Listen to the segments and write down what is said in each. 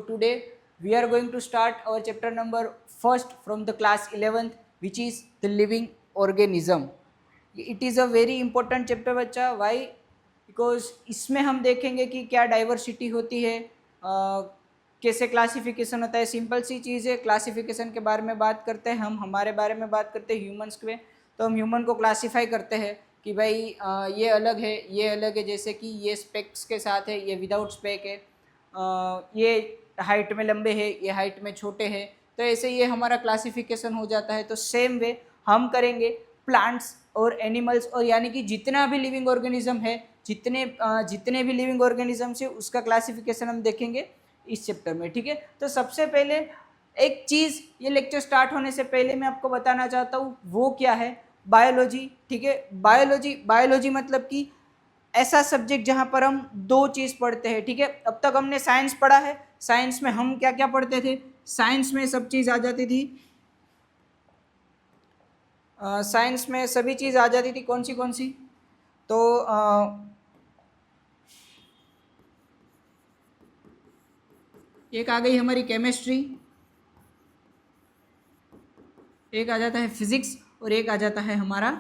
today we are going to start our chapter number first from the class 11th, which is the living organism. It is a very important chapter बच्चा. Why? Because इसमें हम देखेंगे कि क्या diversity होती है, कैसे classification होता है. सिंपल सी चीज़ है. क्लासिफिकेशन के बारे में बात करते हैं, हम हमारे बारे में बात करते हैं ह्यूमंस के. तो हम ह्यूमन को क्लासीफाई करते हैं कि भाई ये अलग है, ये अलग है. जैसे कि ये स्पेक्स के साथ है, ये विदाउट स्पेक है. ये हाइट में लंबे हैं, ये हाइट में छोटे हैं. तो ऐसे ये हमारा क्लासिफिकेशन हो जाता है. तो सेम वे हम करेंगे प्लांट्स और एनिमल्स, और यानी कि जितना भी लिविंग ऑर्गेनिज्म है, जितने भी लिविंग ऑर्गेनिजम्स है उसका क्लासिफिकेशन हम देखेंगे इस चैप्टर में. ठीक है. तो सबसे पहले एक चीज़, ये लेक्चर स्टार्ट होने से पहले मैं आपको बताना चाहता हूँ, वो क्या है? बायोलॉजी. ठीक है. बायोलॉजी मतलब कि ऐसा सब्जेक्ट जहाँ पर हम दो चीज़ पढ़ते हैं. ठीक है. अब तक हमने साइंस पढ़ा है. साइंस में हम क्या क्या पढ़ते थे? साइंस में सब चीज़ आ जाती थी. साइंस में सभी चीज़ आ जाती थी. कौन सी? तो एक आ गई हमारी केमिस्ट्री, एक आ जाता है फिजिक्स, और एक आ जाता है हमारा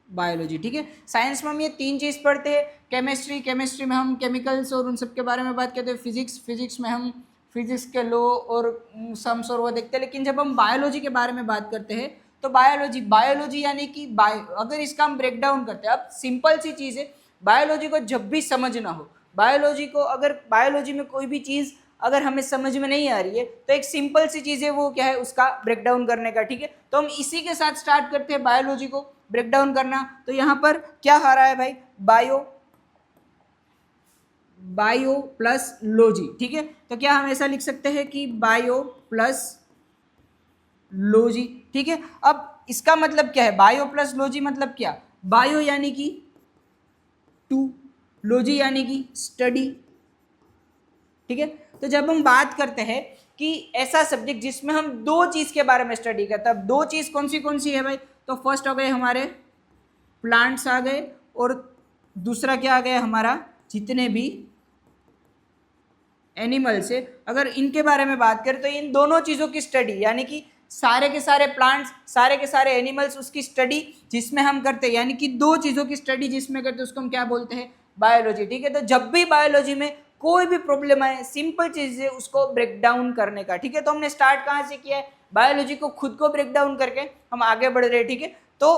बायोलॉजी. ठीक है. साइंस में हम ये तीन चीज़ पढ़ते हैं. केमिस्ट्री में हम केमिकल्स और उन सब के बारे में बात करते हैं. फिजिक्स में हम फिजिक्स के लॉ और सम्स और वो देखते हैं. लेकिन जब हम बायोलॉजी के बारे में बात करते हैं तो बायोलॉजी यानी कि अगर इसका हम ब्रेक डाउन करते हैं, अब सिंपल सी चीज़ है. बायोलॉजी को जब भी समझना हो, अगर बायोलॉजी में कोई भी चीज़ अगर हमें समझ में नहीं आ रही है, तो एक सिंपल सी चीज़ है, वो क्या है? उसका ब्रेक डाउन करने का. ठीक है. तो हम इसी के साथ स्टार्ट करते हैं बायोलॉजी को ब्रेक डाउन करना. तो यहाँ पर क्या आ रहा है भाई? Bio plus logy. ठीक है. तो क्या हम ऐसा लिख सकते हैं कि बायो प्लस लॉजी. ठीक है. अब इसका मतलब क्या है? बायो प्लस लॉजी मतलब क्या? बायो यानी कि टू, लॉजी यानी कि स्टडी. ठीक है. तो जब हम बात करते हैं कि ऐसा सब्जेक्ट जिसमें हम दो चीज़ के बारे में स्टडी करते हैं, अब दो चीज़ कौन सी है भाई? तो फर्स्ट हो गए हमारे प्लांट्स आ गए, और दूसरा क्या आ गया? हमारा जितने भी एनिमल्स है, अगर इनके बारे में बात करें तो इन दोनों चीज़ों की स्टडी, यानी कि सारे के सारे प्लांट्स, सारे के सारे एनिमल्स, उसकी स्टडी जिसमें हम करते हैं, यानी कि दो चीज़ों की स्टडी जिसमें करते हैं, उसको हम क्या बोलते हैं? बायोलॉजी. ठीक है. तो जब भी बायोलॉजी में कोई भी प्रॉब्लम आए, सिंपल चीज़ है उसको ब्रेक डाउन करने का. ठीक है. तो हमने स्टार्ट कहाँ से किया है? बायोलॉजी को खुद को ब्रेक डाउन करके हम आगे बढ़ रहे हैं. ठीक है. तो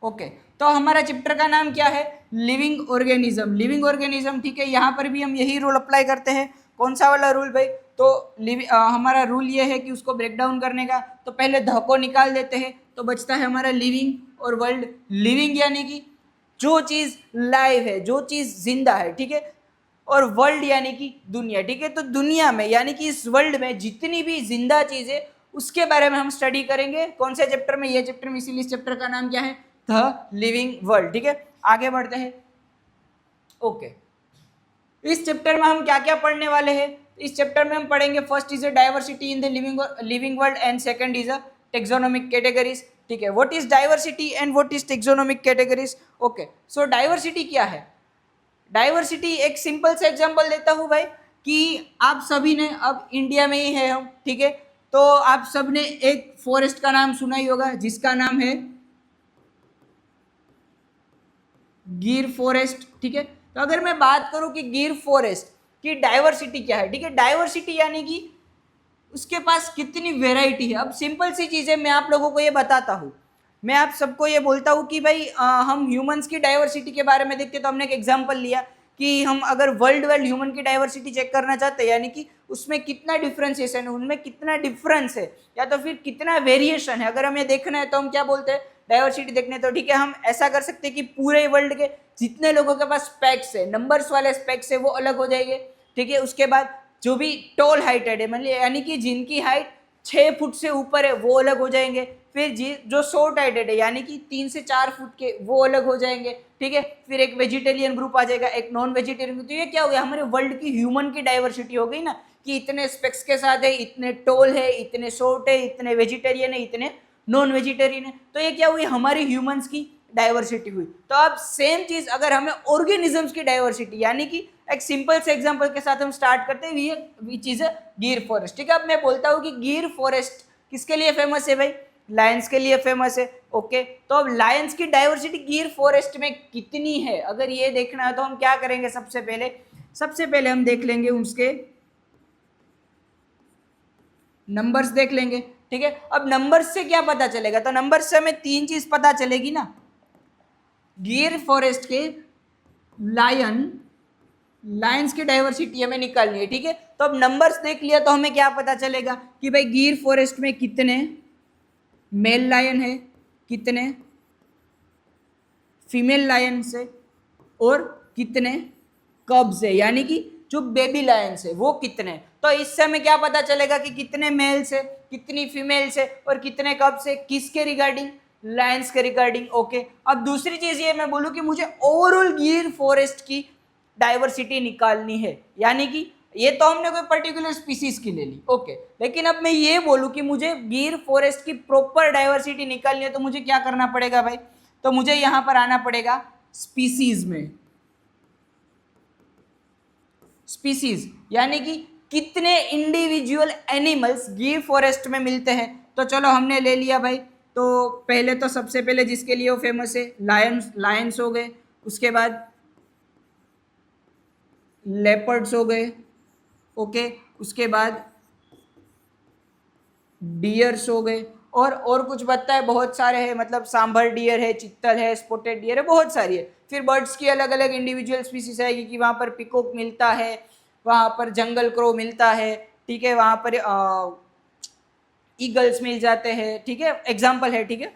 ओके. तो हमारा चैप्टर का नाम क्या है? Living organism. ठीक है. यहाँ पर भी हम यही रूल अप्लाई करते हैं. कौन सा वाला रूल भाई? तो हमारा रूल ये है कि उसको ब्रेक डाउन करने का. तो पहले ध को निकाल देते हैं, तो बचता है हमारा लिविंग और वर्ल्ड. लिविंग यानी कि जो चीज़ लाइव है, जो चीज़ जिंदा है. ठीक है. और वर्ल्ड यानी कि दुनिया. ठीक है. तो दुनिया में, यानी कि इस वर्ल्ड में जितनी भी जिंदा चीज़ है उसके बारे में हम स्टडी करेंगे. कौन से चैप्टर में? ये चैप्टर में. इसीलिए इस चैप्टर का नाम क्या है? The living world. ठीक है. आगे बढ़ते हैं. ओके. इस चैप्टर में हम क्या क्या पढ़ने वाले हैं? इस चैप्टर में हम पढ़ेंगे, first is a diversity in the living world, and second is a taxonomic categories. ठीक है. What is diversity and what is taxonomic categories? Okay. So diversity क्या है? डाइवर्सिटी एक सिंपल से एग्जांपल देता हूँ भाई, कि आप सभी ने, अब इंडिया में ही है हम. ठीक है. तो आप सब ने एक फॉरेस्ट का नाम सुना ही होगा, जिसका नाम है गिर फॉरेस्ट. ठीक है. तो अगर मैं बात करूं कि गिर फॉरेस्ट की डाइवर्सिटी क्या है? ठीक है. डाइवर्सिटी यानी कि उसके पास कितनी वेराइटी है. अब सिंपल सी चीज़ है, मैं आप लोगों को ये बताता हूँ. मैं आप सबको ये बोलता हूँ कि भाई हम ह्यूमंस की डाइवर्सिटी के बारे में देखते, तो हमने एक एग्जांपल लिया कि हम अगर वर्ल्ड वाइड ह्यूमन की डाइवर्सिटी चेक करना चाहते हैं, यानी कि उसमें कितना डिफ्रेंसिएशन है, उनमें कितना डिफरेंस है, या तो फिर कितना वेरिएशन है, अगर हमें देखना है तो हम क्या बोलते हैं? डाइवर्सिटी देखने. तो ठीक है, हम ऐसा कर सकते हैं कि पूरे वर्ल्ड के जितने लोगों के पास स्पेक्स है, नंबर्स वाले स्पेक्स है, वो अलग हो जाएंगे. ठीक है. उसके बाद जो भी टॉल हाइटेड है, मान यानी कि जिनकी हाइट 6 फुट से ऊपर है, वो अलग हो जाएंगे. फिर जो शॉर्ट हाइटेड है, यानी कि 3 से 4 फुट के, वो अलग हो जाएंगे. ठीक है. फिर एक वेजिटेरियन ग्रुप आ जाएगा, एक नॉन वेजिटेरियन ग्रुप. तो ये क्या हो गया? हमारे वर्ल्ड की ह्यूमन की डाइवर्सिटी हो गई ना, कि इतने स्पेक्स के साथ है, इतने टॉल है, इतने शॉर्ट है, इतने वेजिटेरियन है, इतने नॉन वेजिटेरियन है। तो ये क्या हुई, हमारी ह्यूमंस की डाइवर्सिटी हुई। तो अब सेम चीज अगर हमें ऑर्गेनिजम्स की डाइवर्सिटी, यानी कि एक सिंपल से एग्जांपल के साथ हम स्टार्ट करते हैं, विच इज अ गिर फॉरेस्ट। ठीक है, अब मैं बोलता हूँ कि गिर फॉरेस्ट किसके लिए फेमस है भाई, लायंस के लिए फेमस है। ओके, तो अब लायंस की डाइवर्सिटी गिर फॉरेस्ट में कितनी है, अगर ये देखना है तो हम क्या करेंगे, सबसे पहले हम देख लेंगे उसके नंबर्स देख लेंगे। ठीक है, अब नंबर्स से क्या पता चलेगा, तो नंबर्स से हमें तीन चीज पता चलेगी ना। गिर फॉरेस्ट के लायंस की डाइवर्सिटी हमें निकालनी है। ठीक है, तो अब नंबर्स देख लिया तो हमें क्या पता चलेगा कि भाई गिर फॉरेस्ट में कितने मेल लायन है, कितने फीमेल लायंस है, और कितने कब्स है, यानी कि जो बेबी लायंस है वो कितने। तो इससे हमें क्या पता चलेगा कि कितने मेल्स है, कितनी फीमेल्स है, और कितने कब्स है, किसके रिगार्डिंग, लायंस के रिगार्डिंग। ओके, अब दूसरी चीज ये मैं बोलूं कि मुझे ओवरऑल गिर फॉरेस्ट की डाइवर्सिटी निकालनी है, यानी कि ये तो हमने कोई पर्टिकुलर स्पीसीज की ले ली। ओके, लेकिन अब मैं ये बोलूं कि मुझे गिर फॉरेस्ट की प्रॉपर डाइवर्सिटी निकालनी है, तो मुझे क्या करना पड़ेगा भाई, तो मुझे यहां पर आना पड़ेगा स्पीसीज में। स्पीसीज यानी कि कितने इंडिविजुअल एनिमल्स गिर फॉरेस्ट में मिलते हैं। तो चलो हमने ले लिया भाई, तो पहले तो सबसे पहले जिसके लिए वो फेमस है लायंस हो गए, उसके बाद लेपर्ड्स हो गए। ओके, उसके बाद डियर्स हो गए, और कुछ बचता है, बहुत सारे हैं, मतलब सांभर डियर है, चित्तल है, स्पॉटेड डियर है, बहुत सारी है। फिर बर्ड्स की अलग अलग इंडिविजुअल स्पीसीज आएगी कि वहाँ पर पिकॉक मिलता है, वहाँ पर जंगल क्रो मिलता है। ठीक है, वहाँ पर ईगल्स मिल जाते हैं। ठीक है, एग्जाम्पल है। ठीक है,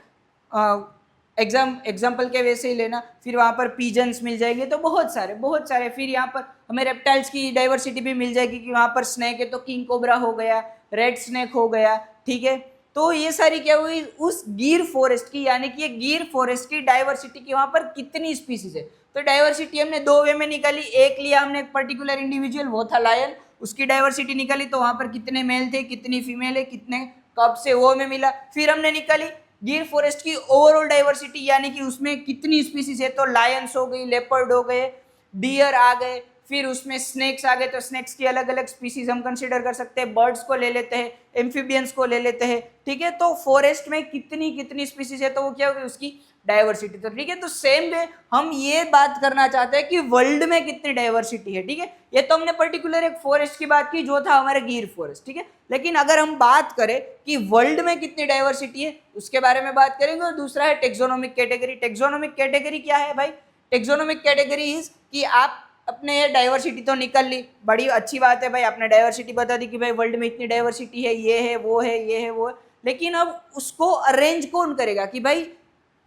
एग्जाम्पल के वैसे ही लेना। फिर वहाँ पर पीजन्स मिल जाएंगे, तो बहुत सारे। फिर यहाँ पर हमें रेप्टाइल्स की डाइवर्सिटी भी मिल जाएगी कि वहाँ पर स्नेक है तो किंग कोबरा हो गया, रेड स्नेक हो गया। ठीक है, तो ये सारी क्या हुई उस गिर फॉरेस्ट की, यानी कि ये गिर फॉरेस्ट की डाइवर्सिटी की वहाँ पर कितनी स्पीसीज है। तो डाइवर्सिटी हमने दो वे में निकाली, एक लिया हमने एक पर्टिकुलर इंडिविजुअल, वो था लायन, उसकी डाइवर्सिटी निकाली, तो वहाँ पर कितने मेल थे, कितनी फीमेल है, कितने कब से, वो हमें मिला। फिर हमने निकाली गिर फॉरेस्ट की ओवरऑल डाइवर्सिटी, यानी कि उसमें कितनी स्पीसीज है, तो लायंस हो गई, लेपर्ड हो गए, डियर आ गए, फिर उसमें स्नेक्स आ गए, तो स्नेक्स की अलग अलग स्पीसीज हम कंसीडर कर सकते हैं, बर्ड्स को ले लेते हैं, एम्फीबियंस को ले लेते हैं। ठीक है, तो फॉरेस्ट में कितनी कितनी स्पीसीज है, तो वो क्या होगी उसकी डाइवर्सिटी। तो ठीक है, तो सेम वे हम ये बात करना चाहते हैं कि वर्ल्ड में कितनी डाइवर्सिटी है। ठीक है, ये तो हमने पर्टिकुलर एक फॉरेस्ट की बात की जो था हमारा गिर फॉरेस्ट। ठीक है, लेकिन अगर हम बात करें कि वर्ल्ड में कितनी डाइवर्सिटी है, उसके बारे में बात करेंगे। और दूसरा है टेक्सोनोमिक कैटेगरी। टेक्सोनोमिक कैटेगरी क्या है भाई, टेक्सोनोमिक कैटेगरी इज कि आप अपने ये डाइवर्सिटी तो निकल ली, बड़ी अच्छी बात है भाई, आपने डाइवर्सिटी बता दी कि भाई वर्ल्ड में इतनी डाइवर्सिटी है, ये है वो है ये है वो है, लेकिन अब उसको अरेंज कौन करेगा, कि भाई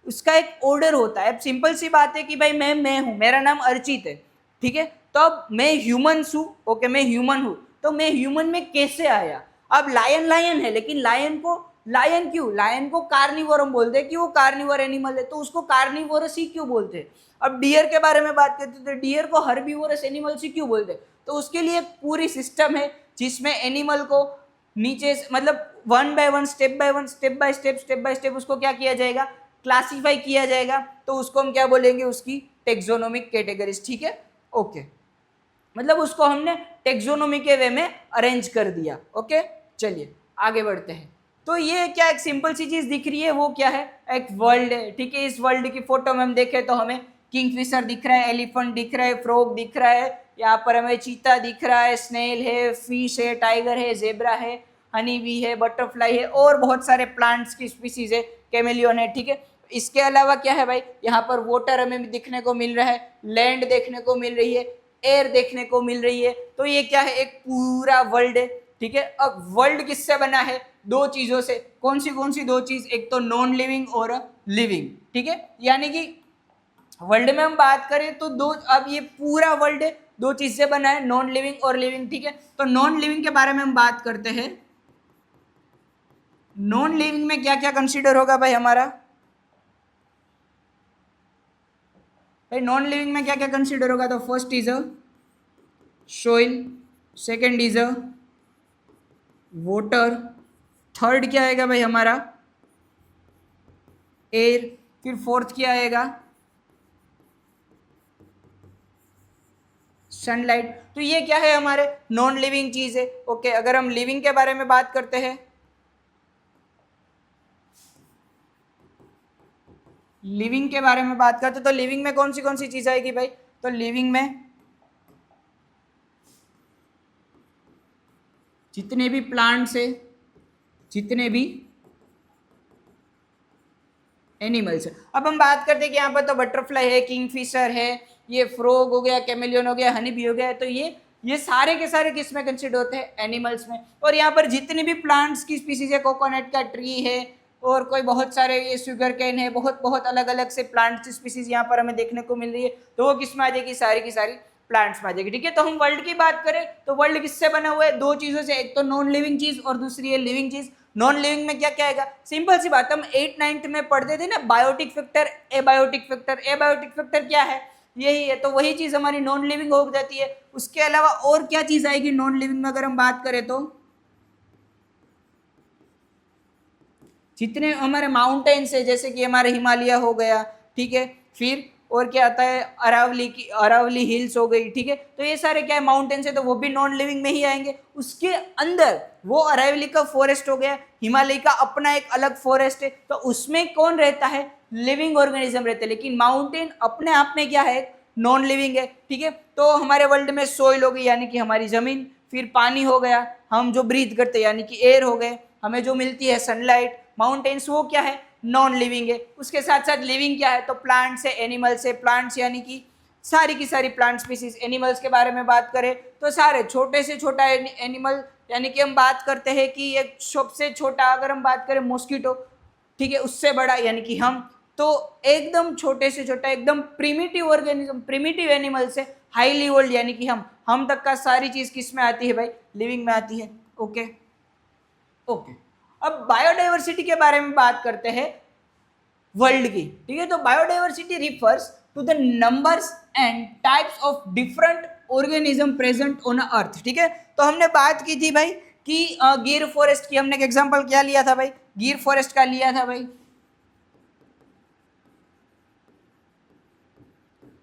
उसका एक ऑर्डर होता है। अब सिंपल सी बात है कि भाई मैं हूं, मेरा नाम अर्चित है। ठीक है, तो अब मैं ह्यूमन हूं। ओके, मैं ह्यूमन हूं, तो मैं ह्यूमन में कैसे आया। अब लायन है, लेकिन लायन क्यों, लायन को कार्निवोर हम बोलते हैं कि वो कार्निवोर एनिमल है, तो उसको कार्निवोरस ही क्यों बोलते हैं। अब डियर के बारे में बात करते तो डियर को हर्बीवोरस एनिमल्स ही क्यों बोलते हैं, तो उसके लिए पूरी सिस्टम है जिसमें एनिमल को नीचे मतलब one by one, step by step उसको क्या किया जाएगा, क्लासिफाई किया जाएगा। तो उसको हम क्या बोलेंगे, उसकी टेक्सोनोमिक कैटेगरीज। ठीक है, ओके, मतलब उसको हमने टेक्सोनोमी के वे में अरेंज कर दिया। ओके, चलिए आगे बढ़ते हैं। तो ये क्या एक सिंपल सी चीज दिख रही है, वो क्या है, एक वर्ल्ड है। ठीक है, इस वर्ल्ड की फोटो में हम देखें तो हमें किंगफिशर दिख रहा है, एलिफेंट दिख रहा है, फ्रॉग दिख रहा है, यहाँ पर हमें चीता दिख रहा है, स्नेल है, फिश है, टाइगर है, जेब्रा है, हनी बी है, बटरफ्लाई है, और बहुत सारे प्लांट्स की स्पीसीज है, कैमेलियन है। ठीक है, इसके अलावा क्या है भाई, यहाँ पर वाटर हमें देखने को मिल रहा है, लैंड देखने को मिल रही है, एयर देखने को मिल रही है। तो ये क्या है, एक पूरा वर्ल्ड है। ठीक है, अब वर्ल्ड किससे बना है, दो चीजों से। कौन सी दो चीज, एक तो नॉन लिविंग और लिविंग। ठीक है, यानी कि वर्ल्ड में हम बात करें तो दो, अब ये पूरा वर्ल्ड है दो चीज से बना है, नॉन लिविंग और लिविंग। ठीक है, तो नॉन लिविंग के बारे में हम बात करते हैं। नॉन लिविंग में क्या क्या कंसीडर होगा भाई हमारा, भाई नॉन लिविंग में क्या क्या कंसीडर होगा, तो first is a soil, second is a water, third क्या आएगा भाई हमारा एयर, फिर फोर्थ क्या आएगा, सनलाइट। तो ये क्या है, हमारे नॉन लिविंग चीज है। ओके, अगर हम लिविंग के बारे में बात करते हैं, लिविंग के बारे में बात करते तो लिविंग में कौन सी चीज आएगी भाई, तो लिविंग में जितने भी प्लांट्स है, जितने भी एनिमल्स है। अब हम बात करते हैं कि यहाँ पर तो बटरफ्लाई है, किंगफिशर है, ये फ्रॉग हो गया, कैमेलियन हो गया, हनी बी हो गया, तो ये सारे के सारे किस में कंसिडर होते हैं, एनिमल्स में। और यहाँ पर जितने भी प्लांट्स की स्पीसीज है, कोकोनट का ट्री है और कोई बहुत सारे ये शुगर कैन है, बहुत बहुत अलग अलग से प्लांट्स की स्पीसीज यहाँ पर हमें देखने को मिल रही है, तो वो किस में आ जाएगी, सारी की सारी प्लांट्स में आ जाएगी। ठीक है, तो हम वर्ल्ड की बात करें तो वर्ल्ड किससे बना हुआ है, दो चीजों से, एक तो नॉन लिविंग चीज और दूसरी है लिविंग चीज। नॉन लिविंग में क्या क्या आएगा, सिंपल सी बात, हम 8th-9th में पढ़ते थे ना, biotic factor, abiotic factor. Abiotic factor क्या है, यही है, तो वही चीज हमारी नॉन लिविंग हो जाती है। उसके अलावा और क्या चीज आएगी नॉन लिविंग में, अगर हम बात करें तो जितने हमारे माउंटेन्स है, जैसे कि हमारे हिमालय हो गया, ठीक है, फिर और क्या आता है, अरावली हिल्स हो गई, ठीक है, तो ये सारे क्या है, माउंटेन्स है, तो वो भी नॉन लिविंग में ही आएंगे। उसके अंदर वो अरावली का फॉरेस्ट हो गया, हिमालय का अपना एक अलग फॉरेस्ट है, तो उसमें कौन रहता है, लिविंग ऑर्गेनिज्म रहते हैं। लेकिन माउंटेन अपने आप में क्या है, नॉन लिविंग है। ठीक है, तो हमारे वर्ल्ड में सोइल हो गई यानी कि हमारी जमीन, फिर पानी हो गया, हम जो ब्रीथ करते हैं यानी कि एयर हो गए, हमें जो मिलती है सनलाइट, माउंटेन्स, वो क्या है, नॉन लिविंग है। उसके साथ साथ लिविंग क्या है, तो प्लांट्स है, एनिमल्स है। प्लांट्स यानी कि सारी की सारी प्लांट स्पीसीज। एनिमल्स के बारे में बात करें तो सारे छोटे से छोटा एनिमल, यानी कि हम बात करते हैं कि एक सबसे छोटा, अगर हम बात करें मॉस्किटो, ठीक है, उससे बड़ा यानी कि हम, तो एकदम छोटे से छोटा, एकदम प्रिमिटिव ऑर्गेनिज्म, प्रिमिटिव एनिमल से हाईली ओल्ड यानी कि हम तक का सारी चीज किस में आती है भाई, लिविंग में आती है। ओके ओके, अब बायोडाइवर्सिटी के बारे में बात करते हैं वर्ल्ड की। ठीक है, तो biodiversity refers to the numbers and types of different organism present on earth. ठीक है, तो हमने बात की थी भाई कि गिर फॉरेस्ट की, हमने एक एग्जांपल क्या लिया था भाई, गिर फॉरेस्ट का लिया था भाई।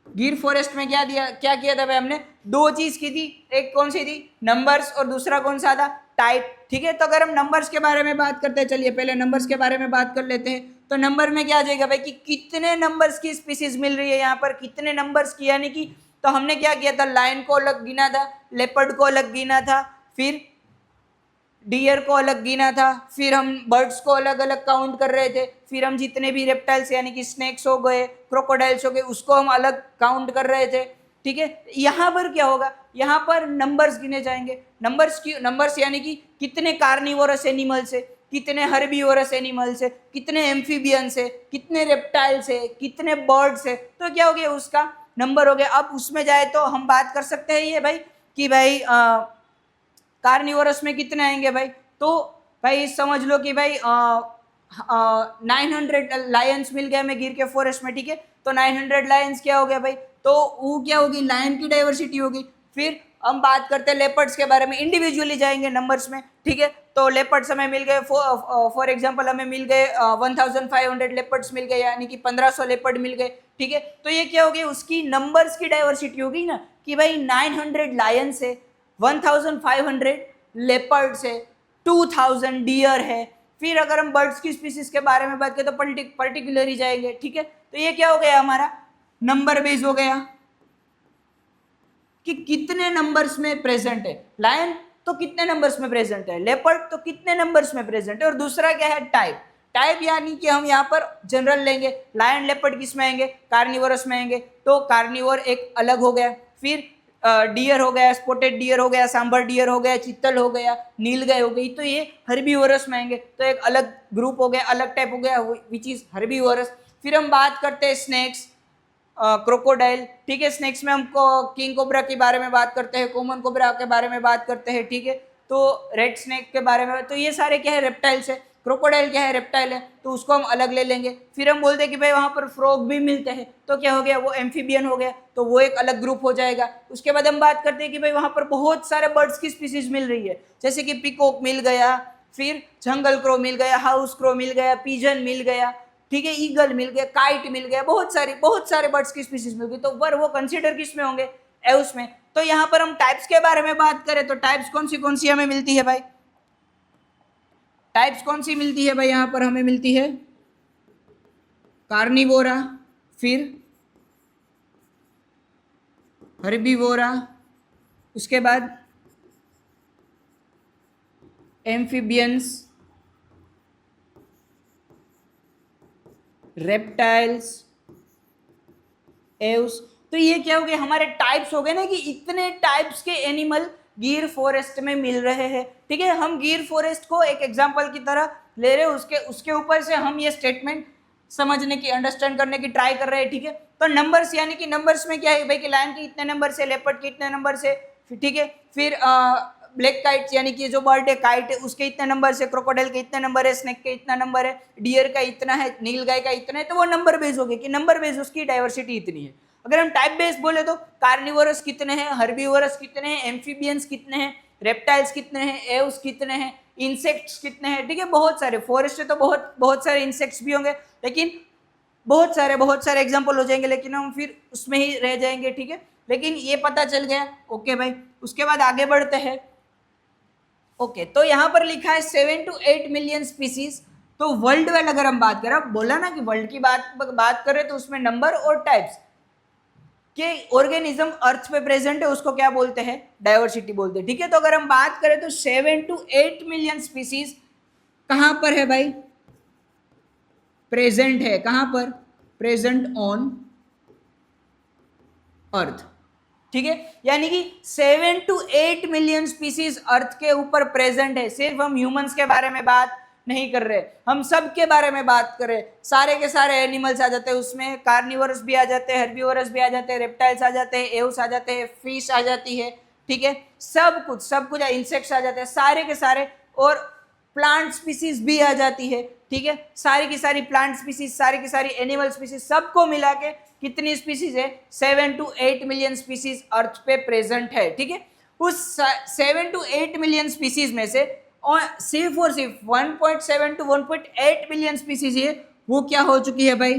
गिर फॉरेस्ट में क्या किया था भाई, हमने दो चीज की थी, एक कौन सी थी, नंबर्स, और दूसरा कौन सा था, टाइप। ठीक है, तो अगर हम नंबर्स के बारे में बात करते हैं, चलिए पहले नंबर्स के बारे में बात कर लेते हैं। तो नंबर में क्या आ जाएगा भाई कि कितने नंबर्स की स्पीसीज मिल रही है यहाँ पर, कितने नंबर्स की, यानी कि तो हमने क्या किया था, लायन को अलग गिना था, लेपर्ड को अलग गिना था, फिर डियर को अलग गिना था, फिर हम बर्ड्स को अलग अलग काउंट कर रहे थे, फिर हम जितने भी रेप्टाइल्स यानी कि स्नेक्स हो गए, क्रोकोडाइल्स हो गए, उसको हम अलग काउंट कर रहे थे। ठीक है, यहाँ पर क्या होगा, यहाँ पर नंबर्स गिने जाएंगे। नंबर्स यानी कि कितने कार्निवोरस एनिमल्स है, कितने हर्बीवोरस एनिमल्स है, कितने एम्फीबियंस है, कितने रेप्टाइल्स है, कितने बर्ड्स है, तो क्या हो गया, उसका नंबर हो गया। अब उसमें जाए तो हम बात कर सकते हैं ये भाई कि भाई कार्निवोरस में कितने आएंगे भाई, तो भाई समझ लो कि भाई 900 लायंस मिल गए हमें गिर के फॉरेस्ट में। ठीक है, तो 900 लायंस क्या हो गया भाई, तो वो क्या होगी, लायन की डाइवर्सिटी होगी। फिर हम बात करते हैं लेपर्ड्स के बारे में, इंडिविजुअली जाएंगे नंबर्स में। ठीक है, तो लेपर्ड्स हमें मिल गए, फॉर एग्जांपल हमें मिल गए 1500 लेपर्ड्स मिल गए, यानी कि 1500 लेपर्ड मिल गए। ठीक है, तो ये क्या होगी, उसकी नंबर्स की डाइवर्सिटी होगी ना, कि भाई 900 लायंस है, 1500 लेपर्ड्स है, 2000 डियर है। फिर अगर हम बर्ड्स की स्पीसीज के बारे में बात करें तो पर्टिकुलर ही जाएंगे। ठीक है, तो ये क्या हो गया, हमारा नंबर बेस हो गया कि कितने नंबर्स में प्रेजेंट है। लायन तो कितने नंबर्स में प्रेजेंट है, लेपर्ड तो कितने नंबर्स में प्रेजेंट है, और दूसरा क्या है, टाइप। टाइप यानी कि हम यहाँ पर जनरल लेंगे, लायन लेपर्ड किस में आएंगे, कार्निवोरस में आएंगे, तो कार्निवोर एक अलग हो गया। फिर डियर हो गया, स्पॉटेड डियर हो गया, सांबर डियर हो गया, चित्तल हो गया, नीलगाय हो गई, तो ये हर्बीवोरस में आएंगे, तो एक अलग ग्रुप हो गया, अलग टाइप हो गया, विच इज हर्बीवोरस। फिर हम बात करते हैं स्नेक्स, क्रोकोडाइल। ठीक है, स्नेक्स में हमको किंग कोबरा के बारे में बात करते हैं, कॉमन कोबरा के बारे में बात करते हैं। ठीक है, तो रेड स्नेक के बारे में, तो ये सारे क्या है, रेप्टाइल्स है। क्रोकोडाइल क्या है, रेप्टाइल है, तो उसको हम अलग ले लेंगे। फिर हम बोलते हैं कि भाई वहाँ पर फ्रॉग भी मिलते हैं, तो क्या हो गया, वो एम्फीबियन हो गया, तो वो एक अलग ग्रुप हो जाएगा। उसके बाद हम बात करते हैं कि भाई वहाँ पर बहुत सारे बर्ड्स की स्पीसीज मिल रही है, जैसे कि पिकॉक मिल गया, फिर जंगल क्रो मिल गया, हाउस क्रो मिल गया, पिजन मिल गया, ठीक है, ईगल मिल गया, काइट मिल गया, बहुत सारे बर्ड्स की स्पीसीज मिल गई, तो वो कंसीडर किस में होंगे, एउस में। तो यहाँ पर हम टाइप्स के बारे में बात करें तो टाइप्स कौन सी हमें मिलती है भाई, टाइप्स कौन सी मिलती है भाई, यहाँ पर हमें मिलती है कार्निवोरा, फिर हर्बीवोरा, उसके बाद एम्फीबियंस, रेप्टाइल्स, एव्स। तो ये क्या हो गए, हमारे टाइप्स हो गए ना, कि इतने टाइप्स के एनिमल गिर फॉरेस्ट में मिल रहे हैं। ठीक है, हम गिर फॉरेस्ट को एक एग्जांपल की तरह ले रहे हैं, उसके ऊपर से हम ये स्टेटमेंट समझने की, अंडरस्टैंड करने की ट्राई कर रहे हैं। ठीक है, तो नंबर्स, यानी कि नंबर्स में क्या है भाई, कि लायन के इतने नंबर से, लेपर्ड के इतने नंबर से, ठीक है, फिर ब्लैक काइट यानी कि जो बर्ड है काइट है उसके इतने नंबर से, क्रोकोडाइल के इतने नंबर है, स्नेक के इतना नंबर है, डियर का इतना है, नीलगाय का इतना है, तो वो नंबर बेस हो गया कि नंबर बेस उसकी डाइवर्सिटी इतनी है। अगर हम टाइप बेस बोले तो कार्निवोरस कितने हैं, हर्बीवोरस कितने हैं, एम्फीबियंस कितने हैं, रेप्टाइल्स कितने हैं, एव्स कितने हैं, इंसेक्ट्स कितने हैं। ठीक है, बहुत सारे, फॉरेस्ट में तो बहुत सारे इंसेक्ट्स भी होंगे, लेकिन बहुत सारे एग्जाम्पल हो जाएंगे, लेकिन हम फिर उसमें ही रह जाएंगे। ठीक है, लेकिन ये पता चल गया। ओके भाई, उसके बाद आगे बढ़ते हैं। ओके, तो यहाँ पर लिखा है 7 to 8 मिलियन स्पीसीज। तो वर्ल्ड वाइड अगर हम बात करें, बोला ना कि वर्ल्ड की बात करें तो उसमें नंबर और टाइप्स के ऑर्गेनिज्म अर्थ पे प्रेजेंट है, उसको क्या बोलते हैं, डाइवर्सिटी बोलते हैं। ठीक है, तो अगर हम बात करें तो 7 to 8 मिलियन स्पीसीज कहां पर है भाई, प्रेजेंट है, कहां पर, प्रेजेंट ऑन अर्थ। ठीक है, यानी कि 7 to 8 मिलियन स्पीसीज अर्थ के ऊपर प्रेजेंट है। सिर्फ हम ह्यूमंस के बारे में बात नहीं कर रहे, हम सब के बारे में बात कर रहे, सारे के सारे एनिमल्स आ जाते हैं उसमें, कार्निवोरस भी आ जाते हैं, हर्बीवोरस भी आ जाते हैं, रेप्टाइल्स आ जाते हैं, एव्स आ जाते हैं, फिश आ जाती है। ठीक है, सब कुछ इंसेक्ट्स आ जाते हैं, सारे के सारे, और प्लांट स्पीसीज भी आ जाती है। ठीक है, सारी की सारी प्लांट स्पीसीज, सारी की सारी एनिमल स्पीसीज, सबको मिला के कितनी स्पीसीज है, 7 to 8 मिलियन स्पीसीज अर्थ पे प्रेजेंट है। ठीक है, उस 7 to 8 मिलियन स्पीसीज में से सिर्फ और सिर्फ 1.7 to 1.8 मिलियन स्पीसीज है, वो क्या हो चुकी है भाई,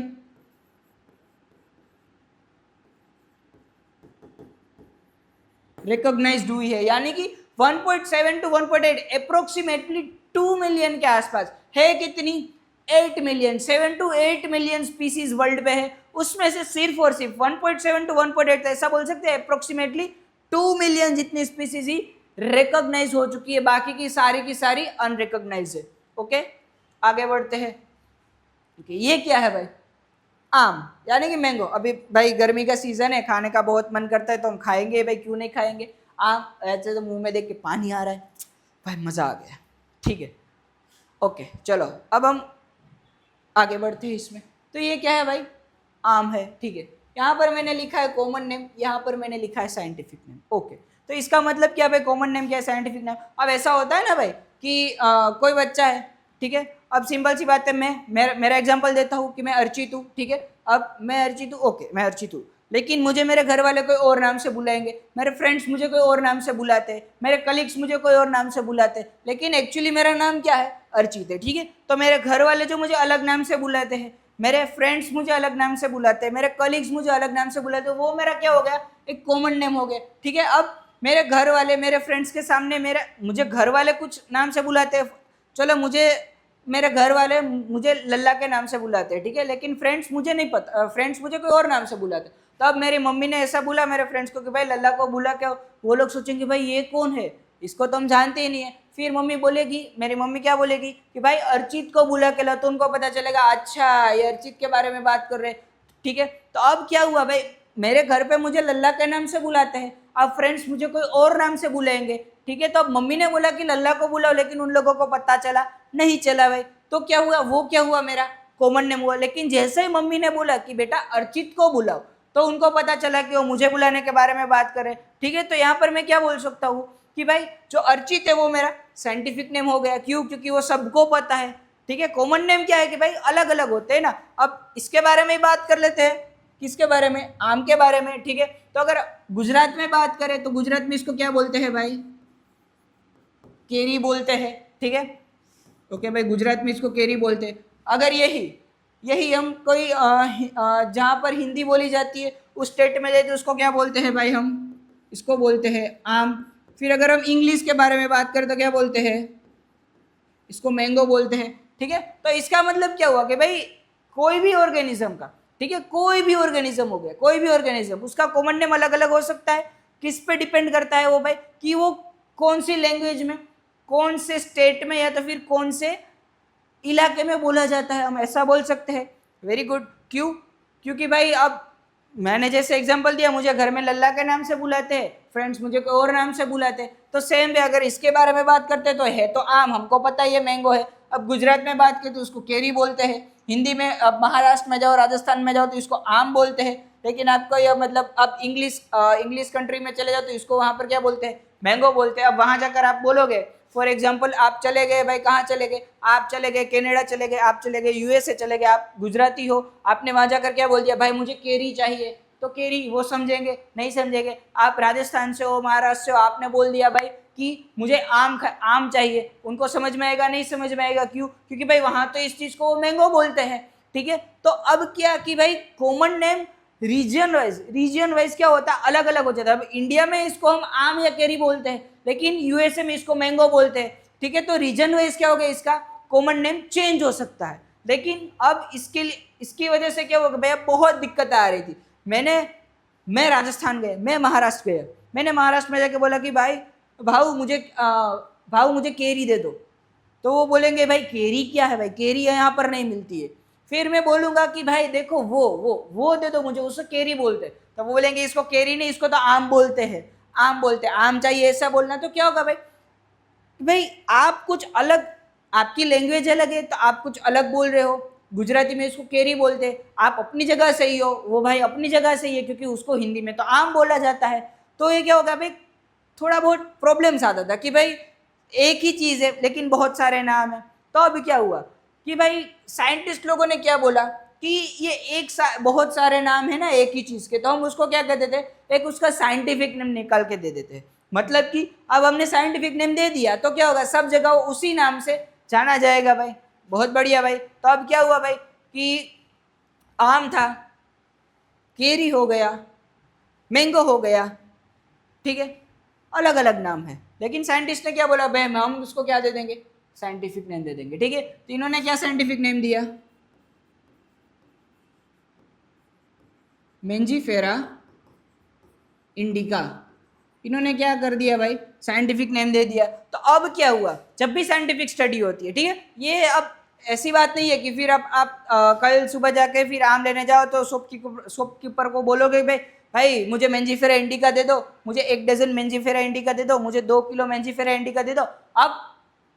रिकॉग्नाइज्ड हुई है। यानी कि 1.7 to 1.8 अप्रोक्सीमेटली 2 मिलियन के आसपास है, कितनी, 8 million, 7 to 8 million species world पे है, उसमें से सिर्फ और सिर्फ 1.7 to 1.8, ऐसा बोल सकते हैं अप्रोक्सीमेटली 2 मिलियन जितनी स्पीसीज ही रिकॉग्नाइज हो चुकी है, बाकी की सारी अनरिकॉग्नाइज है। ओके, आगे बढ़ते हैं। ये क्या है भाई, आम, यानी कि मैंगो। अभी भाई गर्मी का सीजन है, खाने का बहुत मन करता है तो हम खाएंगे भाई, क्यों नहीं खाएंगे आम। ऐसे तो मुंह में देख के पानी आ रहा है भाई, मजा आ गया। ठीक है, ओके, चलो अब हम आगे बढ़ते हैं इसमें। तो ये क्या है भाई, आम है। ठीक है, यहाँ पर मैंने लिखा है कॉमन नेम, यहाँ पर मैंने लिखा है साइंटिफिक नेम। ओके, तो इसका मतलब क्या भाई, कॉमन नेम क्या है, साइंटिफिक नेम। अब ऐसा होता है ना भाई कि कोई बच्चा है, ठीक है, अब सिंपल सी बात है, मेरा एग्जांपल देता हूँ कि मैं अर्चित हूँ। ठीक है, अब मैं अर्चित हूँ, ओके मैं अर्चित हूँ, लेकिन मुझे मेरे घर वाले कोई और नाम से बुलाएंगे, मेरे फ्रेंड्स मुझे कोई और नाम से बुलाते हैं, मेरे कलीग्स मुझे कोई और नाम से बुलाते हैं, लेकिन एक्चुअली मेरा नाम क्या है, अर्चित है। ठीक है, तो मेरे घर वाले जो मुझे अलग नाम से बुलाते हैं, मेरे फ्रेंड्स मुझे अलग नाम से बुलाते हैं, मेरे कलीग्स मुझे अलग नाम से बुलाते हैं, वो मेरा क्या हो गया, एक कॉमन नेम हो गया। ठीक है, अब मेरे घर वाले मेरे फ्रेंड्स के सामने मुझे घर वाले कुछ नाम से बुलाते हैं, चलो मेरे घर वाले मुझे लल्ला के नाम से बुलाते हैं। ठीक है, लेकिन फ्रेंड्स मुझे नहीं पता, फ्रेंड्स मुझे कोई और नाम से बुलाते। तो अब मेरी मम्मी ने ऐसा बोला मेरे फ्रेंड्स को कि भाई लल्ला को बुला क्या, वो लोग सोचेंगे भाई ये कौन है, इसको तो हम जानते ही नहीं है। फिर मम्मी बोलेगी, मेरी मम्मी क्या बोलेगी कि भाई अर्चित को बुला के ला, तो उनको पता चलेगा अच्छा ये अर्चित के बारे में बात कर रहे हैं। ठीक है, तो अब क्या हुआ भाई, मेरे घर पे मुझे लल्ला के नाम से बुलाते हैं, अब फ्रेंड्स मुझे कोई और नाम से बुलाएंगे। ठीक है, तो अब मम्मी ने बोला कि लल्ला को बुलाओ, लेकिन उन लोगों को पता चला नहीं चला भाई, तो क्या हुआ, वो क्या हुआ, मेरा कॉमन नेम हुआ। लेकिन जैसे ही मम्मी ने बोला कि बेटा अर्चित को बुलाओ, तो उनको पता चला कि वो मुझे बुलाने के बारे में बात करे। ठीक है, तो यहाँ पर मैं क्या बोल सकता हूँ कि भाई जो अर्चित है वो मेरा साइंटिफिक नेम हो गया। क्यों, क्योंकि वो सबको पता है। ठीक है, कॉमन नेम क्या है कि भाई अलग अलग होते हैं ना। अब इसके बारे में बात कर लेते हैं, किसके बारे में, आम के बारे में। ठीक है, तो अगर गुजरात में बात करें तो गुजरात में इसको क्या बोलते हैं भाई, केरी बोलते हैं। ठीक है, ओके भाई, गुजरात में इसको केरी बोलते हैं। अगर यही यही हम कोई जहाँ पर हिंदी बोली जाती है उस स्टेट में जाए तो उसको क्या बोलते हैं भाई, हम इसको बोलते हैं आम। फिर अगर हम इंग्लिश के बारे में बात करें तो क्या बोलते हैं, इसको मैंगो बोलते हैं। ठीक है, तो इसका मतलब क्या हुआ कि भाई कोई भी ऑर्गेनिज्म का, ठीक है, कोई भी ऑर्गेनिज्म हो गया, कोई भी ऑर्गेनिज्म, उसका कॉमन नेम अलग अलग हो सकता है। किस पे डिपेंड करता है वो भाई, कि वो कौन सी लैंग्वेज में, कौन से स्टेट में, या तो फिर कौन से इलाके में बोला जाता है, हम ऐसा बोल सकते हैं। Very good. क्यों? क्योंकि भाई अब मैंने जैसे एग्जांपल दिया, मुझे घर में लल्ला के नाम से बुलाते हैं, फ्रेंड्स मुझे कोई और नाम से बुलाते हैं, तो सेम वे अगर इसके बारे में बात करते हैं तो है तो आम, हमको पता है ये मैंगो है। अब गुजरात में बात करें तो उसको केरी बोलते हैं, हिंदी में अब महाराष्ट्र में जाओ, राजस्थान में जाओ तो इसको आम बोलते हैं। लेकिन आपको यह मतलब अब इंग्लिश कंट्री में चले जाओ तो इसको वहाँ पर क्या बोलते हैं, मैंगो बोलते हैं। अब वहाँ जाकर आप बोलोगे, फॉर एग्जाम्पल आप चले गए भाई, कहाँ चले गए, आप चले गए कनाडा चले गए, आप चले गए यूएसए चले गए, आप गुजराती हो, आपने वहाँ जाकर क्या बोल दिया भाई मुझे केरी चाहिए, तो केरी वो समझेंगे नहीं समझेंगे। आप राजस्थान से हो, महाराष्ट्र से हो, आपने बोल दिया भाई कि मुझे आम चाहिए, उनको समझ में आएगा नहीं समझ में आएगा। क्यों? क्योंकि भाई वहाँ तो इस चीज़ को मैंगो बोलते हैं। ठीक है, तो अब क्या कि भाई कॉमन नेम रीजन वाइज क्या होता है, अलग अलग हो जाता है। अब इंडिया में इसको हम आम या केरी बोलते हैं, लेकिन यूएसए में इसको मैंगो बोलते हैं। ठीक है, तो रीजन वाइज क्या हो गया, इसका कॉमन नेम चेंज हो सकता है। लेकिन अब इसकी वजह से क्या होगा भैया, बहुत दिक्कत आ रही थी। मैं राजस्थान गया, मैं महाराष्ट्र गया, मैंने महाराष्ट्र में जाके बोला कि भाऊ मुझे केरी दे दो, तो वो बोलेंगे भाई केरी क्या है भाई, केरी यहाँ पर नहीं मिलती है। फिर मैं बोलूंगा कि भाई देखो वो दे दो मुझे, उसको केरी बोलते हैं, तो वो बोलेंगे इसको केरी नहीं, इसको तो आम बोलते हैं, आम चाहिए, ऐसा बोलना। तो क्या होगा भाई, भाई आप कुछ अलग, आपकी लैंग्वेज अलग है तो आप कुछ अलग बोल रहे हो। गुजराती में इसको केरी बोलते हैं, आप अपनी जगह सही हो, वो भाई अपनी जगह सही है, क्योंकि उसको हिंदी में तो आम बोला जाता है। तो ये क्या होगा भाई, थोड़ा बहुत प्रॉब्लम्स आता था कि भाई एक ही चीज़ है लेकिन बहुत सारे नाम है। तो अभी क्या हुआ कि भाई साइंटिस्ट लोगों ने क्या बोला कि ये बहुत सारे नाम है ना एक ही चीज़ के, तो हम उसको क्या कहते थे, एक उसका साइंटिफिक नेम निकाल के दे देते। मतलब कि अब हमने साइंटिफिक नेम दे दिया तो क्या होगा, सब जगह उसी नाम से जाना जाएगा भाई। बहुत बढ़िया भाई। तो अब क्या हुआ भाई कि आम था, केरी हो गया, मैंगो हो गया, ठीक है, अलग अलग नाम है। लेकिन साइंटिस्ट ने क्या बोला भाई, हम उसको क्या दे देंगे, साइंटिफिक नेम दे देंगे। ठीक है, तो इन्होंने क्या साइंटिफिक नेम दिया, मेंजीफेरा इंडिका। इन्होंने क्या कर दिया भाई, साइंटिफिक नेम दे दिया। तो अब क्या हुआ, जब भी साइंटिफिक स्टडी होती है, ठीक है, ये अब ऐसी बात नहीं है कि फिर आप कल सुबह जाके फिर आम लेने जाओ तो शॉपकीपर को बोलोगे भाई मुझे मेंजीफेरा इंडिका दे दो, मुझे 1 डजन मेंजीफेरा इंडिका दे दो, मुझे 2 किलो मेंजीफेरा इंडिका दे दो। अब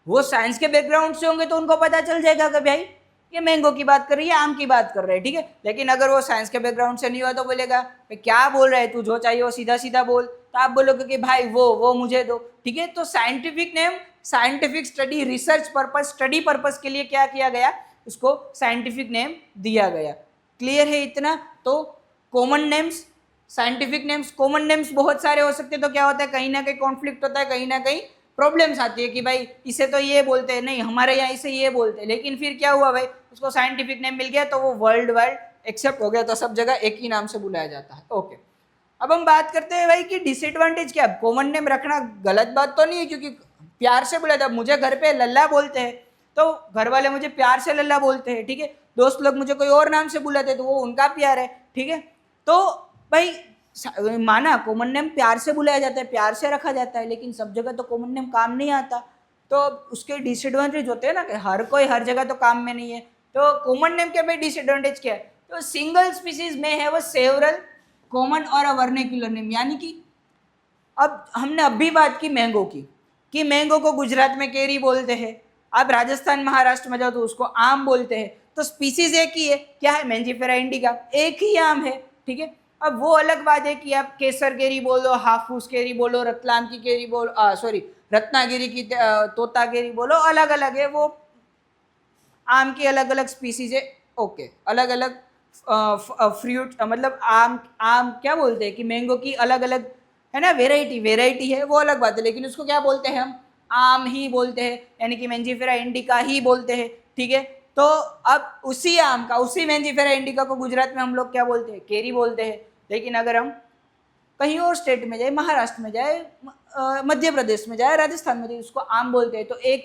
वो साइंस के बैकग्राउंड से होंगे तो उनको पता चल जाएगा कि भाई ये मैंगो की बात कर रही है, आम की बात कर रहे हैं। ठीक है, लेकिन अगर वो साइंस के बैकग्राउंड से नहीं हुआ तो बोलेगा क्या बोल रहा है तू, जो चाहिए वो सीधा सीधा बोल। तो आप बोलोगे कि भाई वो मुझे दो। ठीक है, तो scientific name, scientific study, research purpose, study purpose के लिए क्या किया गया, उसको साइंटिफिक नेम दिया गया। क्लियर है इतना? तो common names, scientific names, common names बहुत सारे हो सकते हैं, तो क्या होता है, कहीं ना कहीं कॉन्फ्लिक्ट होता है, कहीं ना कहीं प्रॉब्लम्स आती है कि भाई इसे तो ये बोलते हैं, नहीं हमारे यहाँ इसे ये बोलते हैं। लेकिन फिर क्या हुआ भाई, उसको साइंटिफिक नेम मिल गया तो वो वर्ल्ड वाइड एक्सेप्ट हो गया, तो सब जगह एक ही नाम से बुलाया जाता है। ओके, अब हम बात करते हैं भाई कि डिसएडवांटेज क्या, कॉमन नेम रखना गलत बात तो नहीं है, क्योंकि प्यार से बुलाया था। मुझे घर पे लल्ला बोलते हैं तो घर वाले मुझे प्यार से लल्ला बोलते हैं। ठीक है, दोस्त लोग मुझे कोई और नाम से बुलाते हैं तो वो उनका प्यार है। ठीक है, तो भाई माना कॉमन नेम प्यार से बुलाया जाता है, प्यार से रखा जाता है, लेकिन सब जगह तो कॉमन नेम काम नहीं आता। तो उसके डिसएडवांटेज होते हैं ना, कि हर कोई हर जगह तो काम में नहीं है। तो कॉमन नेम के भाई डिसएडवांटेज क्या है, तो सिंगल स्पीसीज में है वो सेवरल कॉमन और अ वर्नेक्युलर नेम। यानी कि अब हमने अभी बात की मैंगो की, कि मैंगो को गुजरात में केरी बोलते हैं, आप राजस्थान महाराष्ट्र में जाओ तो उसको आम बोलते हैं। तो स्पीसीज एक ही है, क्या है, मेंजीफेरा इंडिका, एक ही आम है। ठीक है, अब वो अलग बात है कि आप केसर केरी बोलो, हाफूस केरी बोलो, रतलाम की केरी बोलो, सॉरी रत्नागिरी की तोता केरी बोलो, अलग अलग है, वो आम की अलग अलग स्पीसीज है। ओके, अलग अलग फ्रूट, मतलब आम क्या बोलते हैं कि मैंगो की अलग अलग है ना, वेराइटी है, वो अलग बात है। लेकिन उसको क्या बोलते हैं, हम आम ही बोलते हैं, यानी कि मेंजीफेरा इंडिका ही बोलते हैं। ठीक है, तो अब उसी आम का, उसी मेंजीफेरा इंडिका को गुजरात में हम लोग क्या बोलते हैं, केरी बोलते हैं। लेकिन अगर हम कहीं और स्टेट में जाए, महाराष्ट्र में जाए, मध्य प्रदेश में जाए, राजस्थान में जाए, उसको आम बोलते हैं। तो एक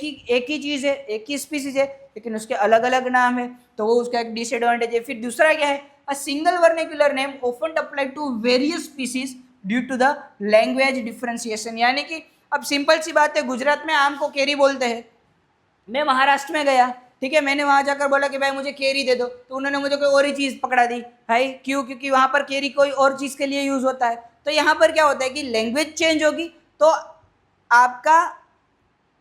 ही चीज है, एक ही स्पीसीज है, लेकिन उसके अलग अलग नाम है, तो वो उसका एक डिसएडवांटेज है। फिर दूसरा क्या है, a single vernacular name often applied to various species due to the language differentiation. यानी कि अब सिंपल सी बात है, गुजरात में आम को केरी बोलते हैं, मैं महाराष्ट्र में गया, ठीक है, मैंने वहां जाकर बोला कि भाई मुझे केरी दे दो, तो उन्होंने मुझे कोई और ही चीज पकड़ा दी भाई, क्यों, क्योंकि वहां पर केरी कोई और चीज के लिए यूज होता है। तो यहाँ पर क्या होता है कि लैंग्वेज चेंज होगी तो आपका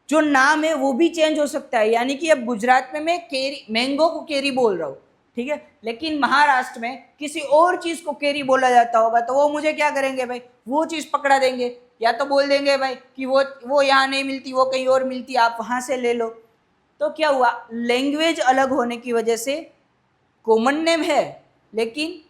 जो नाम है वो भी चेंज हो सकता है। यानी कि अब गुजरात में मैं केरी, मैंगो को केरी बोल रहा हूँ, ठीक है, लेकिन महाराष्ट्र में किसी और चीज को केरी बोला जाता होगा, तो वो मुझे क्या करेंगे भाई, वो चीज पकड़ा देंगे, या तो बोल देंगे भाई कि वो यहाँ नहीं मिलती, वो कहीं और मिलती, आप वहां से ले लो। तो क्या हुआ, लैंग्वेज अलग होने की वजह से कॉमन नेम है लेकिन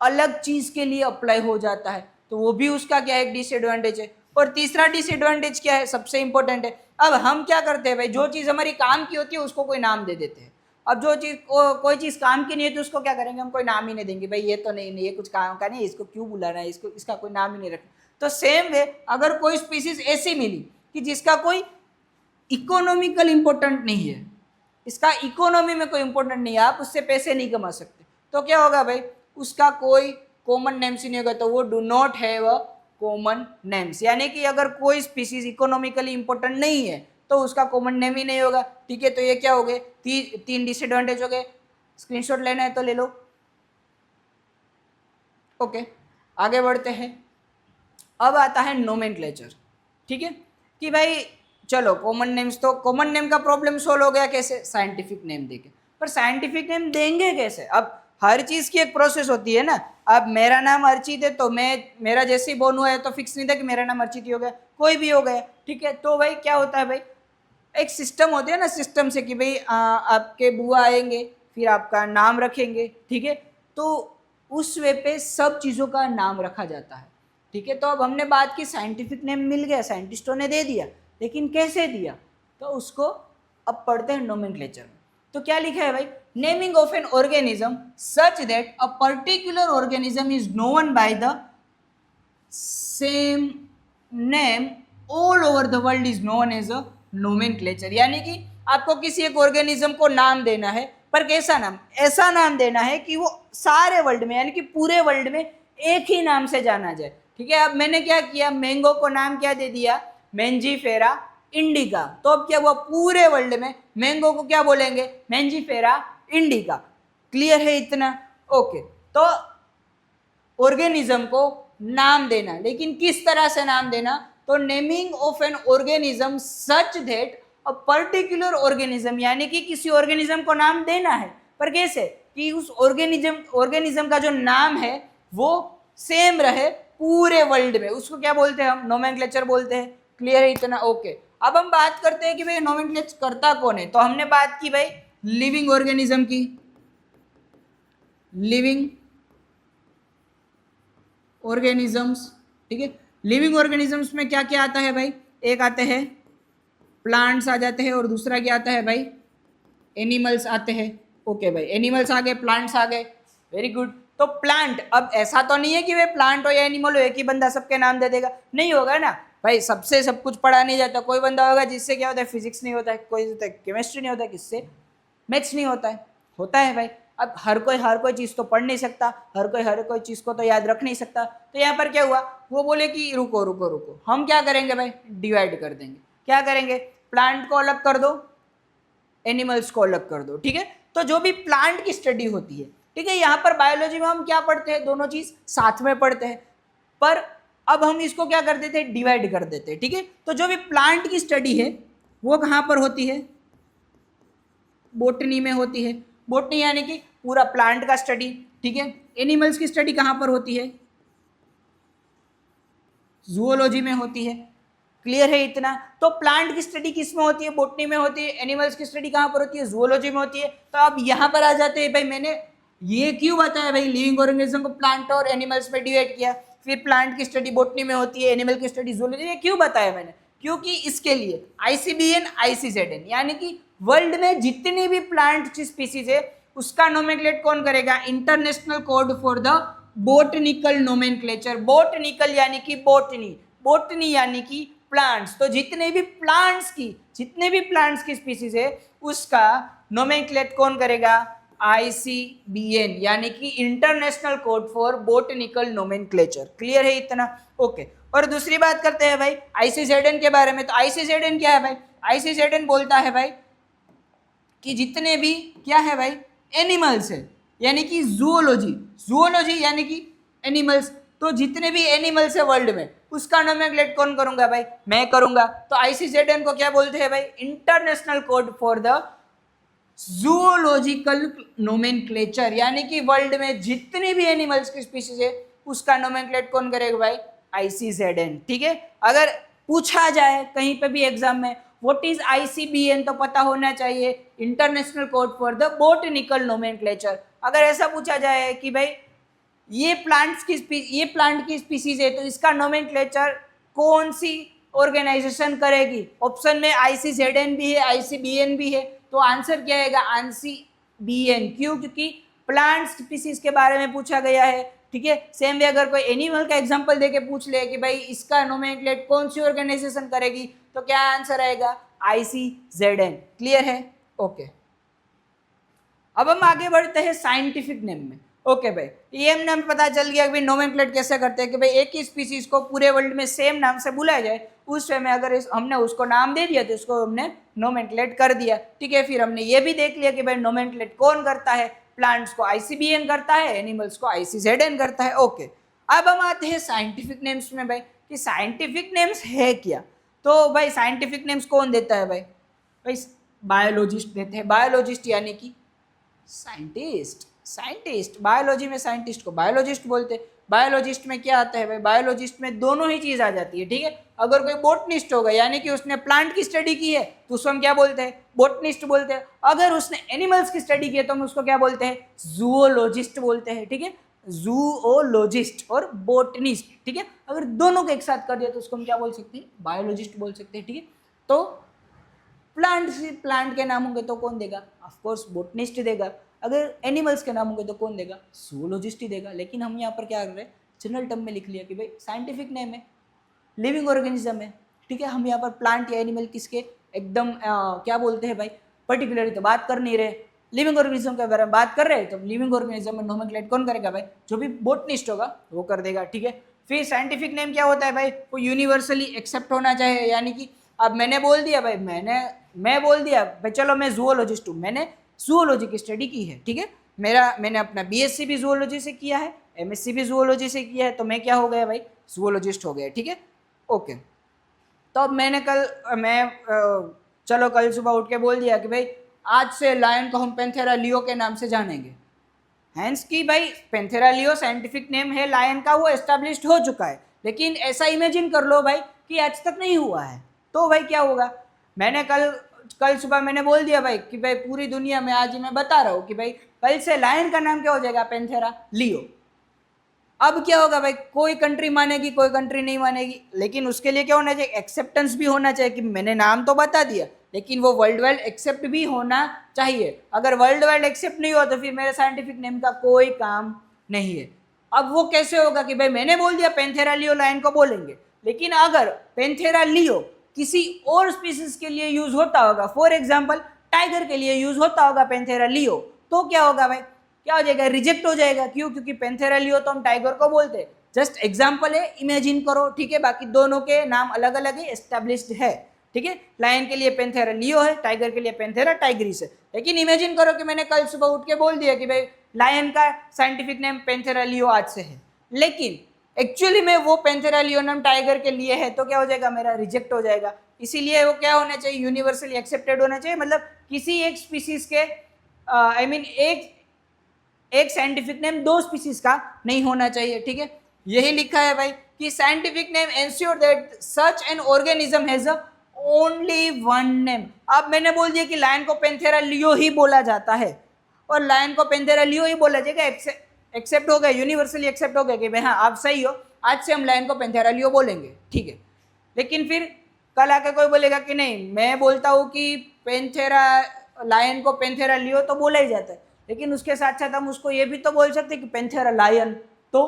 अलग चीज के लिए अप्लाई हो जाता है, तो वो भी उसका क्या है, एक डिसएडवांटेज है। और तीसरा डिसएडवांटेज क्या है, सबसे इंपॉर्टेंट है, अब हम क्या करते हैं भाई, जो चीज हमारी काम की होती है उसको कोई नाम दे देते हैं। अब जो चीज कोई चीज काम की नहीं है तो उसको क्या करेंगे, हम कोई नाम ही नहीं देंगे, भाई ये तो नहीं, ये कुछ काम का नहीं, इसको क्यों बुलाना है, इसको, इसका कोई नाम ही नहीं रखना। तो सेम वे, अगर कोई स्पीसीज ऐसी मिली कि जिसका कोई इकोनॉमिकल इंपॉर्टेंट नहीं है, इसका इकोनॉमी में कोई इंपॉर्टेंट नहीं है, आप उससे पैसे नहीं कमा सकते, तो क्या होगा भाई, उसका कोई कॉमन नेम्स ही नहीं होगा, तो वो do not have a common names. यानी कि अगर कोई स्पीसीज इकोनॉमिकली इंपॉर्टेंट नहीं है तो उसका कॉमन नेम ही नहीं होगा, ठीक है। तो ये क्या हो गए, तीन डिसएडवांटेज हो गए। स्क्रीनशॉट लेना है तो ले लो। ओके, आगे बढ़ते हैं। अब आता है नोमेनक्लेचर, ठीक है, कि भाई चलो कॉमन नेम्स, तो कॉमन नेम का प्रॉब्लम सोल्व हो गया कैसे, साइंटिफिक नेम देके। पर साइंटिफिक नेम देंगे कैसे, अब हर चीज की एक प्रोसेस होती है ना। अब मेरा नाम अर्चित है तो मेरा जैसे ही बोर्न हुआ है तो फिक्स नहीं था कि मेरा नाम अर्चित ही हो गया, कोई भी हो गया, ठीक है। तो भाई क्या होता है भाई, एक सिस्टम होती है ना, सिस्टम से कि भाई आपके बुआ आएंगे फिर आपका नाम रखेंगे, ठीक है। तो उस वे पे सब चीज़ों का नाम रखा जाता है, ठीक है। तो अब हमने बात की साइंटिफिक नेम मिल गया, साइंटिस्टों ने दे दिया, लेकिन कैसे दिया, तो उसको अब पढ़ते हैं नोमेनक्लेचर में। तो क्या लिखा है भाई, naming of an organism such that a particular organism is known by the same name all over the world is known as a nomenclature. यानी कि आपको किसी एक ऑर्गेनिज्म को नाम देना है, पर कैसा नाम, ऐसा नाम देना है कि वो सारे वर्ल्ड में, यानी कि पूरे वर्ल्ड में एक ही नाम से जाना जाए, ठीक है। अब मैंने क्या किया, मैंगो को नाम क्या दे दिया, मेंजीफेरा इंडिका। तो अब क्या हुआ, पूरे वर्ल्ड में मैंगो को क्या बोलेंगे, मेंजीफेरा इंडिका। क्लियर है इतना, ओके। तो ऑर्गेनिज्म को नाम देना, लेकिन किस तरह से नाम देना, तो naming of an organism such that a particular organism, यानी कि किसी ऑर्गेनिज्म को नाम देना है, पर कैसे कि उस ऑर्गेनिज्म का जो नाम है वो सेम रहे पूरे वर्ल्ड में, उसको क्या बोलते हैं हम, नोमेनक्लेचर बोलते हैं। क्लियर है इतना, ओके। अब हम बात करते हैं कि भाई नोमेनक्लेचर करता कौन है। तो हमने बात की भाई लिविंग ऑर्गेनिज्म की, लिविंग ऑर्गेनिजम्स, ठीक है। लिविंग ऑर्गेनिजम्स में क्या क्या आता है भाई, एक आते हैं प्लांट्स आ जाते हैं, और दूसरा क्या आता है भाई, एनिमल्स आते हैं। ओके भाई, एनिमल्स आ गए, प्लांट्स आ गए, वेरी गुड। तो प्लांट, अब ऐसा तो नहीं है कि वे प्लांट हो या एनिमल हो एक ही बंदा सबके नाम दे देगा, नहीं होगा ना भाई, सबसे सब कुछ पढ़ा नहीं जाता। कोई बंदा होगा जिससे क्या होता है, फिजिक्स नहीं होता है, कोई होता है केमिस्ट्री नहीं होता है, किससे मैथ्स नहीं होता है भाई। अब हर कोई चीज़ तो पढ़ नहीं सकता, हर कोई चीज़ को तो याद रख नहीं सकता। तो यहाँ पर क्या हुआ, वो बोले कि रुको रुको रुको, हम क्या करेंगे भाई, डिवाइड कर देंगे। क्या करेंगे, प्लांट को अलग कर दो, एनिमल्स को अलग कर दो, ठीक है। तो जो भी प्लांट की स्टडी होती है, ठीक है, यहाँ पर बायोलॉजी में हम क्या पढ़ते हैं, दोनों चीज साथ में पढ़ते हैं, पर अब हम इसको क्या कर देते हैं, डिवाइड कर देते हैं, ठीक है। तो जो भी प्लांट की स्टडी है वो कहाँ पर होती है, बोटनी में होती है। बोटनी यानी कि पूरा प्लांट का स्टडी, ठीक है। एनिमल्स की स्टडी कहाँ पर होती है, जूलॉजी में होती है। क्लियर है इतना। तो प्लांट की स्टडी किस में होती है, बोटनी में होती है। एनिमल्स की स्टडी कहाँ पर होती है, जूलॉजी में होती है। तो अब यहाँ पर आ जाते हैं भाई, मैंने ये क्यों बताया भाई, लिविंग ऑर्गेनिज्म को प्लांट और एनिमल्स में डिवाइड किया, फिर प्लांट की स्टडी बोटनी में होती है, एनिमल की स्टडी जूलॉजी में, क्यों बताया मैंने, क्योंकि इसके लिए ICBN ICZN यानी कि वर्ल्ड में जितनी भी प्लांट की स्पीसीज है उसका नोमेनक्लेचर कौन करेगा? International code for the botanical nomenclature. Botanical यानी कि बोटनी, बोटनी यानी कि प्लांट्स। तो जितने भी प्लांट्स की स्पीसीज है उसका नोमेनक्लेचर कौन करेगा? ICBN यानी कि international code for botanical nomenclature. Clear है इतना? ओके। और दूसरी बात करते हैं भाई ICZN के बारे में। तो ICZN क्या है भाई? ICZN बोलता है भाई कि जितने भी क्या है भाई एनिमल्स है, यानी कि जूओलॉजी यानी कि एनिमल्स। तो जितने भी एनिमल्स है वर्ल्ड में उसका नोमेनक्लेचर कौन करूंगा भाई? मैं करूंगा। तो ICZN को क्या बोलते हैं भाई? International code for the zoological nomenclature, यानी कि वर्ल्ड में जितने भी एनिमल्स की स्पीशीज है उसका नोमेनक्लेचर कौन करेगा भाई? ICZN। ठीक है। अगर पूछा जाए कहीं पे भी एग्जाम में व्हाट इज ICBN तो पता होना चाहिए international code for the botanical nomenclature. अगर ऐसा पूछा जाए कि भाई ये प्लांट की स्पीसीज है तो इसका नोमेनक्लेचर कौन सी ऑर्गेनाइजेशन करेगी? ऑप्शन में ICZN भी है, ICBN भी है। तो आंसर क्या आएगा? ICBN। क्यों? क्योंकि प्लांट स्पीसीज के बारे में पूछा गया है। ठीक है। सेम वे अगर कोई एनिमल का एग्जांपल देके पूछ ले कि भाई इसका नोमेनक्लेचर कौन सी ऑर्गेनाइजेशन करेगी तो क्या आंसर आएगा? ICZN। क्लियर है? ओके। अब हम आगे बढ़ते हैं साइंटिफिक नेम में। ओके भाई, ये हमने हमें पता चल गया कि भाई नोमेनक्लेचर कैसे करते हैं कि भाई एक ही स्पीसीज को पूरे वर्ल्ड में सेम नाम से बुलाया जाए, उस वे में अगर हमने उसको नाम दे दिया तो उसको हमने नोमेनक्लेचर कर दिया। ठीक है। फिर हमने ये भी देख लिया कि भाई नोमेनक्लेचर कौन करता है? प्लांट्स को ICBN करता है, एनिमल्स को ICZN करता है। ओके। अब हम आते हैं साइंटिफिक नेम्स में भाई कि साइंटिफिक नेम्स है क्या। तो भाई साइंटिफिक नेम्स कौन देता है भाई? भाई बायोलॉजिस्ट देते हैं। बायोलॉजिस्ट यानी कि साइंटिस्ट। बायोलॉजी में साइंटिस्ट को बायोलॉजिस्ट बोलते हैं। बायोलॉजिस्ट में क्या आता है भाई? बायोलॉजिस्ट में दोनों ही चीज आ जाती है। ठीक है। अगर कोई बोटनिस्ट होगा यानी कि उसने प्लांट की स्टडी की है तो उसको हम क्या बोलते हैं? बोटनिस्ट बोलते हैं। अगर उसने एनिमल्स की स्टडी की है तो हम उसको क्या बोलते हैं? जूओलॉजिस्ट बोलते हैं। ठीक है। जूओलॉजिस्ट और बोटनिस्ट। ठीक है। अगर दोनों को एक साथ कर दिया तो उसको हम क्या बोल सकते हैं? बायोलॉजिस्ट बोल सकते हैं। ठीक है। तो प्लांट के नाम होंगे तो कौन देगा? ऑफ कोर्स बोटनिस्ट देगा। अगर एनिमल्स के नाम होंगे तो कौन देगा? जूलॉजिस्ट ही देगा। लेकिन हम यहाँ पर क्या कर रहे हैं? जनरल टर्म में लिख लिया कि भाई साइंटिफिक नेम है, लिविंग ऑर्गेनिज्म है। ठीक है। हम यहाँ पर प्लांट या एनिमल किसके एकदम क्या बोलते हैं भाई पर्टिकुलरली तो बात कर नहीं रहे, लिविंग ऑर्गेनिज्म के बारे में बात कर रहे हैं। तो लिविंग ऑर्गेनिज्म में नोमेनक्लेचर कौन करेगा भाई? जो भी बोटनिस्ट होगा वो कर देगा। ठीक है। फिर साइंटिफिक नेम क्या होता है भाई? वो यूनिवर्सली एक्सेप्ट होना चाहिए। यानी कि अब मैंने बोल दिया भाई, मैं बोल दिया भाई चलो मैं जूओलॉजिस्ट हूँ, मैंने जूओलॉजी की स्टडी की है। ठीक है। मैंने अपना BSc भी जूओलॉजी से किया है, MSc भी जूओलॉजी से किया है। तो मैं क्या हो गया भाई? जूओलॉजिस्ट हो गया। ठीक है। ओके। तो अब चलो कल सुबह उठ के बोल दिया कि भाई आज से लायन को हम पेंथेरा लियो के नाम से जानेंगे। हैंस की भाई पेंथेरा लियो साइंटिफिक नेम है लायन का, वो एस्टेब्लिश्ड हो चुका है। लेकिन ऐसा इमेजिन कर लो भाई कि आज तक नहीं हुआ है तो भाई क्या होगा? मैंने कल सुबह मैंने बोल दिया भाई कि भाई पूरी दुनिया में आज मैं बता रहा हूँ कि भाई कल से लायन का नाम क्या हो जाएगा? पेंथेरा लियो। अब क्या होगा भाई? कोई कंट्री मानेगी, कोई कंट्री नहीं मानेगी। लेकिन उसके लिए क्या होना चाहिए? एक्सेप्टेंस भी होना चाहिए कि मैंने नाम तो बता दिया लेकिन वो वर्ल्ड वाइड एक्सेप्ट भी होना चाहिए। अगर वर्ल्ड वाइड एक्सेप्ट नहीं हुआ तो फिर मेरे साइंटिफिक नेम का कोई काम नहीं है। अब वो कैसे होगा कि भाई मैंने बोल दिया पेंथेरा लियो लायन को बोलेंगे, लेकिन अगर पेंथेरा लियो किसी और स्पीसीज के लिए यूज होता होगा, फॉर एग्जाम्पल टाइगर के लिए यूज होता होगा पेंथेरा लियो, तो क्या होगा भाई? क्या हो जाएगा? रिजेक्ट हो जाएगा। क्यों? क्योंकि पेंथेरा लियो तो हम टाइगर को बोलते हैं। जस्ट एग्जाम्पल है, इमेजिन करो। ठीक है। बाकी दोनों के नाम अलग अलग है, एस्टेब्लिश्ड है। ठीक है। लायन के लिए पेंथेरा लियो है, टाइगर के लिए पेंथेरा टाइग्रिस है। लेकिन इमेजिन करो कि मैंने कल सुबह उठ के बोल दिया कि भाई लायन का साइंटिफिक नेम पेंथेरा लियो आज से है, लेकिन एक्चुअली में वो पेंथेरा लियो नाम टाइगर के लिए है, तो क्या हो जाएगा? मेरा रिजेक्ट हो जाएगा। इसीलिए वो क्या होना चाहिए? यूनिवर्सली एक्सेप्टेड होना चाहिए। मतलब किसी एक स्पीसीज के एक साइंटिफिक नेम दो स्पीसीज का नहीं होना चाहिए। ठीक है। यही लिखा है भाई कि scientific name ensure that such an organism has only one name. अब मैंने बोल दिया कि लायन को पेंथेरा लियो ही बोला जाता है और लायन को पेंथेरा लियो ही बोला जाएगा। एक्सेप्ट हो गया, यूनिवर्सली एक्सेप्ट हो गया कि भाई हाँ आप सही हो, आज से हम लायन को पेंथेरा लियो बोलेंगे। ठीक है। लेकिन फिर कल आके कोई बोलेगा कि नहीं, मैं बोलता हूँ कि पेंथेरा लायन को पेंथेरा लियो तो बोला ही जाता है, लेकिन उसके साथ साथ हम उसको ये भी तो बोल सकते हैं कि पेंथेरा लायन, तो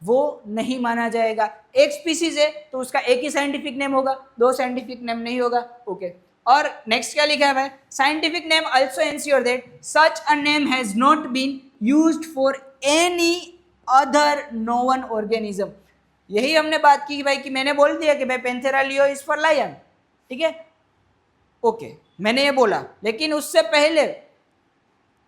वो नहीं माना जाएगा। एक स्पीसीज है तो उसका एक ही साइंटिफिक नेम होगा, दो साइंटिफिक नेम नहीं होगा। ओके, और नेक्स्ट क्या लिखा है भाई, scientific name also ensure that such a name has not been used for any other known organism. यही हमने बात की भाई कि मैंने बोल दिया कि भाई Panthera leo is for lion, ठीक है, ओके, मैंने ये बोला, लेकिन उससे पहले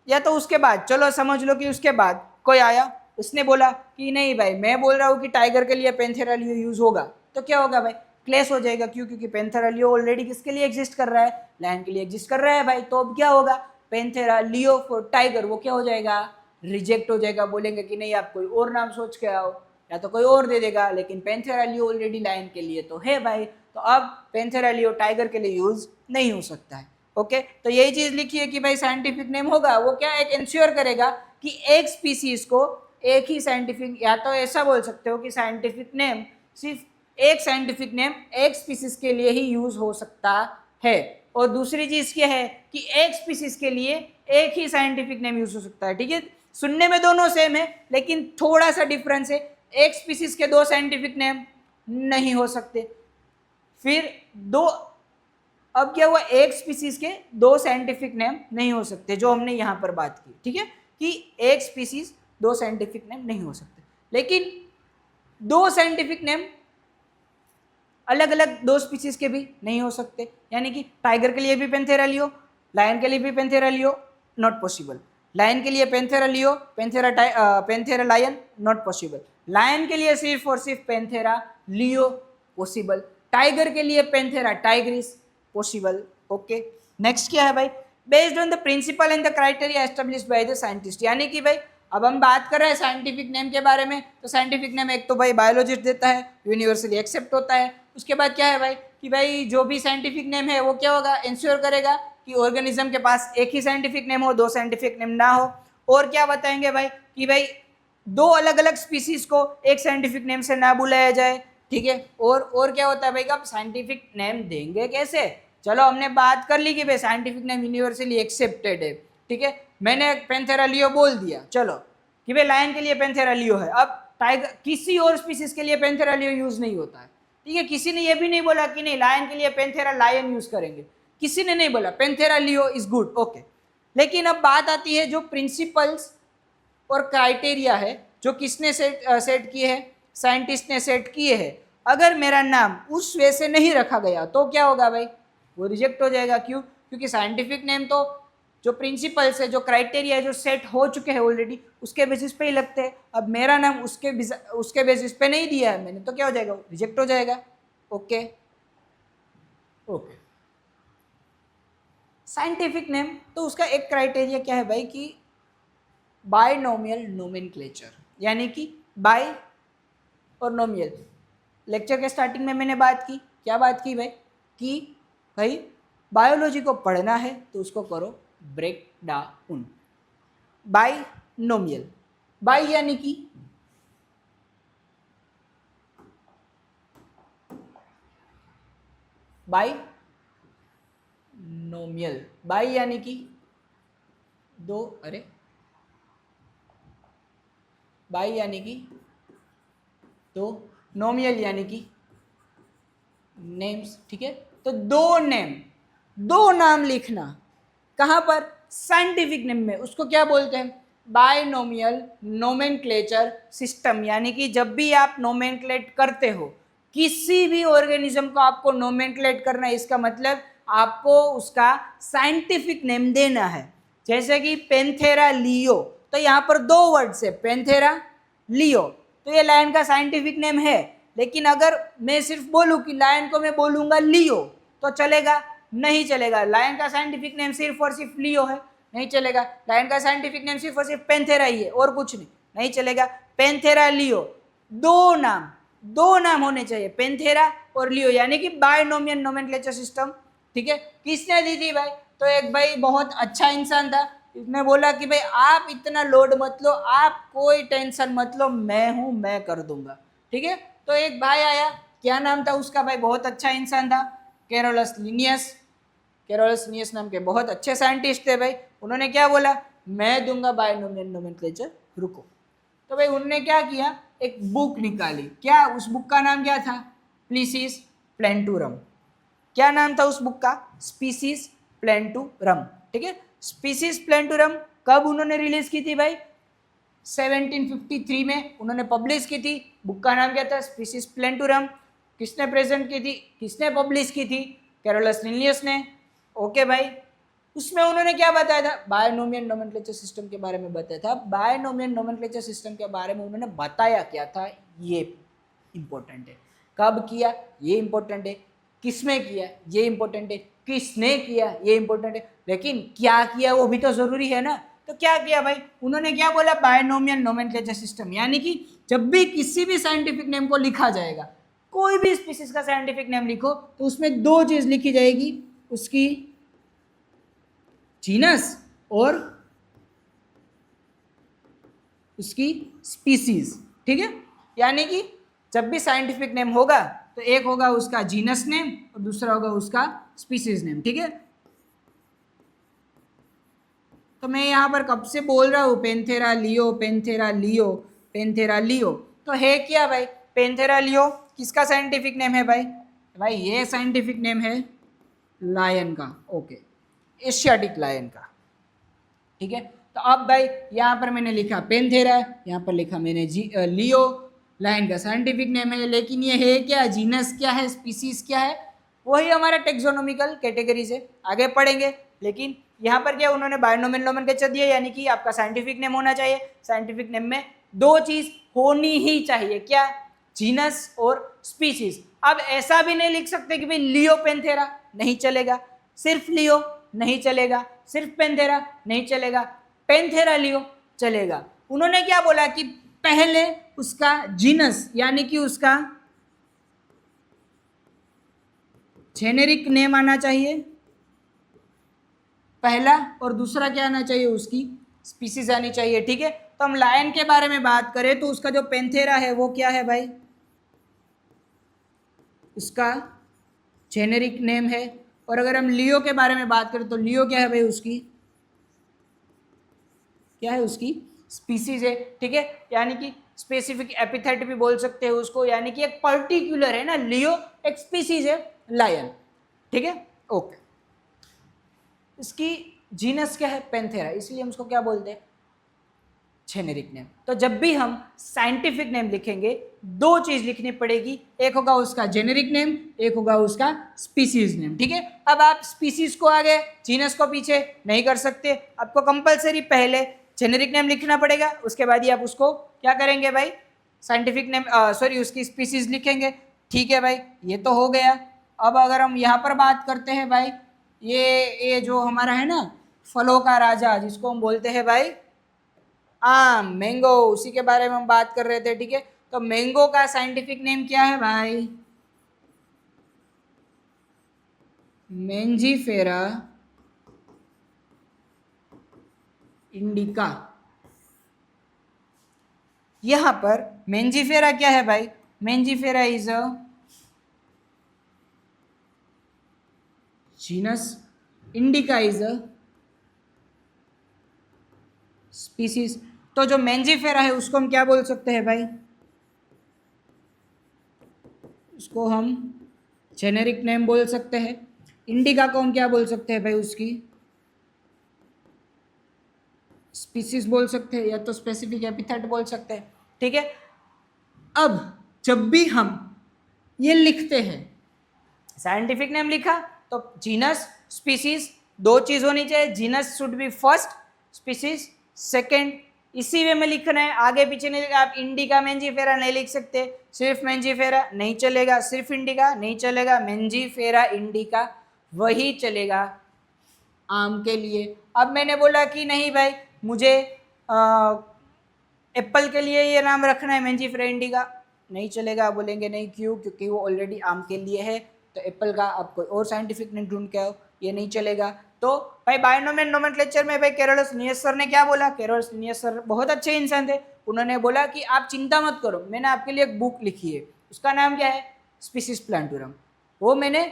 या तो उसके बाद, चलो समझ लो कि उसके बाद कोई आया, उसने बोला कि नहीं भाई मैं बोल रहा हूँ कि टाइगर के लिए पेंथेरा लियो यूज होगा, तो क्या होगा भाई, क्लेश हो जाएगा। क्यों? क्योंकि पेंथेरा लियो ऑलरेडी किसके लिए एग्जिस्ट कर रहा है, लायन के लिए एग्जिस्ट कर रहा है भाई, तो अब क्या होगा, पेंथेरा लियो फॉर टाइगर वो क्या हो जाएगा, रिजेक्ट हो जाएगा। बोलेंगे कि नहीं आप कोई और नाम सोच के आओ, या तो कोई और दे देगा, लेकिन पेंथेरा लियो ऑलरेडी लायन के लिए तो है भाई, तो अब पेंथेरा लियो टाइगर के लिए यूज नहीं हो सकता है। ओके, तो यही चीज लिखी है कि भाई साइंटिफिक नेम होगा वो क्या एक इंश्योर करेगा कि एक स्पीसीज को एक ही साइंटिफिक, या तो ऐसा बोल सकते हो कि साइंटिफिक नेम सिर्फ एक साइंटिफिक नेम एक स्पीसीज के लिए ही यूज हो सकता है, और दूसरी चीज क्या है कि एक स्पीसीज के लिए एक ही साइंटिफिक नेम यूज हो सकता है। ठीक है, सुनने में दोनों सेम है लेकिन थोड़ा सा डिफरेंस है, एक स्पीसीज के दो साइंटिफिक नेम नहीं हो सकते। फिर दो, अब क्या हुआ, एक स्पीसीज के दो साइंटिफिक नेम नहीं हो सकते, जो हमने यहां पर बात की, ठीक है, कि एक स्पीसीज दो साइंटिफिक नेम नहीं हो सकते, लेकिन दो साइंटिफिक नेम अलग अलग दो स्पीसीज के भी नहीं हो सकते, यानी कि टाइगर के लिए भी पेंथेरा लियो, लायन के लिए भी Panthera leo, not possible. Lion के लिए Panthera leo, Panthera lion, not possible. Lion के लिए सिर्फ और सिर्फ पेंथेरा लियो पॉसिबल, टाइगर के लिए Panthera tigris possible. Okay, next क्या है भाई, based on the principle and the criteria established by the scientist, यानी कि भाई अब हम बात कर रहे हैं साइंटिफिक नेम के बारे में, तो साइंटिफिक नेम एक तो भाई बायोलॉजिस्ट देता है, यूनिवर्सली एक्सेप्ट होता है। उसके बाद क्या है भाई कि भाई जो भी साइंटिफिक नेम है वो क्या होगा, इंश्योर करेगा कि ऑर्गेनिज्म के पास एक ही साइंटिफिक नेम हो, दो साइंटिफिक नेम ना हो। और क्या बताएंगे भाई कि भाई दो अलग अलग स्पीसीज को एक साइंटिफिक नेम से ना बुलाया जाए, ठीक है। और क्या होता है भाई, कब साइंटिफिक नेम देंगे कैसे, चलो हमने बात कर ली कि भाई साइंटिफिक नेम यूनिवर्सली एक्सेप्टेड है, ठीक है, मैंने पेंथेरा लियो बोल दिया, चलो कि भाई लायन के लिए पेंथेरा लियो है, अब टाइगर किसी और स्पीसीज के लिए पेंथेरा लियो यूज नहीं होता है, ठीक है। किसी ने ये भी नहीं बोला कि नहीं लायन के लिए पेंथेरा लायन यूज करेंगे, किसी ने नहीं बोला, Panthera leo is good, okay. लेकिन अब बात आती है जो प्रिंसिपल्स और क्राइटेरिया है जो किसने सेट किए हैं, साइंटिस्ट ने सेट किए हैं। अगर मेरा नाम उस वे से नहीं रखा गया तो क्या होगा भाई, वो रिजेक्ट हो जाएगा। क्यों? क्योंकि साइंटिफिक नेम तो जो प्रिंसिपल्स है, जो क्राइटेरिया है, जो सेट हो चुके हैं ऑलरेडी, उसके बेसिस पे ही लगते हैं। अब मेरा नाम उसके बेसिस पे नहीं दिया है मैंने, तो क्या हो जाएगा, रिजेक्ट हो जाएगा। ओके ओके, साइंटिफिक नेम तो उसका एक क्राइटेरिया क्या है भाई कि बायनोमियल नोमेनक्लेचर, यानी कि बाय और नोमियल। लेक्चर के स्टार्टिंग में मैंने बात की, क्या बात की भाई, कि भाई बायोलॉजी को पढ़ना है तो उसको करो ब्रेक डाउन। बाय नोमियल, बाय यानी कि बाय नोमियल, बाय यानी कि दो, अरे बाय यानी कि दो, नोमियल यानी कि नेम्स, ठीक है। तो दो नेम, दो नाम लिखना कहां पर, साइंटिफिक नेम में, उसको क्या बोलते हैं, बायनोमियल नोमेनक्लेचर सिस्टम। यानी कि जब भी आप नोमेनक्लेट करते हो किसी भी ऑर्गेनिज्म को, आपको नोमेनक्लेट करना है, इसका मतलब आपको उसका साइंटिफिक नेम देना है। जैसे कि पेंथेरा लियो, तो यहाँ पर दो वर्ड्स है, पेंथेरा लियो, तो ये लायन का साइंटिफिक नेम है। लेकिन अगर मैं सिर्फ बोलूं कि लायन को मैं बोलूंगा लियो तो चलेगा, नहीं चलेगा। लायन का साइंटिफिक नेम सिर्फ और सिर्फ लियो है, नहीं चलेगा। लायन का साइंटिफिक नेम सिर्फ और सिर्फ पेंथेरा ही है और कुछ नहीं, नहीं चलेगा। पेंथेरा लियो, दो नाम होने चाहिए, पेंथेरा और लियो, यानी कि बायनोमियल नोमेनक्लेचर सिस्टम, ठीक है। किसने दी थी भाई, तो एक भाई बहुत अच्छा इंसान था, इसने बोला कि भाई आप इतना लोड मत लो, आप कोई टेंशन मत लो, मैं हूं, मैं कर दूंगा, ठीक है। तो एक भाई आया, क्या नाम था उसका भाई, बहुत अच्छा इंसान था, कैरोलस लिनियस। कैरोलस लिनियस नाम के बहुत अच्छे साइंटिस्ट थे भाई। उन्होंने क्या बोला, मैं दूंगा बायनोमियल नोमेनक्लेचर, रुको। तो भाई उन्होंने क्या किया, एक बुक निकाली। क्या, उस बुक का नाम क्या था, प्लीसिस प्लेंटूरम। क्या नाम था उस बुक का, स्पीसीज प्लेंटूरम। ठीक है, स्पीसीज प्लेंटूरम कब उन्होंने रिलीज की थी भाई, 1753 में उन्होंने पब्लिश की थी। बुक का नाम क्या था, स्पीसीज प्लेंटूरम। किसने प्रेजेंट की थी, किसने पब्लिश की थी, कैरोलस लिनियस ने। ओके भाई, उसमें उन्होंने क्या बताया था, बायनोमियल नोमेनक्लेचर सिस्टम के बारे में बताया था। बायनोमियल नोमेनक्लेचर सिस्टम के बारे में उन्होंने बताया क्या था, ये इंपॉर्टेंट है। कब किया, ये इंपॉर्टेंट है। किसमें किया, ये इंपॉर्टेंट है। किसने किया, ये इंपॉर्टेंट है। लेकिन क्या किया वो भी तो जरूरी है ना। तो क्या किया भाई, उन्होंने क्या बोला, बायनोमियल नोमेनक्लेचर सिस्टम, यानी कि जब भी किसी भी साइंटिफिक नेम को लिखा जाएगा, कोई भी स्पीसीज का साइंटिफिक नेम लिखो तो उसमें दो चीज लिखी जाएगी, उसकी जीनस और उसकी स्पीसीज। ठीक है, यानी कि जब भी साइंटिफिक नेम होगा तो एक होगा उसका जीनस नेम और दूसरा होगा उसका स्पीसीज नेम। ठीक है, तो मैं यहां पर कब से बोल रहा हूं, Panthera leo, Panthera leo, Panthera लियो। तो है क्या भाई, पेंथेरा लियो किसका साइंटिफिक नेम है भाई, भाई ये साइंटिफिक नेम है लायन का। ओके, एशियाटिक लायन का। ठीक है, तो अब भाई यहाँ पर मैंने लिखा पेंथेरा, यहाँ पर लिखा मैंने लियो, लायन का साइंटिफिक नेम है। लेकिन ये है क्या, जीनस क्या है, स्पीसीज क्या है, वही हमारा टेक्सोनोमिकल कैटेगरीज है, आगे पढ़ेंगे। लेकिन यहाँ पर क्या उन्होंने बायनोमियल नोमेनक्लेचर दिया, यानी कि आपका साइंटिफिक नेम होना चाहिए। साइंटिफिक नेम में दो चीज होनी ही चाहिए, क्या, जीनस और स्पीसीज। अब ऐसा भी नहीं लिख सकते कि भाई लियो पेंथेरा, नहीं चलेगा। सिर्फ लियो नहीं चलेगा, सिर्फ पेंथेरा नहीं चलेगा, पेंथेरा लियो चलेगा। उन्होंने क्या बोला कि पहले उसका जीनस यानी कि उसका जेनेरिक नेम आना चाहिए पहला, और दूसरा क्या आना चाहिए, उसकी स्पीसीज आनी चाहिए। ठीक है, तो हम लायन के बारे में बात करें तो उसका जो पेंथेरा है वो क्या है भाई, उसका जेनेरिक नेम है। और अगर हम लियो के बारे में बात करें तो लियो क्या है भाई, उसकी क्या है, उसकी स्पीसीज है। ठीक है, यानी कि स्पेसिफिक एपिथेट भी बोल सकते हैं उसको, यानी कि एक पर्टिकुलर है ना, लियो एक स्पीसीज है लायन। ठीक है, ओके। इसकी जीनस क्या है, पेंथेरा, इसलिए हम उसको क्या बोलते हैं, जेनेरिक नेम। तो जब भी हम साइंटिफिक नेम लिखेंगे दो चीज लिखनी पड़ेगी, एक होगा उसका जेनेरिक नेम, एक होगा उसका स्पीसीज नेम। ठीक है, अब आप स्पीसीज को आगे जीनस को पीछे नहीं कर सकते, आपको कंपलसरी पहले जेनेरिक नेम लिखना पड़ेगा, उसके बाद ही आप उसको क्या करेंगे भाई, साइंटिफिक नेम सॉरी उसकी स्पीसीज लिखेंगे। ठीक है भाई, ये तो हो गया। अब अगर हम यहाँ पर बात करते हैं भाई, ये जो हमारा है ना फलों का राजा, जिसको हम बोलते हैं भाई आम, मैंगो, उसी के बारे में हम बात कर रहे थे। ठीक है, तो मैंगो का साइंटिफिक नेम क्या है भाई, मेंजीफेरा इंडिका। यहां पर मेंजीफेरा क्या है भाई, Mangifera is a genus, indica is a species. तो जो मेंजीफेरा है उसको हम क्या बोल सकते हैं भाई, उसको हम जेनेरिक नेम बोल सकते हैं। इंडिका को हम क्या बोल सकते हैं भाई, उसकी स्पीसीज बोल सकते हैं, या तो स्पेसिफिक एपिथेट बोल सकते हैं। ठीक है, अब जब भी हम ये लिखते हैं, साइंटिफिक नेम लिखा तो जीनस स्पीसीज दो चीज होनी चाहिए, genus should be first, species second. इसी वे में लिखना है, आगे पीछे नहीं लिखा। आप इंडिका मेंजीफेरा नहीं लिख सकते, सिर्फ मेंजीफेरा नहीं चलेगा, सिर्फ इंडिका नहीं चलेगा, मेंजीफेरा इंडिका वही चलेगा आम के लिए। अब मैंने बोला कि नहीं भाई मुझे एप्पल के लिए ये नाम रखना है मेंजीफेरा इंडिका, नहीं चलेगा। बोलेंगे नहीं, क्यों, क्योंकि वो ऑलरेडी आम के लिए है, तो एप्पल का आप कोई और साइंटिफिक नेम ढूंढ के आओ, ये नहीं चलेगा। तो भाई बायनोमियल नोमेनक्लेचर में भाई कैरोलस लिनियस सर ने क्या बोला, कैरोलस लिनियस सर बहुत अच्छे इंसान थे, उन्होंने बोला कि आप चिंता मत करो, मैंने आपके लिए एक बुक लिखी है, उसका नाम क्या है, स्पीसीज प्लांटूरम। वो मैंने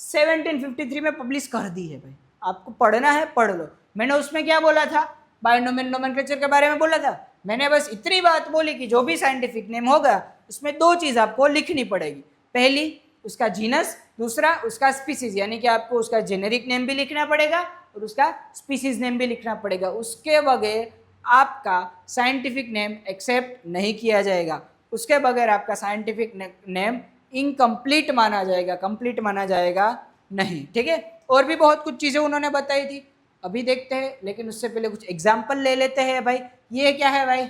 1753 में पब्लिश कर दी है भाई, आपको पढ़ना है पढ़ लो। मैंने उसमें क्या बोला था, बायनोमियल नोमेनक्लेचर के बारे में बोला था, मैंने बस इतनी बात बोली कि जो भी साइंटिफिक नेम होगा उसमें दो चीज़ आपको लिखनी पड़ेगी, पहली उसका जीनस, दूसरा उसका स्पीसीज, यानी कि आपको उसका जेनेरिक नेम भी लिखना पड़ेगा और उसका स्पीसीज नेम भी लिखना पड़ेगा। उसके बगैर आपका साइंटिफिक नेम एक्सेप्ट नहीं किया जाएगा, उसके बगैर आपका साइंटिफिक नेम इनकम्प्लीट माना जाएगा, कंप्लीट माना जाएगा नहीं, ठीक है। और भी बहुत कुछ चीज़ें उन्होंने बताई थी, अभी देखते हैं, लेकिन उससे पहले कुछ एग्जाम्पल ले लेते हैं। भाई ये क्या है भाई,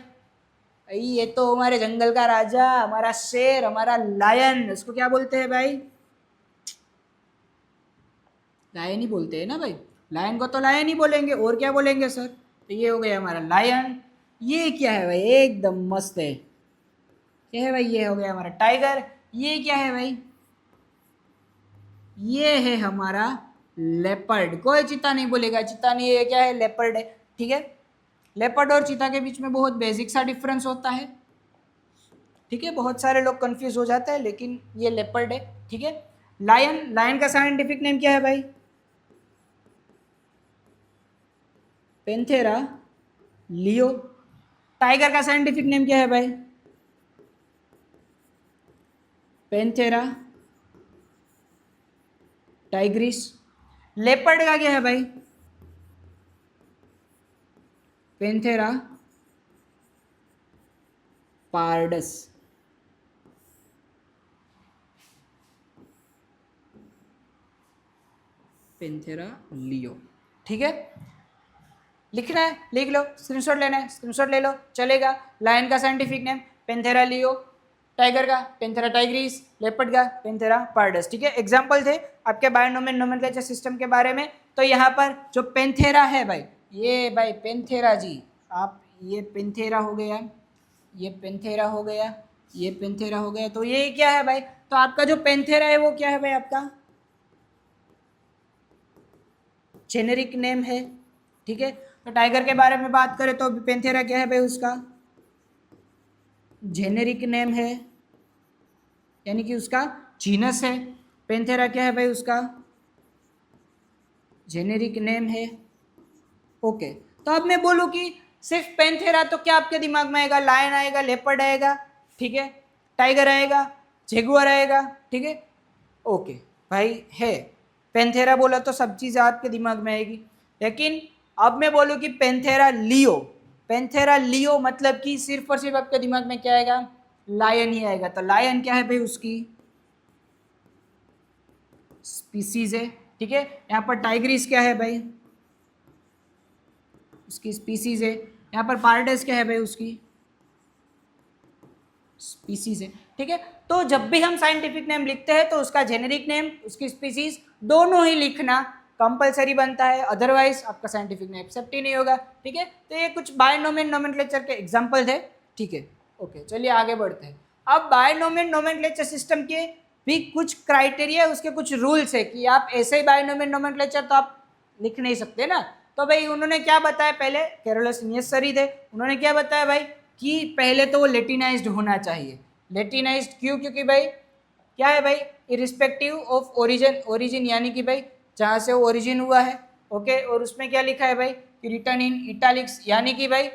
ये तो हमारे जंगल का राजा, हमारा शेर, हमारा लायन, उसको क्या बोलते हैं भाई, लायन ही बोलते हैं ना भाई, लायन को तो लायन ही बोलेंगे, और क्या बोलेंगे सर। तो ये हो गया हमारा लायन। ये क्या है भाई, एकदम मस्त है, क्या है भाई, ये हो गया हमारा टाइगर। ये क्या है भाई, ये है हमारा लेपर्ड, कोई चीता नहीं बोलेगा, चीता नहीं, ये क्या है, लेपर्ड है, ठीक है। लेपर्ड और चीता के बीच में बहुत बेसिक सा डिफरेंस होता है, ठीक है, बहुत सारे लोग कंफ्यूज हो जाते हैं, लेकिन ये लेपर्ड है, ठीक है। लायन, लायन का साइंटिफिक नेम क्या है भाई, पेंथेरा लियो। टाइगर का साइंटिफिक नेम क्या है भाई, पेंथेरा टाइग्रिस। लेपर्ड का क्या है भाई, पेंथेरा पार्डस। पेंथेरा लियो, ठीक है। लिखना है लिख लो, स्क्रीनशॉट लेना है स्क्रीनशॉट ले लो, चलेगा। लायन का साइंटिफिक नेम पेंथेरा लियो, टाइगर का पेंथेरा टाइग्रिस, लेपर्ड का पेंथेरा पार्डस, ठीक है। एग्जाम्पल थे आपके बायोनोमियल नोमेनक्लेचर सिस्टम के बारे में। तो यहाँ पर जो पेंथेरा है भाई, ये भाई पेंथेरा जी, आप ये पेंथेरा हो गया, ये पेंथेरा हो गया, ये पेंथेरा हो गया, तो ये क्या है भाई, तो आपका जो पेंथेरा है वो क्या है भाई, आपका जेनेरिक नेम है, ठीक है। तो टाइगर के बारे में बात करें तो पेंथेरा क्या है भाई, उसका जेनेरिक नेम है, यानी कि उसका जीनस है। पेंथेरा क्या है भाई, उसका जेनेरिक नेम है, ओके। तो अब मैं बोलूँ कि सिर्फ पेंथेरा, तो क्या आपके दिमाग में आएगा, लायन आएगा, लेपर्ड आएगा, ठीक है, टाइगर आएगा, जेगुआर आएगा, ठीक है, ओके भाई है। पेंथेरा बोला तो सब चीज़ आपके दिमाग में आएगी, लेकिन अब मैं बोलूँ कि पेंथेरा लियो, पेंथेरा लियो मतलब कि सिर्फ और सिर्फ आपके दिमाग में क्या आएगा, लायन ही आएगा। तो लायन क्या है भाई, उसकी स्पीसीज है, ठीक है। यहाँ पर टाइग्रिस क्या है भाई, उसकी स्पीसीज है। यहाँ पर पार्डस क्या है भाई, उसकी स्पीसीज है, ठीक है। तो जब भी हम साइंटिफिक नेम लिखते हैं तो उसका जेनेरिक नेम, उसकी स्पीसीज दोनों ही लिखना कंपलसरी बनता है, अदरवाइज आपका साइंटिफिक नेम एक्सेप्ट ही नहीं होगा, ठीक है। तो ये कुछ बायनोमियल नोमेनक्लेचर के एग्जांपल थे, ठीक है, ओके। चलिए आगे बढ़ते हैं। अब बायनोमियल नोमेनक्लेचर सिस्टम के भी कुछ क्राइटेरिया, उसके कुछ रूल्स है कि आप ऐसे ही बायनोमियल नोमेनक्लेचर तो आप लिख नहीं सकते ना। तो भाई उन्होंने क्या बताया, पहले कैरोलस लिनियस सर ही थे, उन्होंने क्या बताया भाई कि पहले तो वो लेटिनाइज्ड होना चाहिए। लेटिनाइज्ड क्यों, क्योंकि भाई क्या है भाई, इरिस्पेक्टिव ऑफ ओरिजिन, ओरिजिन यानी कि भाई जहाँ से वो ओरिजिन हुआ है, ओके। और उसमें क्या लिखा है भाई कि रिटर्न इन इटैलिक्स, यानी कि भाई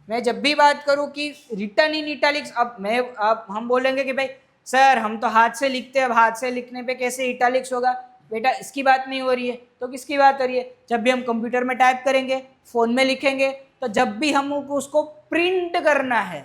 मैं जब भी बात करूँ कि रिटर्न इन इटैलिक्स, अब मैं आप हम बोलेंगे कि भाई सर हम तो हाथ से लिखते हैं, अब हाथ से लिखने पे कैसे इटैलिक्स होगा, बेटा इसकी बात नहीं हो रही है, तो किसकी बात हो रही है, जब भी हम कंप्यूटर में टाइप करेंगे, फ़ोन में लिखेंगे, तो जब भी हम उसको प्रिंट करना है,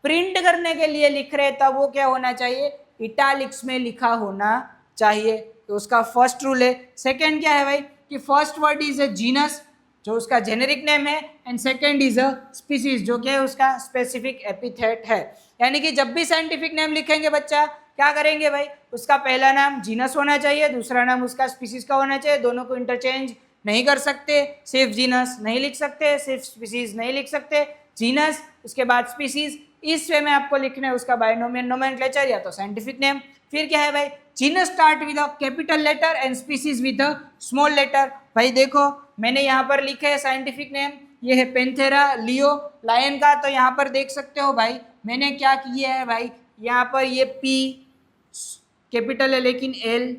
प्रिंट करने के लिए लिख रहे तब वो क्या होना चाहिए, इटैलिक्स में लिखा होना चाहिए। तो उसका फर्स्ट रूल है। सेकंड क्या है भाई कि first word is a genus, जो उसका जेनेरिक नेम है, and second is a species, जो कि उसका स्पेसिफिक एपिथेट है। यानी कि जब भी साइंटिफिक नेम लिखेंगे बच्चा क्या करेंगे भाई, उसका पहला नाम जीनस होना चाहिए, दूसरा नाम उसका स्पीसीज का होना चाहिए, दोनों को इंटरचेंज नहीं कर सकते, सिर्फ जीनस नहीं लिख सकते, सिर्फ स्पीसीज नहीं लिख सकते, जीनस उसके बाद स्पीसीज, इस वे में आपको लिखना है उसका बायनोमियल नोमेनक्लेचर या तो साइंटिफिक नेम। फिर क्या है भाई, genus start with a capital letter and species with a small letter. भाई देखो मैंने यहाँ पर लिखे है साइंटिफिक नेम, ये है पेंथेरा लियो लायन का, तो यहाँ पर देख सकते हो भाई मैंने क्या किया है भाई, यहाँ पर ये पी कैपिटल है लेकिन एल,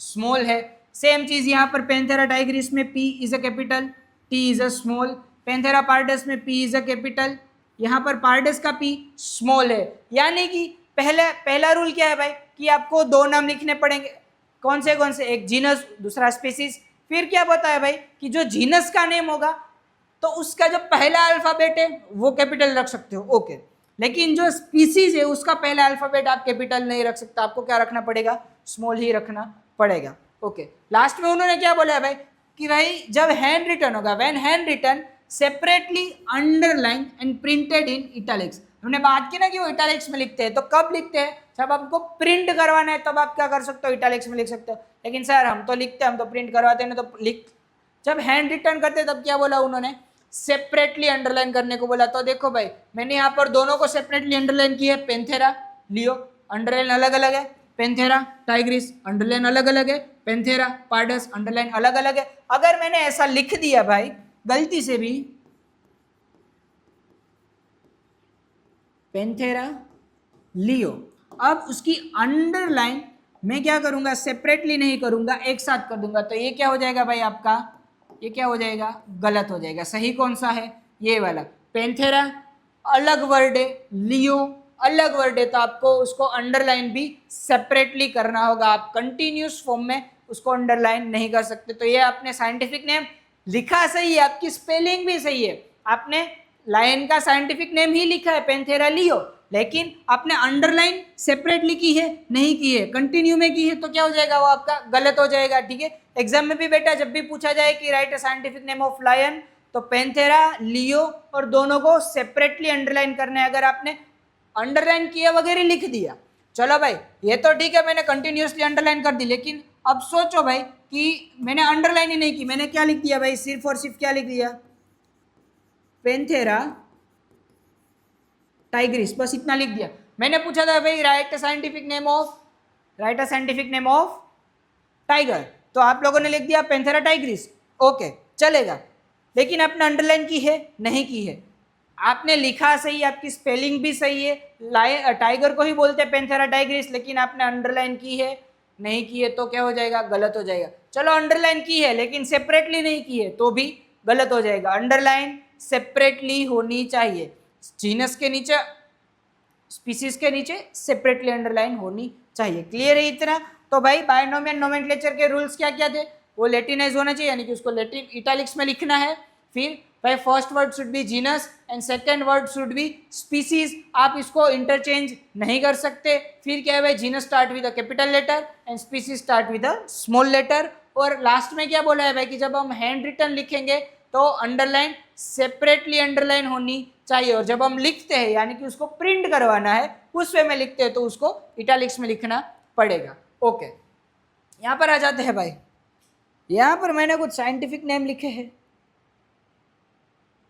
स्मॉल है। सेम चीज यहाँ पर पैंथेरा टाइग्रिस में P is a capital, T is a small. Panthera pardus में P इज अ कैपिटल, यहाँ पर पार्डस का P स्मॉल है। यानी कि पहला रूल क्या है भाई कि आपको दो नाम लिखने पड़ेंगे। कौन से? एक जीनस, दूसरा स्पीसीज। फिर क्या बताया भाई कि जो जीनस का नेम होगा तो उसका जो पहला अल्फाबेट है वो कैपिटल रख सकते हो, ओके। लेकिन जो स्पीसीज है उसका पहला अल्फाबेट आप कैपिटल नहीं रख सकता, आपको क्या रखना पड़ेगा? स्मॉल ही रखना पड़ेगा, ओके। लास्ट में उन्होंने क्या बोला है भाई कि भाई जब हैंड रिटन होगा, when hand written separately underline and printed in italics. हमने बात की ना कि वो इटैलिक्स में लिखते हैं, तो कब लिखते हैं? जब आपको प्रिंट करवाना है तब आप क्या कर सकते हो? इटैलिक्स में लिख सकते हो। लेकिन सर हम तो लिखते हैं, हम तो प्रिंट करवाते हैं, तो लिख। जब हैंड रिटन करते तब क्या बोला उन्होंने? सेपरेटली अंडरलाइन करने को बोला। तो देखो भाई मैंने यहाँ पर दोनों को सेपरेटली अंडरलाइन किया है। पैंथेरा लियो अंडरलाइन अलग अलग है, पैंथेरा टाइग्रिस अंडरलाइन अलग अलग है, पैंथेरा पार्डस अंडरलाइन अलग अलग है। अगर मैंने ऐसा लिख दिया भाई गलती से भी पैंथेरा लियो, अब उसकी अंडरलाइन मैं क्या करूंगा? सेपरेटली नहीं करूंगा, एक साथ कर दूंगा। तो ये क्या हो जाएगा भाई आपका? ये क्या हो जाएगा? गलत हो जाएगा। सही कौन सा है? ये वाला। पैंथेरा अलग वर्ड है, लियो अलग वर्ड है, तो आपको उसको अंडरलाइन भी सेपरेटली करना होगा। आप कंटिन्यूस फॉर्म में उसको अंडरलाइन नहीं कर सकते। तो ये आपने साइंटिफिक नेम लिखा सही है, आपकी स्पेलिंग भी सही है, आपने लायन का साइंटिफिक नेम ही लिखा है पैंथेरा लियो, लेकिन आपने अंडरलाइन सेपरेटली की है, नहीं की है, कंटिन्यू में की है, तो क्या हो जाएगा? वो आपका गलत हो जाएगा, ठीक है। एग्जाम में भी बेटा जब भी पूछा जाए कि write a scientific name of lion, तो पैंथेरा लियो और दोनों को सेपरेटली अंडरलाइन करना है। अगर आपने अंडरलाइन किया वगैरह लिख दिया, चलो भाई ये तो ठीक है, मैंने कंटिन्यूसली अंडरलाइन कर दी, लेकिन अब सोचो भाई कि मैंने अंडरलाइन ही नहीं की, मैंने क्या लिख दिया भाई? सिर्फ और सिर्फ क्या लिख दिया? पैंथेरा टाइग्रिस, बस इतना लिख दिया। मैंने पूछा था भाई right a scientific name of tiger, तो आप लोगों ने लिख दिया पैंथेरा टाइग्रिस, ओके चलेगा। लेकिन आपने अंडरलाइन की है? नहीं की है। आपने लिखा सही, आपकी स्पेलिंग भी सही है, टाइगर को ही बोलते हैं पैंथेरा टाइग्रिस, लेकिन आपने अंडरलाइन की है? नहीं की है, तो क्या हो जाएगा? गलत हो जाएगा। चलो अंडरलाइन की है लेकिन सेपरेटली नहीं की है, तो भी गलत हो जाएगा। अंडरलाइन सेपरेटली होनी चाहिए, जीनस के नीचे, स्पीसीज के नीचे सेपरेटली अंडरलाइन होनी चाहिए। क्लियर है इतना? तो भाई बायनोमियल नोमेनक्लेचर के रूल्स क्या क्या थे? वो लेटिनाइज होना चाहिए, यानी कि उसको लेटिन इटैलिक्स में लिखना है। फिर भाई first word should be genus and second word should be species, आप इसको इंटरचेंज नहीं कर सकते। फिर क्या है भाई? Genus start with a capital letter and species start with a small letter. और लास्ट में क्या बोला है भाई कि जब हम हैंड रिटन लिखेंगे तो अंडरलाइन सेपरेटली अंडरलाइन होनी चाहिए, और जब हम लिखते हैं यानी कि उसको प्रिंट करवाना है उस वे में लिखते हैं तो उसको इटैलिक्स में लिखना पड़ेगा, ओके। यहां पर आ जाते हैं भाई, यहां पर मैंने कुछ साइंटिफिक नेम लिखे हैं,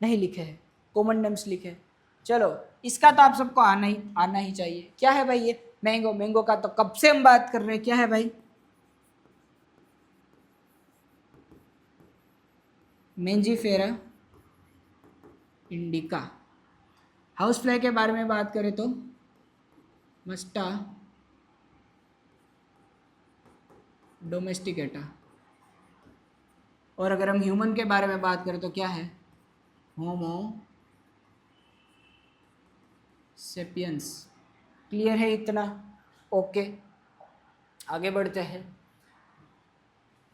नहीं लिखे हैं, कॉमन नेम्स लिखे हैं। चलो इसका तो आप सबको आना ही चाहिए। क्या है भाई ये? मैंगो का तो कब से हम बात कर रहे हैं। क्या है भाई? Mangifera indica. हाउस फ्लाई के बारे में बात करें तो मस्टा डोमेस्टिकेटा, और अगर हम ह्यूमन के बारे में बात करें तो क्या है? होमो सेपियंस। क्लियर है इतना? ओके आगे बढ़ते हैं।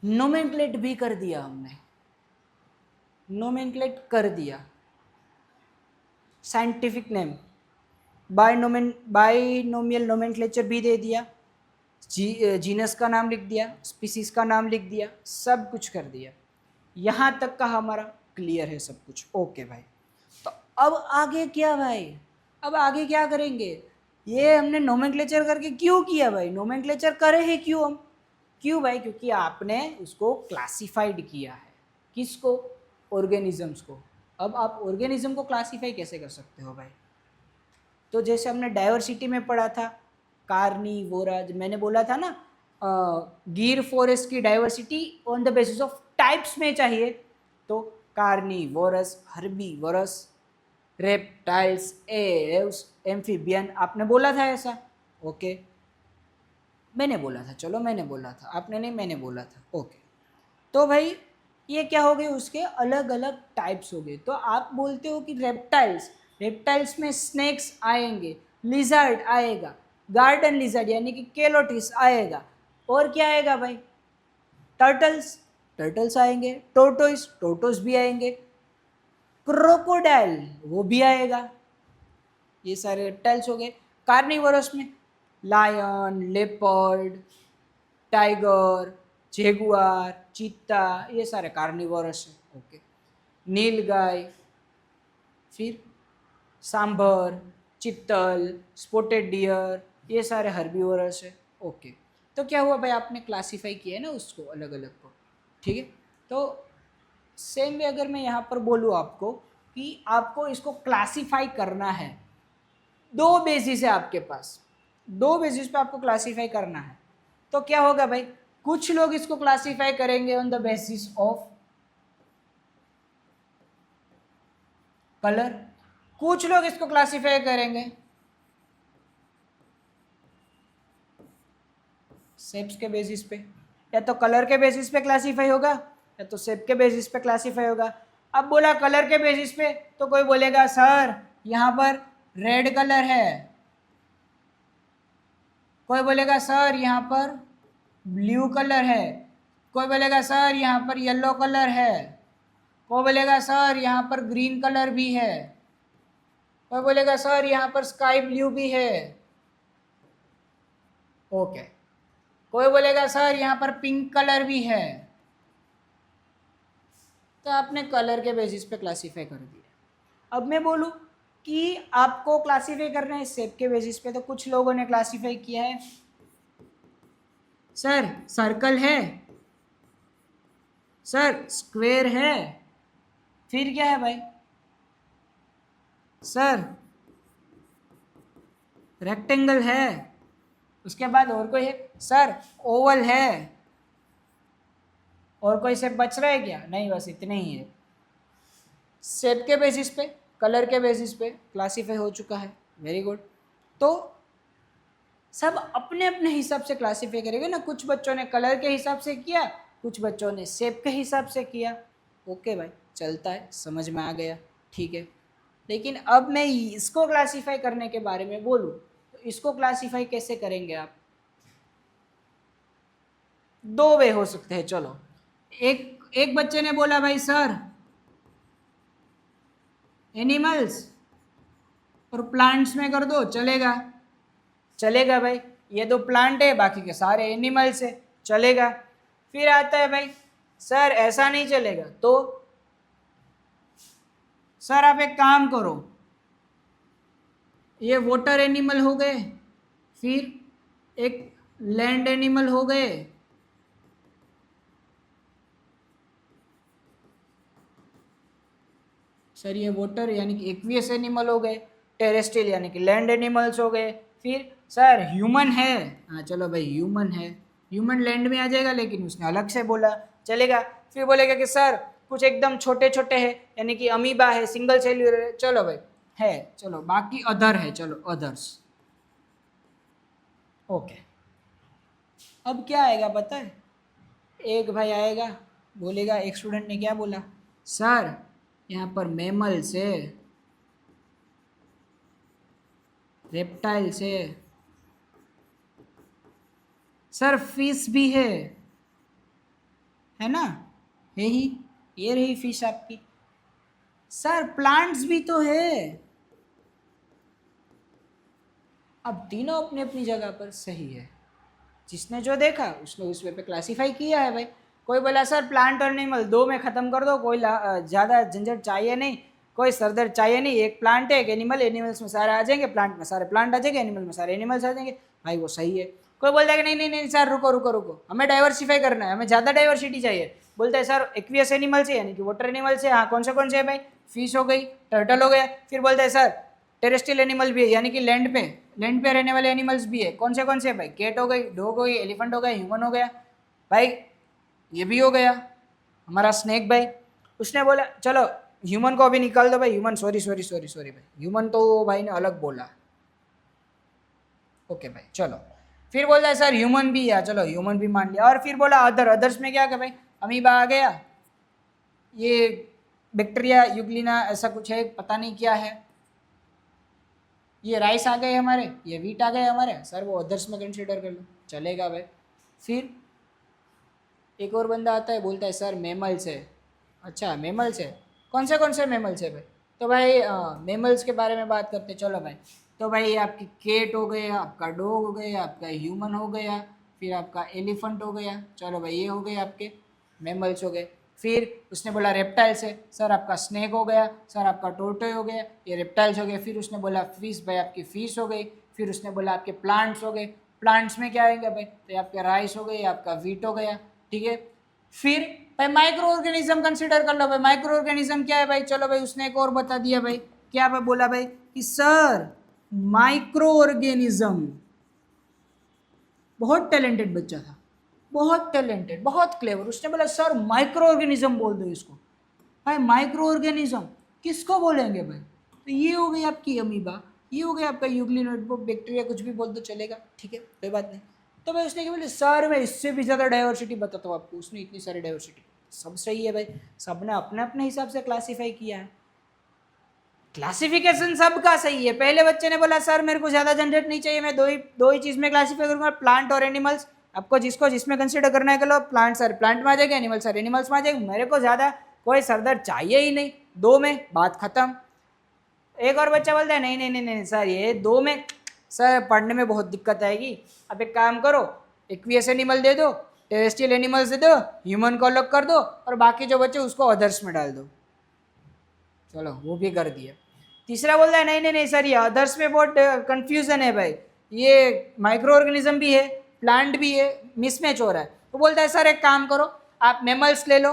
नोमेनक्लेट भी कर दिया हमने, नोमेनक्लेट कर दिया। साइंटिफिक नेम बायनोमियल नोमेनक्लेचर भी दे दिया, जीनस का नाम लिख दिया, स्पीसीज का नाम लिख दिया, सब कुछ कर दिया। यहाँ तक का हमारा क्लियर है सब कुछ, ओके भाई। तो अब आगे क्या भाई? अब आगे क्या करेंगे? ये हमने नोमेनक्लेचर करके क्यों किया भाई? नोमेनक्लेचर करे हैं क्यों हम? क्यों भाई? क्योंकि आपने उसको क्लासिफाइड किया है। किसको? ऑर्गेनिजम्स को। अब आप ऑर्गेनिज्म को क्लासीफाई कैसे कर सकते हो भाई? तो जैसे हमने डाइवर्सिटी में पढ़ा था, कार्निवोरा, मैंने बोला था ना गिर फॉरेस्ट की diversity on the basis of types में चाहिए, तो carnivorous, herbivorous, reptiles, aves, amphibian, आपने बोला था ऐसा, ओके। मैंने बोला था, चलो मैंने बोला था, आपने नहीं, मैंने बोला था। ओके, तो भाई ये क्या हो गए, उसके अलग अलग टाइप्स हो गए। तो आप बोलते हो कि रेप्टाइल्स, रेप्टाइल्स में स्नेक्स आएंगे, लिजर्ड आएगा, गार्डन लिजर्ड यानी कि केलोटिस आएगा, और क्या आएगा भाई, टर्टल्स, टर्टल्स आएंगे, टोटोइस, टोटोस भी आएंगे, क्रोकोडाइल वो भी आएगा। ये सारे रेप्टाइल्स हो गए। कार्निवोरस में लायन, लेपर्ड, टाइगर, जेगुआर, चीता, ये सारे कार्निवोरस है। ओके, नीलगाय, फिर सांभर, चित्तल, स्पॉटेड डियर, ये सारे हर्बीवोरस है। ओके, तो क्या हुआ भाई, आपने क्लासीफाई किया है ना उसको अलग अलग को, ठीक है। तो सेम वे अगर मैं यहाँ पर बोलूँ आपको कि आपको इसको क्लासीफाई करना है, दो बेसिस है आपके पास, दो बेसिस पे आपको क्लासीफाई करना है, तो क्या होगा भाई, कुछ लोग इसको क्लासीफाई करेंगे on the basis of colour, कुछ लोग इसको क्लासीफाई करेंगे शेप्स के बेसिस पे, या तो कलर के बेसिस पे क्लासीफाई होगा या तो शेप के बेसिस पे क्लासीफाई होगा। अब बोला कलर के बेसिस पे, तो कोई बोलेगा सर यहाँ पर रेड कलर है, कोई बोलेगा सर यहाँ पर ब्लू कलर है, कोई बोलेगा सर यहाँ पर येलो कलर है, कोई बोलेगा सर यहाँ पर ग्रीन कलर भी है, कोई बोलेगा सर यहाँ पर स्काई ब्लू भी है। ओके, कोई बोलेगा सर यहाँ पर पिंक कलर भी है। तो आपने कलर के बेसिस पे क्लासीफाई कर दिया। अब मैं बोलूँ कि आपको क्लासीफाई करना है शेप के बेसिस पे, तो कुछ लोगों ने क्लासीफाई किया है, सर सर्कल है, सर स्क्वायर है, फिर क्या है भाई, सर रेक्टेंगल है, उसके बाद और कोई है, सर ओवल है, और कोई शेप बच रहा है क्या, नहीं, बस इतने ही है। शेप के बेसिस पे, कलर के बेसिस पे क्लासीफाई हो चुका है, वेरी गुड। तो सब अपने अपने हिसाब से क्लासीफाई करेंगे ना, कुछ बच्चों ने कलर के हिसाब से किया, कुछ बच्चों ने शेप के हिसाब से किया। ओके भाई, चलता है, समझ में आ गया, ठीक है। लेकिन अब मैं इसको क्लासीफाई करने के बारे में बोलूँ, तो इसको क्लासीफाई कैसे करेंगे आप, दो वे हो सकते हैं। चलो, एक बच्चे ने बोला भाई सर एनिमल्स और प्लांट्स में कर दो, चलेगा, चलेगा भाई, ये दो प्लांट है, बाकी के सारे एनिमल्स है, चलेगा। फिर आता है भाई सर ऐसा नहीं चलेगा, तो सर आप एक काम करो, ये वाटर एनिमल हो गए, फिर एक लैंड एनिमल हो गए, सर ये वाटर यानी कि एक्वियस एनिमल हो गए, टेरेस्ट्रियल यानी कि लैंड एनिमल्स हो गए, फिर सर ह्यूमन है, हाँ चलो भाई ह्यूमन है, ह्यूमन लैंड में आ जाएगा, लेकिन उसने अलग से बोला, चलेगा। फिर बोलेगा कि सर कुछ एकदम छोटे छोटे हैं यानी कि अमीबा है, सिंगल सेल्यूलर है, चलो भाई है, चलो बाकी अदर है, चलो अदर्स। ओके, अब क्या आएगा पता है, एक भाई आएगा, बोलेगा, एक स्टूडेंट ने क्या बोला, सर यहाँ पर मैमल्स है, रेप्टाइल्स है, सर फिश भी है ना, है ही, ये रही फिश आपकी, सर प्लांट्स भी तो है। अब तीनों अपनी अपनी जगह पर सही है, जिसने जो देखा उसने उस वे पे क्लासीफाई किया है भाई। कोई बोला सर प्लांट और एनिमल दो में ख़त्म कर दो, कोई ज़्यादा झंझट चाहिए नहीं, कोई सरदर्द चाहिए नहीं, एक प्लांट है एक एनिमल, एनिमल्स में सारे आ जाएंगे, प्लांट में सारे प्लांट आ जाएंगे, एनिमल में सारे एनिमल्स आ जाएंगे, भाई वो सही है। कोई बोलता है कि नहीं नहीं नहीं सर रुको रुको रुको, हमें डाइवर्सिफाई करना है, हमें ज़्यादा डाइवर्सिटी चाहिए, बोलते हैं सर एक्वियस एनिमल्स है यानी कि वाटर एनिमल्स है, हाँ कौन से है भाई, फिश हो गई, टर्टल हो गया, फिर बोलते हैं सर टेरेस्ट्रियल एनिमल भी है यानी कि लैंड पे रहने वाले एनिमल्स भी है, कौन से है भाई, कैट हो गई, डॉग हो गई, एलिफेंट हो गया, ह्यूमन हो गया, भाई ये भी हो गया हमारा स्नेक भाई। उसने बोला चलो ह्यूमन को अभी निकाल दो भाई, ह्यूमन सॉरी भाई, ह्यूमन तो भाई ने अलग बोला। ओके भाई चलो, फिर बोलता है सर ह्यूमन भी है, चलो ह्यूमन भी मान लिया। और फिर बोला अदर, अदर्स में क्या क्या भाई, अमीबा आ गया, ये बैक्टीरिया यूग्लिना ऐसा कुछ है, पता नहीं क्या है, ये राइस आ गए हमारे, ये वीट आ गए हमारे, सर वो अदर्स में कंसिडर कर लो, चलेगा भाई। फिर एक और बंदा आता है, बोलता है सर मेमल्स है। अच्छा मेमल्स है, कौन से मेमल्स है भाई? तो भाई मेमल्स के बारे में बात करते, चलो भाई। तो भाई आपकी केट हो गया, आपका डॉग हो गया, आपका ह्यूमन हो गया, फिर आपका एलिफेंट हो गया, चलो भाई ये हो गए आपके मेमल्स हो गए। फिर उसने बोला रेप्टाइल्स है, सर आपका स्नेक हो गया, सर आपका टोर्टोय हो गया, ये रेप्टाइल्स हो गए। फिर उसने बोला फिश, भाई आपकी फिश हो गई। फिर उसने बोला आपके प्लांट्स हो गए, प्लांट्स में क्या आएंगे भाई, तो ये आपके राइस हो गए, आपका वीट हो गया, ठीक है। फिर भाई माइक्रो ऑर्गेनिज्म कंसिडर कर लो भाई, माइक्रो ऑर्गेनिज्म क्या है भाई, चलो भाई उसने एक और बता दिया भाई, क्या भाई बोला भाई कि सर माइक्रो ऑर्गेनिज्म, बहुत टैलेंटेड बच्चा था, बहुत टैलेंटेड, बहुत क्लेवर, उसने बोला सर माइक्रो ऑर्गेनिज्म बोल दो इसको। भाई माइक्रो ऑर्गेनिज्म किसको बोलेंगे भाई, तो ये हो गई आपकी अमीबा, ये हो गया आपका यूग्लिनोइड, बैक्टीरिया, कुछ भी बोल दो चलेगा, ठीक है कोई बात नहीं। तो भाई उसने क्या बोले सर मैं इससे भी ज़्यादा डाइवर्सिटी बताता हूँ आपको, उसने इतनी सारी डाइवर्सिटी, सब सही है भाई, सबने अपने अपने हिसाब से क्लासीफाई किया है, क्लासिफिकेशन सबका सही है। पहले बच्चे ने बोला सर मेरे को ज़्यादा जनरेट नहीं चाहिए, मैं दो ही चीज़ में क्लासीफाई करूँगा, प्लांट और एनिमल्स, आपको जिसको जिसमें कंसिडर करना है कर लो, प्लांट सर प्लांट में आ जाएगा, एनिमल सर एनिमल्स में आ जाएगा, मेरे को ज़्यादा कोई सरदर्द चाहिए ही नहीं, दो में बात खत्म। एक और बच्चा बोलता है नहीं नहीं नहीं नहीं सर ये दो में सर पढ़ने में बहुत दिक्कत आएगी, अब एक काम करो एक्वियस एनिमल दे दो, टेरेस्ट्रियल एनिमल्स दे दो, ह्यूमन को अलग कर दो, और बाकी जो बच्चे उसको अदर्स में डाल दो, चलो वो भी कर दिया। तीसरा बोलता है नहीं नहीं नहीं सर ये अदर्स में बहुत कंफ्यूजन है भाई, ये माइक्रो ऑर्गेनिज्म भी है प्लांट भी है, मिसमैच हो रहा है। तो बोलता है सर एक काम करो आप मेमल्स ले लो,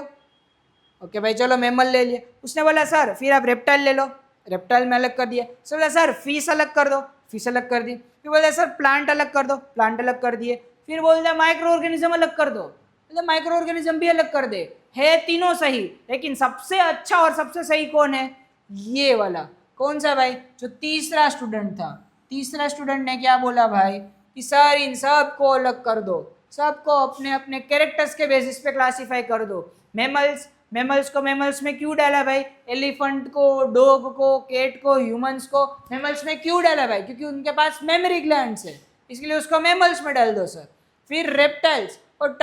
ओके भाई चलो मेमल ले लिए। उसने बोला सर फिर आप रेप्टाइल ले लो, रेप्टाइल में अलग कर दिया। सर बोला सर फिश अलग कर दो, फिश अलग कर दी। फिर बोला सर प्लांट अलग कर दो, प्लांट अलग कर दिए। फिर बोलता है माइक्रो ऑर्गेनिज्म अलग कर दो, मतलब माइक्रो ऑर्गेनिज्म भी अलग कर दे, है तीनों सही, लेकिन सबसे अच्छा और सबसे सही कौन है, ये वाला। कौन सा भाई, जो तीसरा स्टूडेंट था, तीसरा स्टूडेंट ने क्या बोला भाई कि सर इन सब को अलग कर दो, सबको अपने अपने कैरेक्टर्स के बेसिस पे क्लासीफाई कर दो। मेमल्स को मेमल्स में क्यों डाला भाई, एलिफेंट को, डॉग को, कैट को, ह्यूमंस को मेमल्स में क्यों डाला भाई, क्योंकि उनके पास मेमोरी ग्लैंड्स है, इसलिए उसको मेमल्स में डाल दो सर। फिर रेप्टाइल्स और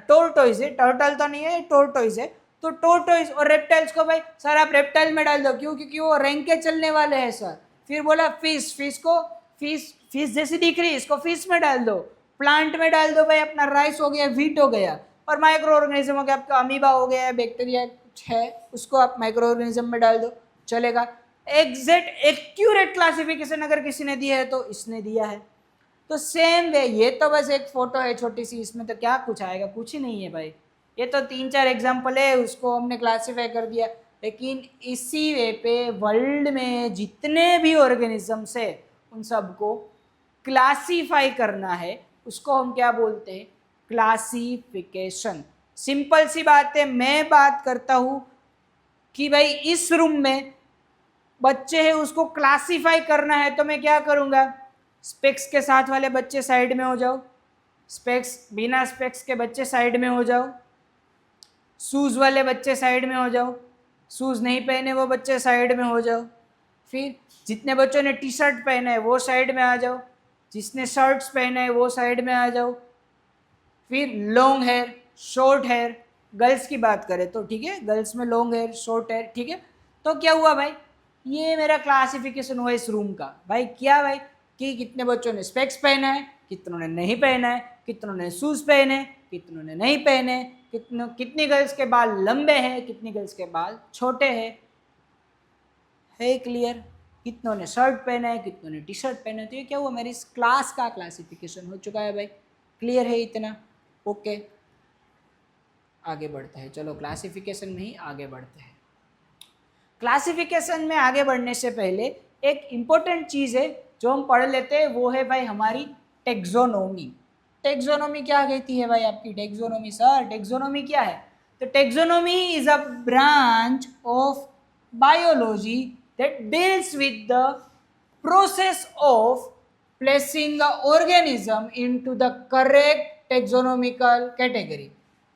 टोर्टोइज है, टर्टल तो नहीं है टोर्टोइज है, तो टोर्टोइज और रेप्टाइल्स को भाई सर आप रेप्टाइल में डाल दो, क्यों, क्योंकि वो रैंक के चलने वाले हैं सर। फिर बोला फिश को फिश जैसी दिख रही है इसको फिश में डाल दो, प्लांट में डाल दो भाई अपना राइस हो गया, व्हीट हो गया, और माइक्रो ऑर्गेनिज्म हो गया आपका अमीबा हो गया, बैक्टीरिया कुछ है उसको आप माइक्रो ऑर्गेनिज्म में डाल दो, चलेगा। एग्जैक्ट एक्यूरेट क्लासिफिकेशन अगर किसी ने दिया है तो इसने दिया है। तो सेम वे, ये तो बस एक फोटो है छोटी सी, इसमें तो क्या कुछ आएगा, कुछ ही नहीं है भाई, ये तो 3-4 एग्जाम्पल है, उसको हमने क्लासीफाई कर दिया। लेकिन इसी वे पे वर्ल्ड में जितने भी ऑर्गेनिजम्स है उन सबको क्लासीफाई करना है, उसको हम क्या बोलते हैं, क्लासिफिकेशन। सिंपल सी बात है, मैं बात करता हूँ कि भाई इस रूम में बच्चे हैं उसको क्लासीफाई करना है, तो मैं क्या करूँगा, स्पेक्स के साथ वाले बच्चे साइड में हो जाओ, स्पेक्स बिना स्पेक्स के बच्चे साइड में हो जाओ, शूज़ वाले बच्चे साइड में हो जाओ, शूज़ नहीं पहने वो बच्चे साइड में हो जाओ, फिर जितने बच्चों ने टी शर्ट पहना है वो साइड में आ जाओ, जिसने शर्ट्स पहने है वो साइड में आ जाओ। फिर long hair short hair, girls की बात करें तो ठीक है, गर्ल्स में लॉन्ग हेयर शॉर्ट हेयर, ठीक है। तो क्या हुआ भाई, ये मेरा क्लासिफिकेशन हुआ इस रूम का। भाई क्या भाई कि कितने बच्चों ने स्पेक्स पहना है, कितनों ने नहीं पहना है, कितनों ने शूज़ पहने, कितनों ने नहीं पहने, कितनी गर्ल्स के बाल लंबे हैं, कितनी गर्ल्स के बाल छोटे हैं, है क्लियर, कितनों ने शर्ट पहना है, कितनों ने टी शर्ट पहना है। तो ये क्या हुआ, मेरी इस क्लास का क्लासिफिकेशन हो चुका है भाई, क्लियर है इतना, ओके। आगे बढ़ते हैं, चलो क्लासिफिकेशन में ही आगे बढ़ते हैं। क्लासिफिकेशन में आगे बढ़ने से पहले एक इम्पोर्टेंट चीज़ है जो हम पढ़ लेते हैं, वो है भाई हमारी टेक्सोनोमी। टेक्सोनोमी क्या कहती है भाई आपकी, टेक्सोनोमी सर टेक्सोनोमी क्या है, तो taxonomy is a branch of biology that deals with the process of placing a organism into the correct taxonomical category.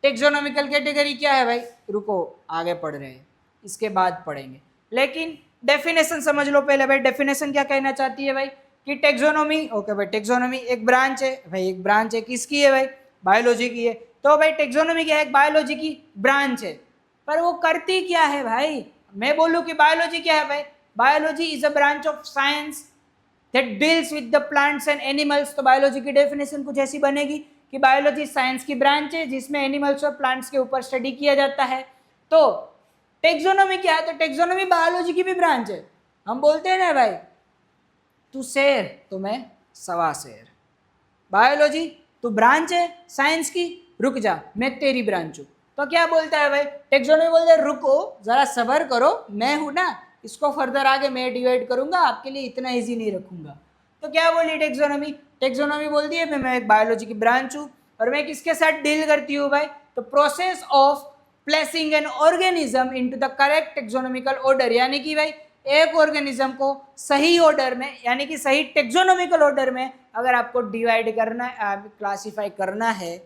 Taxonomical category क्या है भाई, रुको आगे पढ़ रहे हैं, इसके बाद पढ़ेंगे, लेकिन डेफिनेशन समझ लो पहले भाई। डेफिनेशन क्या कहना चाहती है भाई कि टेक्सोनोमी, ओके भाई, टेक्सोनोमी एक ब्रांच है भाई, एक ब्रांच है, किसकी है भाई, बायोलॉजी की है। तो भाई टेक्सोनोमी क्या है, एक बायोलॉजी की ब्रांच है, पर वो करती क्या है भाई। मैं बोलूं कि बायोलॉजी क्या है भाई, biology is a branch of science that deals with the plants and animals. तो बायोलॉजी की डेफिनेशन कुछ ऐसी बनेगी कि बायोलॉजी साइंस की ब्रांच है जिसमें एनिमल्स और प्लांट्स के ऊपर स्टडी किया जाता है। तो टेक्सोनोमी क्या है, तो टेक्सोनोमी बायोलॉजी की भी ब्रांच है। हम बोलते हैं ना भाई, तू शेर तो मैं सवा शेर। बायोलॉजी तू ब्रांच है साइंस की, रुक जा मैं तेरी ब्रांच हूँ। तो क्या बोलता है भाई, टेक्सोनोमी बोलता है रुको जरा सबर करो, मैं हूं ना, इसको फर्दर आगे मैं डिवाइड करूंगा, आपके लिए इतना इजी नहीं रखूंगा। तो क्या बोली टेक्सोनोमी, टेक्सोनोमी बोलती है मैं एक बायोलॉजी की ब्रांच हूँ और मैं किसके साथ डील करती हूँ भाई, तो process of placing an organism into the correct taxonomical order, यानी कि भाई एक ऑर्गेनिज्म को सही ऑर्डर में, यानी कि सही टेक्सोनोमिकल ऑर्डर में अगर आपको डिवाइड करना है, क्लासिफाई करना है,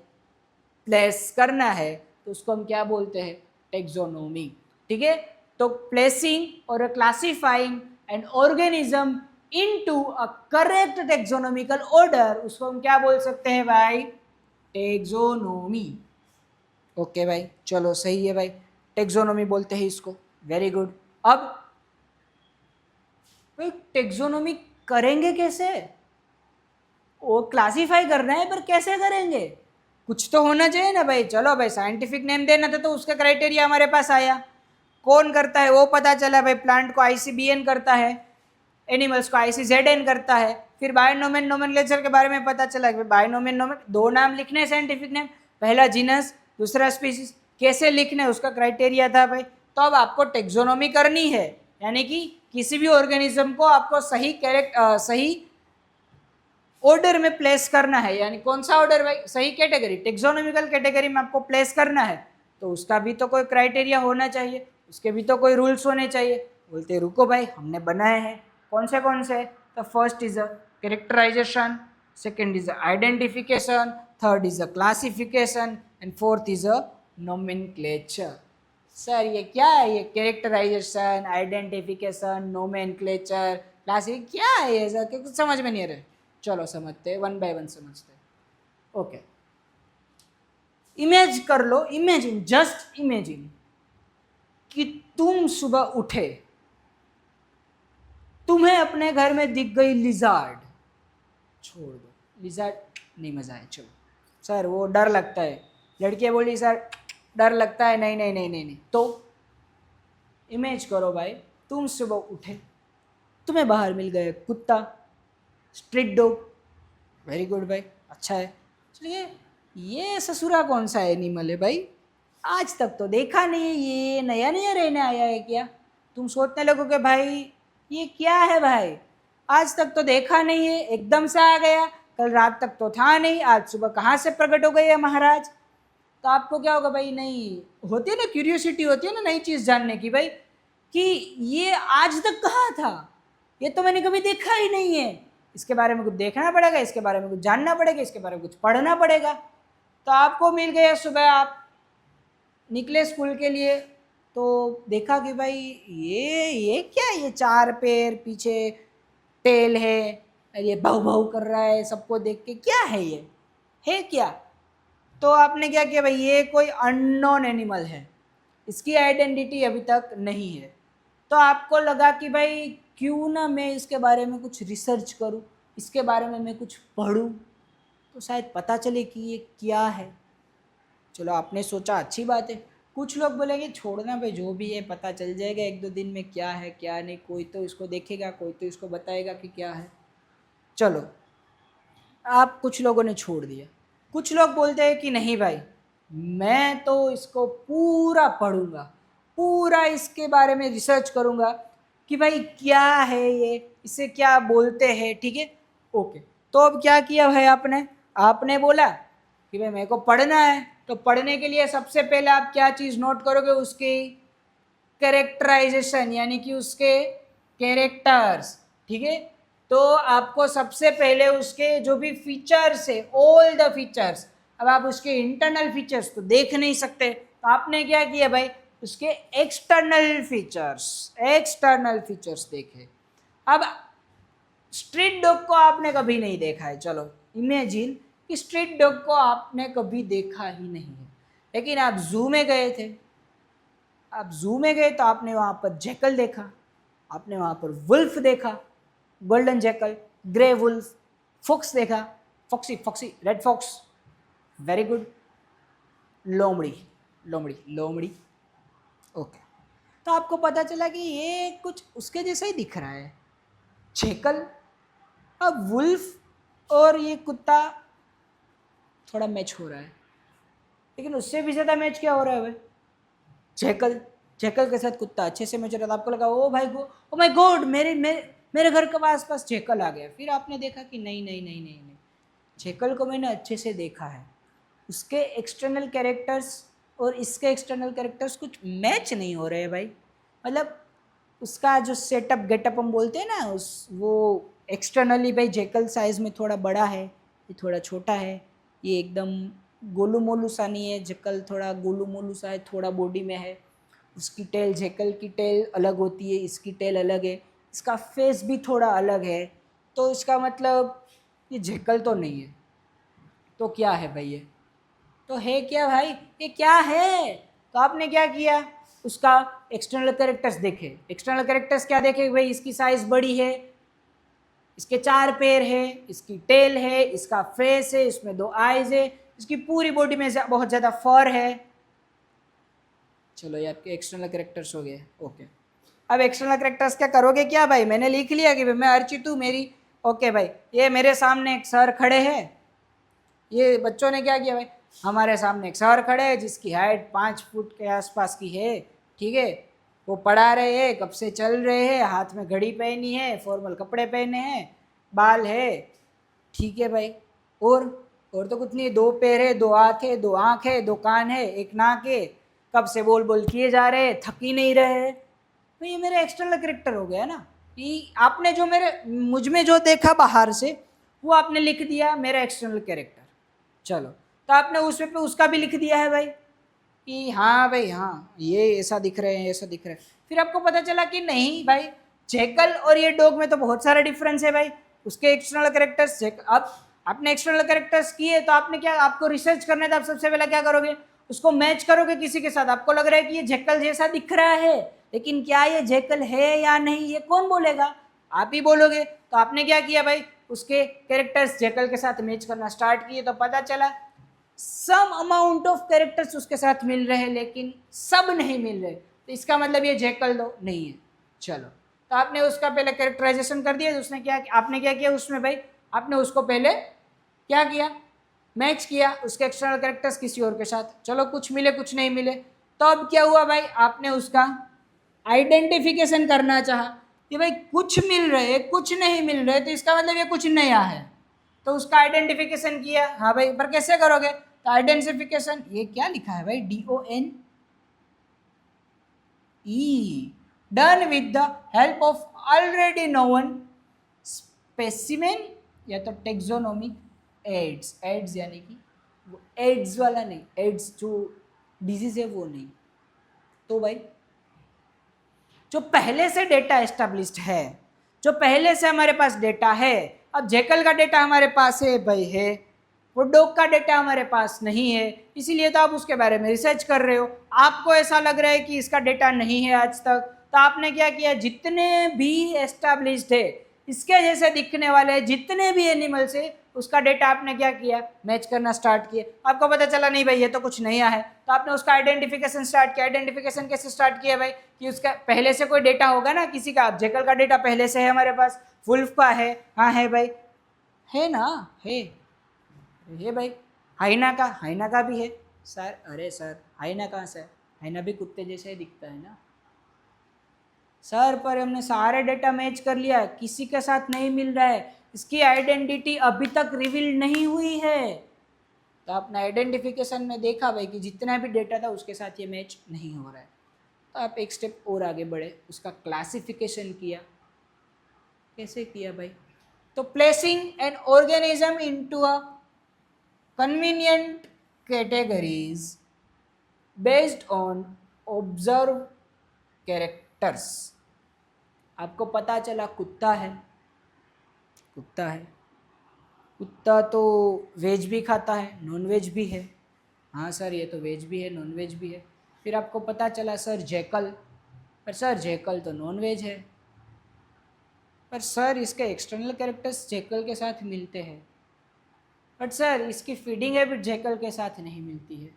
प्लेस करना है, तो उसको हम क्या बोलते हैं, टेक्सोनोमी। ठीक है, तो प्लेसिंग और classifying an organism into a correct taxonomical order, उसको हम क्या बोल सकते हैं भाई, टेक्सोनोमी। ओके भाई, चलो सही है भाई, टेक्सोनोमी बोलते हैं इसको। Very good. अब भाई टेक्सोनोमी करेंगे कैसे, वो क्लासिफाई करना है पर कैसे करेंगे, कुछ तो होना चाहिए ना भाई। चलो भाई साइंटिफिक नेम देना था तो उसका क्राइटेरिया हमारे पास आया, कौन करता है वो पता चला भाई, प्लांट को आईसीबीएन करता है, एनिमल्स को आईसीजेडएन करता है। फिर बायोनोमेन नोमेनक्लेचर के बारे में पता चला कि बायोनोमेन नोमेन दो नाम लिखने हैं साइंटिफिक नेम, पहला जीनस दूसरा स्पीसीज, कैसे लिखने उसका क्राइटेरिया था भाई। तो अब आपको टेक्सोनोमी करनी है, यानी कि किसी भी ऑर्गेनिज्म को आपको सही ऑर्डर में प्लेस करना है, यानी कौन सा ऑर्डर भाई, सही कैटेगरी, टेक्सोनोमिकल कैटेगरी में आपको प्लेस करना है, तो उसका भी तो कोई क्राइटेरिया होना चाहिए, उसके भी तो कोई रूल्स होने चाहिए। बोलते रुको भाई हमने बनाए हैं, कौन से, तो first is a characterization, second is a identification, third is a classification and fourth is a nomenclature. Sir ये क्या है, ये कैरेक्टराइजेशन, आइडेंटिफिकेशन, नोमेनक्लेचर, क्लासिक क्या है ये सर, कुछ समझ में नहीं आ रहा है। चलो समझते, वन बाय वन समझते। ओके, इमेज कर लो, इमेजिन, जस्ट इमेजिन कि तुम सुबह उठे, तुम्हें अपने घर में दिख गई लिजार्ड, छोड़ दो लिजार्ड नहीं मजा है, चलो सर वो डर लगता है, लड़कियां बोली सर डर लगता है, नहीं नहीं नहीं नहीं नहीं। तो इमेज करो भाई, तुम सुबह उठे, तुम्हें बाहर मिल गया कुत्ता, स्ट्रीट डॉग, वेरी गुड भाई, अच्छा है। चलिए ये ससुरा कौन सा एनिमल है भाई, आज तक तो देखा नहीं है, ये नया नया रहने आया है क्या। तुम सोचने लगोगे भाई ये क्या है भाई, आज तक तो देखा नहीं है, एकदम से आ गया, कल रात तक तो था नहीं, आज सुबह कहाँ से प्रकट हो गई है महाराज। तो आपको क्या होगा भाई, नहीं होती है ना क्यूरियोसिटी, होती है ना नई चीज़ जानने की भाई, कि ये आज तक कहाँ था, ये तो मैंने कभी देखा ही नहीं है, इसके बारे में कुछ देखना पड़ेगा, इसके बारे में कुछ जानना पड़ेगा, इसके बारे में कुछ पढ़ना पड़ेगा। तो आपको मिल गया सुबह, आप निकले स्कूल के लिए, तो देखा कि भाई ये क्या, ये चार पैर पीछे टेल है और ये भाव भाव कर रहा है, सबको देख के क्या है ये, है क्या। तो आपने क्या किया भाई, ये कोई अननोन एनिमल है, इसकी आइडेंटिटी अभी तक नहीं है। तो आपको लगा कि भाई क्यों ना मैं इसके बारे में कुछ रिसर्च करूं, इसके बारे में मैं कुछ पढ़ूं, तो शायद पता चले कि ये क्या है। चलो आपने सोचा अच्छी बात है। कुछ लोग बोलेंगे छोड़ना भाई जो भी है पता चल जाएगा एक दो दिन में क्या है क्या नहीं, कोई तो इसको देखेगा, कोई तो इसको बताएगा कि क्या है। चलो आप कुछ लोगों ने छोड़ दिया, कुछ लोग बोलते हैं कि नहीं भाई मैं तो इसको पूरा पढ़ूंगा, पूरा इसके बारे में रिसर्च करूंगा कि भाई क्या है ये, इसे क्या बोलते हैं, ठीक है। ओके, तो अब क्या किया भाई आपने, आपने बोला कि भाई मेरे को पढ़ना है, तो पढ़ने के लिए सबसे पहले आप क्या चीज़ नोट करोगे, उसकी कैरेक्टराइजेशन, यानी कि उसके कैरेक्टर्स, ठीक है। तो आपको सबसे पहले उसके जो भी फीचर्स है, ऑल द फीचर्स, अब आप उसके इंटरनल फीचर्स तो देख नहीं सकते, तो आपने क्या किया भाई, उसके एक्सटर्नल फीचर्स देखे। अब स्ट्रीट डॉग को आपने कभी नहीं देखा है, चलो इमेजिन कि स्ट्रीट डॉग को आपने कभी देखा ही नहीं है, लेकिन आप जू में गए थे, आप जू में गए तो आपने वहाँ पर जैकल देखा, आपने वहाँ पर वुल्फ देखा, golden jackal, grey wolf, fox देखा, foxy red fox, very good, लोमड़ी, ओके। तो आपको पता चला कि ये कुछ उसके जैसा ही दिख रहा है, जैकल। अब वुल्फ और ये कुत्ता थोड़ा मैच हो रहा है, लेकिन उससे भी ज़्यादा मैच क्या हो रहा है भाई, जैकल के साथ कुत्ता अच्छे से मैच हो रहा था। आपको लगा ओ भाई ओ माय गॉड, मेरे घर के आसपास जैकल आ गया। फिर आपने देखा कि नहीं, जैकल को मैंने अच्छे से देखा है, उसके एक्सटर्नल कैरेक्टर्स और इसके एक्सटर्नल कैरेक्टर्स कुछ मैच नहीं हो रहे हैं भाई। मतलब उसका जो सेटअप गेटअप हम बोलते हैं ना, वो एक्सटर्नली भाई जैकल साइज़ में थोड़ा बड़ा है, ये थोड़ा छोटा है, ये एकदम गोलू मोलू सा नहीं है, जैकल थोड़ा गोलू मोलू सा है, थोड़ा बॉडी में है। उसकी टेल, जैकल की टेल अलग होती है, इसकी टेल अलग है, इसका फेस भी थोड़ा अलग है, तो इसका मतलब ये जैकल तो नहीं है। तो क्या है भाई, ये तो है क्या भाई, ये क्या है? तो आपने क्या किया, उसका एक्सटर्नल कैरेक्टर्स देखे। एक्सटर्नल कैरेक्टर्स क्या देखे भाई, इसकी साइज बड़ी है, इसके 4 पैर है, इसकी टेल है, इसका फेस है, इसमें 2 आईज है, इसकी पूरी बॉडी में बहुत ज़्यादा फर है। चलो ये आपके एक्सटर्नल कैरेक्टर्स हो गए, ओके। अब एक्सटर्नल कैरेक्टर्स क्या करोगे, क्या भाई मैंने लिख लिया कि भाई मैं अर्चितू मेरी, ओके भाई ये मेरे सामने एक सर खड़े हैं। ये बच्चों ने क्या किया भाई, हमारे सामने एक सर खड़े हैं जिसकी हाइट 5 फुट के आसपास की है, ठीक है, वो पढ़ा रहे हैं, कब से चल रहे हैं, हाथ में घड़ी पहनी है, फॉर्मल कपड़े पहने हैं, बाल है, ठीक है भाई। और तो कुछ नहीं, 2 पैर है, 2 हाथ है, 2 आँख है, 2 कान है, 1 नाक है, कब से बोल बोल किए जा रहे हैं, थक ही नहीं रहे हैं। तो ये मेरा एक्सटर्नल कैरेक्टर हो गया ना, कि आपने जो मुझ में जो देखा बाहर से वो आपने लिख दिया मेरा एक्सटर्नल कैरेक्टर। चलो तो आपने उस पे उसका भी लिख दिया है भाई कि हाँ भाई हाँ ये ऐसा दिख रहे हैं, ऐसा दिख रहा है। फिर आपको पता चला कि नहीं भाई, जैकल और ये डॉग में तो बहुत सारा डिफरेंस है भाई, उसके एक्सटर्नल कैरेक्टर्स। अब आपने एक्सटर्नल कैरेक्टर्स किए तो आपने क्या, आपको रिसर्च करना है तो आप सबसे पहले क्या करोगे, उसको मैच करोगे किसी के साथ। आपको लग रहा है कि ये जैकल जैसा दिख रहा है, लेकिन क्या ये जैकल है या नहीं ये कौन बोलेगा, आप ही बोलोगे। तो आपने क्या किया भाई, उसके कैरेक्टर्स जैकल के साथ मैच करना स्टार्ट किए, तो पता चला सम अमाउंट ऑफ कैरेक्टर्स उसके साथ मिल रहे हैं, लेकिन सब नहीं मिल रहे, तो इसका मतलब ये जैकल दो नहीं है। चलो तो आपने उसका पहले कैरेक्टराइजेशन कर दिया, तो उसने क्या, आपने क्या किया उसमें भाई, आपने उसको पहले क्या किया, मैच किया उसके एक्सटर्नल कैरेक्टर्स किसी और के साथ। चलो कुछ मिले कुछ नहीं मिले, तो अब क्या हुआ भाई, आपने उसका आइडेंटिफिकेशन करना चाहा कि भाई कुछ मिल रहे कुछ नहीं मिल रहे, तो इसका मतलब ये कुछ नया है, तो उसका आइडेंटिफिकेशन किया। हाँ भाई, पर कैसे करोगे, तो आइडेंटिफिकेशन, ये क्या लिखा है भाई, DONE, done with the help of already known specimen या तो टेक्सोनोमिक एड्स यानी कि वो एड्स वाला नहीं, एड्स जो डिजीज है वो नहीं। तो भाई जो पहले से डेटा एस्टेब्लिश्ड है, जो पहले से हमारे पास डेटा है, अब जैकल का डेटा हमारे पास है भाई है, वो डॉग का डेटा हमारे पास नहीं है, इसीलिए तो आप उसके बारे में रिसर्च कर रहे हो। आपको ऐसा लग रहा है कि इसका डेटा नहीं है आज तक, तो आपने क्या किया, जितने भी एस्टेब्लिश्ड है इसके जैसे दिखने वाले जितने भी एनिमल्स है उसका डेटा आपने क्या किया, मैच करना स्टार्ट किया। आपको पता चला नहीं भाई ये तो कुछ नया है, तो आपने उसका आइडेंटिफिकेशन स्टार्ट किया। आइडेंटिफिकेशन कैसे स्टार्ट किया भाई, कि उसका पहले से कोई डेटा होगा ना किसी का, जैकल का डेटा पहले से है हमारे पास, वुल्फ का है, हाँ है भाई, है ना, है भाई, हाइना का भी है सर। अरे सर हाइना कहाँ से है, हाइना भी कुत्ते जैसे ही दिखता है ना सर, पर हमने सारे डेटा मैच कर लिया, किसी के साथ नहीं मिल रहा है, इसकी आइडेंटिटी अभी तक रिवील नहीं हुई है। तो आपने आइडेंटिफिकेशन में देखा भाई कि जितना भी डेटा था उसके साथ ये मैच नहीं हो रहा है, तो आप एक स्टेप और आगे बढ़े, उसका क्लासिफिकेशन किया। कैसे किया भाई, तो placing an organism into a convenient categories based on observe characters. आपको पता चला कुत्ता है, कुत्ता है, कुत्ता तो वेज भी खाता है, नॉन वेज भी है। हाँ सर, ये तो वेज भी है, नॉन वेज भी है। फिर आपको पता चला सर जैकल, पर सर जैकल तो नॉन वेज है। पर सर इसके एक्सटर्नल कैरेक्टर्स जैकल के साथ मिलते हैं, बट सर इसकी फीडिंग हैबिट जैकल के साथ नहीं मिलती है।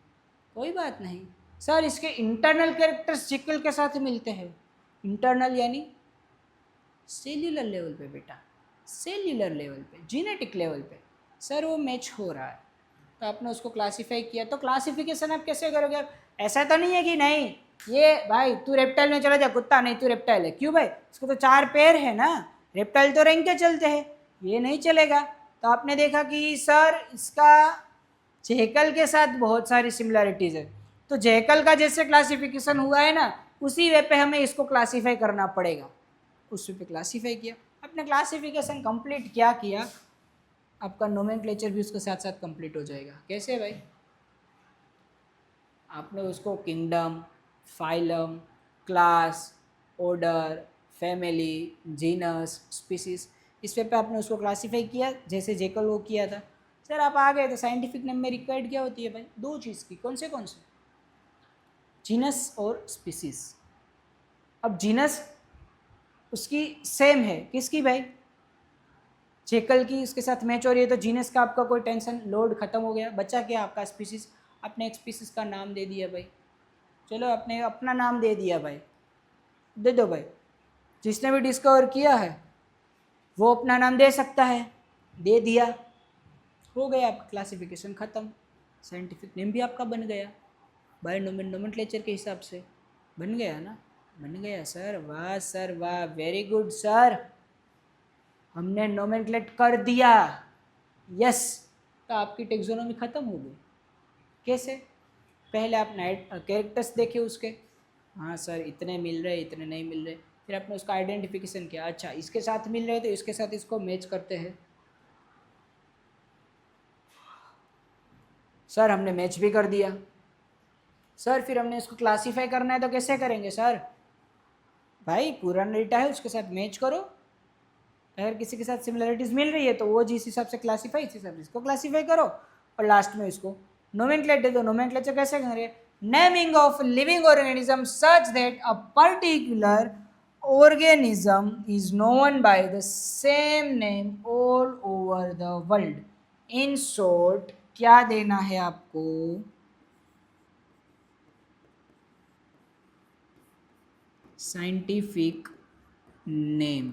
कोई बात नहीं सर, इसके इंटरनल कैरेक्टर्स जैकल के साथ मिलते हैं। इंटरनल यानी सेल्यूलर लेवल पे बेटा, सेल्यूलर लेवल पे, जीनेटिक लेवल पे सर वो मैच हो रहा है, तो आपने उसको क्लासीफाई किया। तो क्लासिफिकेशन आप कैसे करोगे? ऐसा तो नहीं है कि नहीं ये भाई तू रेप्टाइल में चला जा, कुत्ता नहीं तू रेप्टाइल है। क्यों भाई? इसको तो 4 पैर है ना, रेप्टाइल तो रेंग के चलते हैं, ये नहीं चलेगा। तो आपने देखा कि सर इसका जैकल के साथ बहुत सारी सिमिलरिटीज़ है, तो जैकल का जैसे क्लासिफिकेशन हुआ है ना, उसी वे पे हमें इसको क्लासीफाई करना पड़ेगा। उस पे क्लासीफाई किया, आपने क्लासिफिकेशन कंप्लीट क्या किया, आपका नोमेनक्लेचर भी उसके साथ साथ कंप्लीट हो जाएगा। कैसे भाई? आपने उसको kingdom, phylum, class, order, family, genus, species, इस पे आपने उसको क्लासीफाई किया जैसे जैकल वो किया था। सर आप आ गए तो साइंटिफिक नेम में रिक्वायर्ड क्या होती है भाई? 2 चीज़ की। कौन से? जीनस और स्पीसीज। अब जीनस उसकी सेम है, किसकी भाई? जैकल की, उसके साथ मैच हो रही है, तो जीनस का आपका कोई टेंशन, लोड खत्म हो गया। बचा क्या आपका? स्पीसीज। आपने एक स्पीसीज का नाम दे दिया भाई, चलो आपने अपना नाम दे दिया भाई, दे दो भाई। जिसने भी डिस्कवर किया है वो अपना नाम दे सकता है, दे दिया, हो गया आपका क्लासिफिकेशन ख़त्म। साइंटिफिक नेम भी आपका बन गया बाय नोमेनक्लेचर के हिसाब से, बन गया ना? बन गया सर, वाह सर वाह, वेरी गुड सर, हमने नोमेनक्लेट कर दिया, यस। तो आपकी टेक्सोनोमी ख़त्म हो गई। कैसे? पहले आप नाइट कैरेक्टर्स देखे उसके, हाँ सर इतने मिल रहे, इतने नहीं मिल रहे, फिर आपने उसका आइडेंटिफिकेशन किया, अच्छा इसके साथ मिल रहे तो इसके साथ इसको मैच करते हैं। सर हमने मैच भी कर दिया। सर फिर हमने इसको क्लासीफाई करना है तो कैसे करेंगे सर? भाई पूरा डेटा है उसके साथ मैच करो, अगर किसी के साथ सिमिलरिटीज मिल रही है तो वो जिस हिसाब से क्लासीफाई, इस हिसाब से इसको क्लासीफाई करो, और लास्ट में इसको नोमेनक्लेचर दो। नोमेनक्लेचर कैसे करेंगे? Naming of living organism such that a particular organism is known by the same name all over the world. In short, क्या देना है आपको? साइंटिफिक नेम,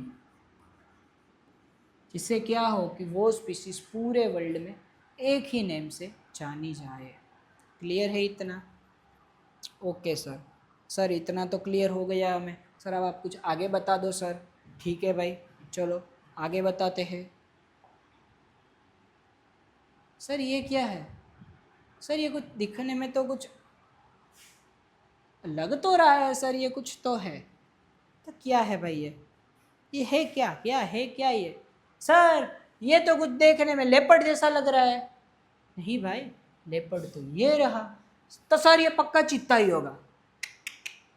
जिससे क्या हो कि वो स्पीशीज पूरे वर्ल्ड में एक ही नेम से जानी जाए। क्लियर है इतना? ओके सर, सर इतना तो क्लियर हो गया हमें। सर अब आप कुछ आगे बता दो सर। ठीक है भाई, चलो आगे बताते हैं। सर ये क्या है? सर ये कुछ दिखने में तो कुछ लग तो रहा है सर, ये कुछ तो है, तो क्या है भाई? ये है क्या? क्या है क्या ये? सर ये तो कुछ देखने में लेपर्ड जैसा लग रहा है। नहीं भाई, लेपर्ड तो ये रहा, तो सर ये पक्का चित्ता ही होगा।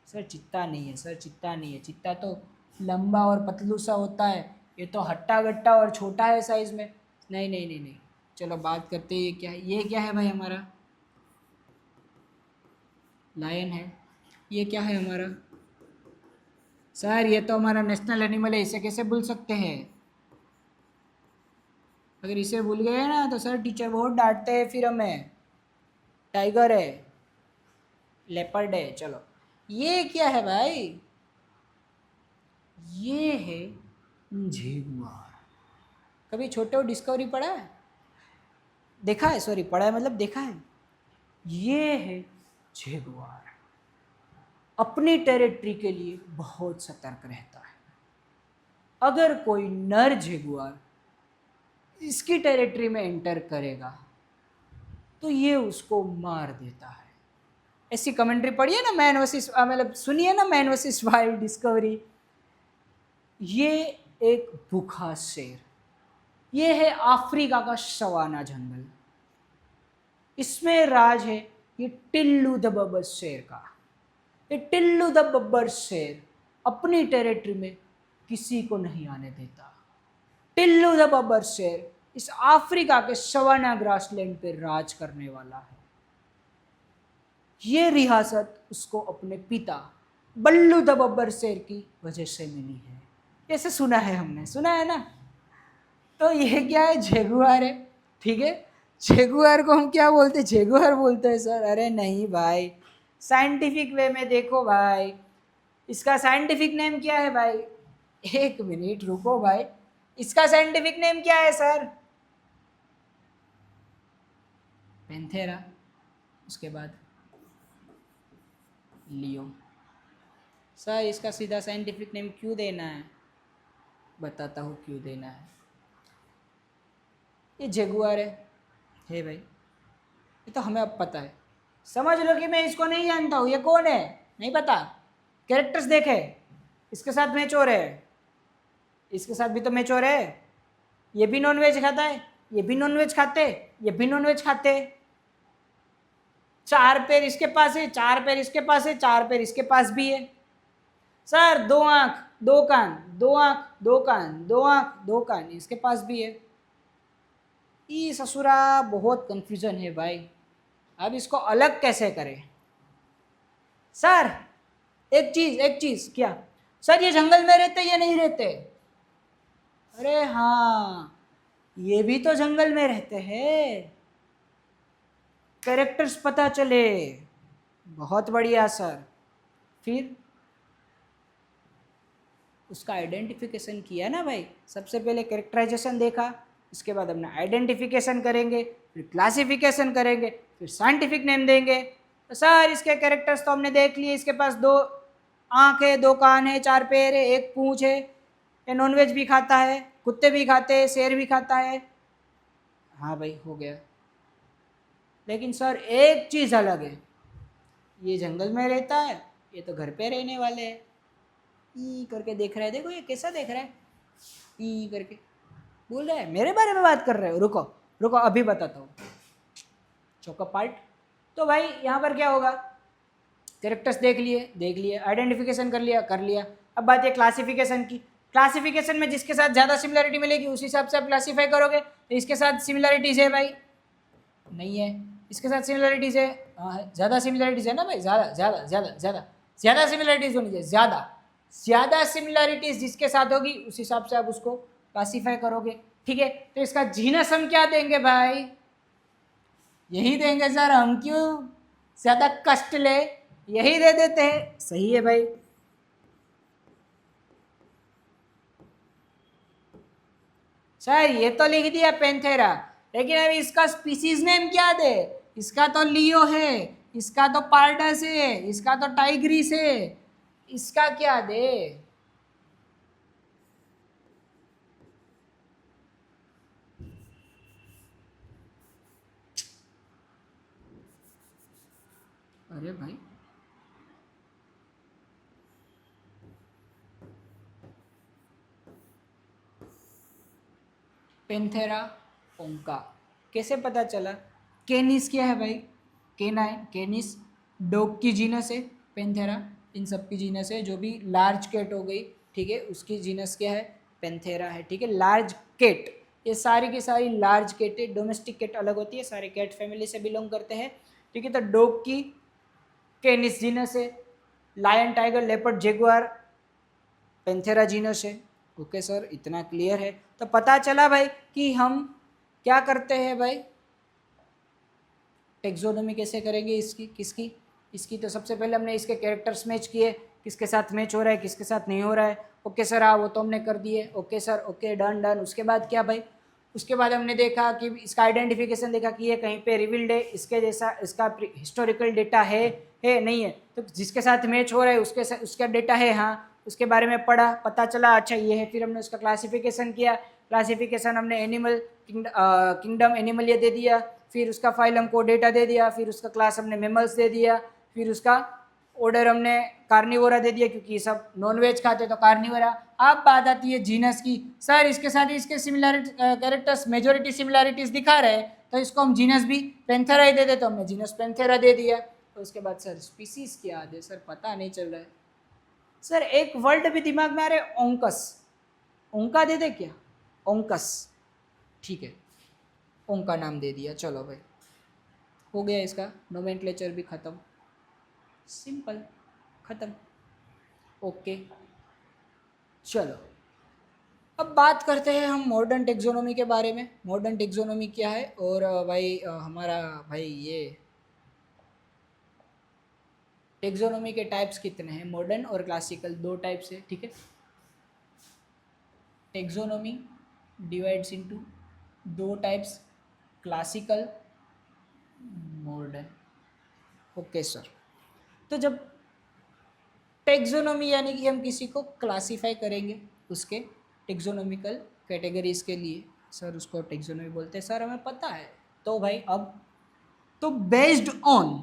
सर चित्ता नहीं है, सर चित्ता नहीं है, चित्ता तो लंबा और पतलू सा होता है, ये तो हट्टा गट्टा और छोटा है साइज में। नहीं नहीं नहीं नहीं, चलो बात करते हैं ये क्या है। ये क्या है भाई? हमारा लायन है। ये क्या है हमारा? सर ये तो हमारा नेशनल एनिमल है, इसे कैसे भूल सकते हैं? अगर इसे भूल गए ना तो सर टीचर बहुत डांटते हैं फिर हमें। टाइगर है, लेपर्ड है। चलो ये क्या है भाई? ये है जेगुआर। कभी छोटे हो डिस्कवरी पढ़ा है? देखा है, सॉरी पढ़ा है मतलब देखा है। ये है जेगुआर, अपनी टेरिटरी के लिए बहुत सतर्क रहता है। अगर कोई नर जेगुआर इसकी टेरिटरी में एंटर करेगा तो ये उसको मार देता है। ऐसी कमेंट्री पढ़िए ना, मैन वर्सेस, मतलब सुनिए ना, मैन वर्सेस वाइल्ड डिस्कवरी। ये एक भूखा शेर ये है अफ्रीका का सवाना जंगल, इसमें राज है ये टिल्लू द बब्बर शेर का। ये टिल्लू द बब्बर शेर अपनी टेरिटरी में किसी को नहीं आने देता। टिल्लू द बब्बर शेर इस अफ्रीका के सवाना ग्रासलैंड पे राज करने वाला है। ये रियासत उसको अपने पिता बल्लू द बब्बर शेर की वजह से मिली है। ऐसे सुना है, हमने सुना है ना। तो ये क्या है, जेगुआर है, ठीक है। जेगुआर को हम क्या बोलते हैं, जेगुआर बोलते हैं सर। अरे नहीं भाई, साइंटिफिक वे में देखो भाई, इसका साइंटिफिक नेम क्या है भाई, एक मिनट रुको भाई, इसका साइंटिफिक नेम क्या है सर, पेंथेरा, उसके बाद लियो। सर इसका सीधा साइंटिफिक नेम क्यों देना है, बताता हूँ क्यों देना है। ये जेगुआर है भाई, ये तो हमें अब पता है। समझ लो कि मैं इसको नहीं जानता हूँ, ये कौन है नहीं पता। कैरेक्टर्स देखे, इसके साथ मैच हो रहे हैं, इसके साथ भी तो मैच हो रहे हैं। ये भी नॉनवेज खाता है, ये भी नॉनवेज खाते, ये भी नॉनवेज खाते। 4 पैर इसके पास है, 4 पैर इसके पास है, 4 पैर इसके पास भी है। सर 2 आंख 2 कान, 2 आंख 2 कान, 2 आंख 2 कान इसके पास भी है। ये ससुरा बहुत कंफ्यूजन है भाई, अब इसको अलग कैसे करें। सर एक चीज क्या सर, ये जंगल में रहते या नहीं रहते। अरे हाँ, ये भी तो जंगल में रहते हैं, कैरेक्टर्स पता चले, बहुत बढ़िया सर। फिर उसका आइडेंटिफिकेशन किया ना भाई, सबसे पहले कैरेक्टराइजेशन देखा, इसके बाद हमने आइडेंटिफिकेशन करेंगे, फिर क्लासिफिकेशन करेंगे, फिर साइंटिफिक नेम देंगे। तो सर इसके कैरेक्टर्स तो हमने देख लिए, इसके पास 2 आँख है, 2 कान है, 4 पैर है, 1 पूंछ है, ये नॉनवेज भी खाता है, कुत्ते भी खाते हैं, शेर भी खाता है। हाँ भाई हो गया, लेकिन सर एक चीज़ अलग है, ये जंगल में रहता है, ये तो घर पे रहने वाले हैं। ई करके देख रहा है, देखो ये कैसा देख रहा है, ई करके बोल रहा है मेरे बारे में बात कर रहे हो। रुको रुको अभी बताता हूँ, चौका पार्ट। तो भाई यहाँ पर क्या होगा, कैरेक्टर्स देख लिए, आइडेंटिफिकेशन कर लिया। अब बात है क्लासिफिकेशन की। क्लासिफिकेशन में जिसके साथ ज़्यादा सिमिलरिटी मिलेगी उस हिसाब से आप क्लासीफाई करोगे। तो इसके साथ सिमिलरिटीज़ है भाई, नहीं है, इसके साथ सिमिलरिटीज़ है, हाँ ज़्यादा सिमिलरिटीज़ है ना भाई, ज़्यादा सिमिलरिटीज़ होनी चाहिए, ज़्यादा सिमिलरिटीज़ जिसके साथ होगी उस हिसाब से आप उसको क्लासीफाई करोगे, ठीक है। तो इसका जीनस हम क्या देंगे भाई, यही देंगे सर, हम क्यों ज़्यादा कष्ट ले, यही दे देते हैं, सही है भाई। सर ये तो लिख दिया पेंथेरा, लेकिन अभी इसका स्पीसीज नेम क्या दे, इसका तो लियो है, इसका तो पार्डस है, इसका तो टाइग्रिस है, इसका क्या दे। अरे भाई पेंथेरा ओंका कैसे पता चला। केनिस क्या है भाई, केना है, केनिस डॉग की जीनस है, पेंथेरा इन सब की जीनस है। जो भी लार्ज कैट हो गई, ठीक है, उसकी जीनस क्या है, पेंथेरा है, ठीक है। लार्ज कैट, ये सारी की सारी लार्ज कैट है, डोमेस्टिक कैट अलग होती है, सारे कैट फैमिली से बिलोंग करते हैं, ठीक है। तो डॉग की केनिस जीनस है, lion tiger leopard jaguar Panthera genus है। ओके सर इतना क्लियर है। तो पता चला भाई कि हम क्या करते हैं भाई, टेक्सोनोमी कैसे करेंगे इसकी, किसकी, इसकी। तो सबसे पहले हमने इसके कैरेक्टर्स मैच किए, किसके साथ मैच हो रहा है, किसके साथ नहीं हो रहा है। ओके सर हाँ वो तो हमने कर दिए, okay sir, okay done done. उसके बाद क्या भाई, उसके बाद हमने देखा कि इसका आइडेंटिफिकेशन देखा कि ये कहीं पे रिवील्ड है, इसके जैसा इसका हिस्टोरिकल डेटा है नहीं है। तो जिसके साथ मैच हो रहा है उसका डेटा है, हाँ उसके बारे में पढ़ा, पता चला अच्छा ये है। फिर हमने उसका क्लासिफिकेशन किया, क्लासिफिकेशन हमने एनिमल किंगडम एनिमल ये दे दिया, फिर उसका फाइलम को डेटा दे दिया, फिर उसका क्लास हमने मेमल्स दे दिया, फिर उसका ऑर्डर हमने कार्निवोरा दे दिया क्योंकि ये सब नॉनवेज खाते तो कार्निवोरा। अब बात आती है जीनस की, सर इसके साथ ही इसके सिमिलरिटी कैरेक्टर्स मेजोरिटी सिमिलरिटीज दिखा रहे हैं तो इसको हम जीनस भी पैंथेरा ही दे देते, तो हमने जीनस पैंथेरा दे दिया। तो उसके बाद सर स्पीसीज क्या है सर, पता नहीं चल रहा है सर। एक वर्ड भी दिमाग में आ रहा है, ओंकस, ओंका दे दे क्या, ओंकस, ठीक है ओंका नाम दे दिया, चलो भाई हो गया, इसका नोमेनक्लेचर भी खत्म, सिंपल खत्म, ओके। चलो अब बात करते हैं हम मॉडर्न टेक्सोनोमी के बारे में। मॉडर्न टेक्सोनोमी क्या है, और भाई हमारा भाई ये टेक्सोनोमी के टाइप्स कितने हैं, मॉडर्न और क्लासिकल, दो टाइप्स है, ठीक है। टेक्सोनोमी डिवाइड्स इनटू दो types, classical, modern, okay sir. तो जब टेक्सोनोमी यानी कि हम किसी को क्लासिफाई करेंगे उसके टेक्सोनोमिकल कैटेगरीज के लिए, सर उसको टेक्सोनोमी बोलते हैं, सर हमें पता है। तो भाई अब तो बेस्ड ऑन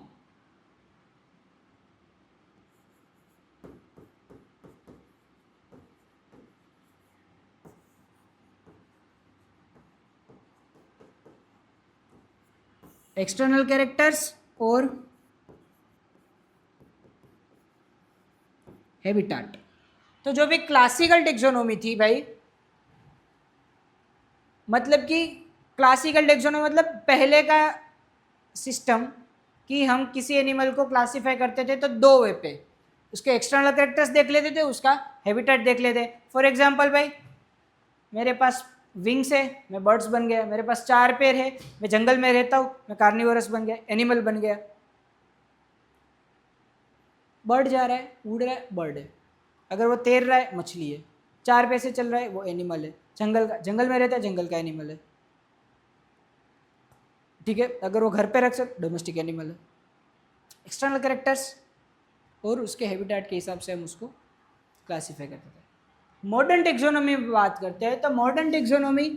एक्सटर्नल कैरेक्टर्स और हैबिटाट। तो जो भी क्लासिकल टेक्सोनोमी थी भाई, मतलब कि क्लासिकल टेक्सोनोमी मतलब पहले का सिस्टम कि हम किसी एनिमल को क्लासिफाई करते थे तो दो वे पे, उसके एक्सटर्नल कैरेक्टर्स देख लेते थे, उसका हैबिटेट देख लेते। फॉर एग्जांपल भाई मेरे पास विंग्स है, मैं बर्ड्स बन गया, मेरे पास चार पैर है, मैं जंगल में रहता हूँ, मैं कार्निवोरस बन गया, एनिमल बन गया। बर्ड जा रहा है, उड़ रहा है, बर्ड है। अगर वो तैर रहा है, मछली है। चार पैर से चल रहा है, वो एनिमल है, जंगल का, जंगल में रहता है, जंगल का एनिमल है, ठीक है। अगर वो घर पे रख सकते, डोमेस्टिक एनिमल है। एक्सटर्नल कैरेक्टर्स और उसके हैबिटेट के हिसाब से हम उसको क्लासीफाई करते थे। मॉडर्न टेक्सोनोमी में बात करते हैं तो मॉडर्न टेक्सोनोमी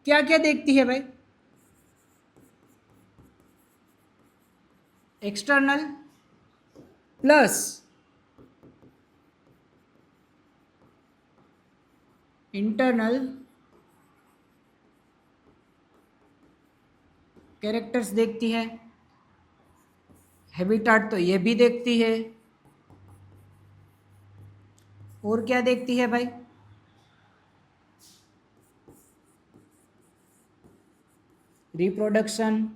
क्या क्या देखती है भाई, एक्सटर्नल प्लस इंटरनल कैरेक्टर्स देखती है, हैबिटेट तो ये भी देखती है, और क्या देखती है भाई, रिप्रोडक्शन,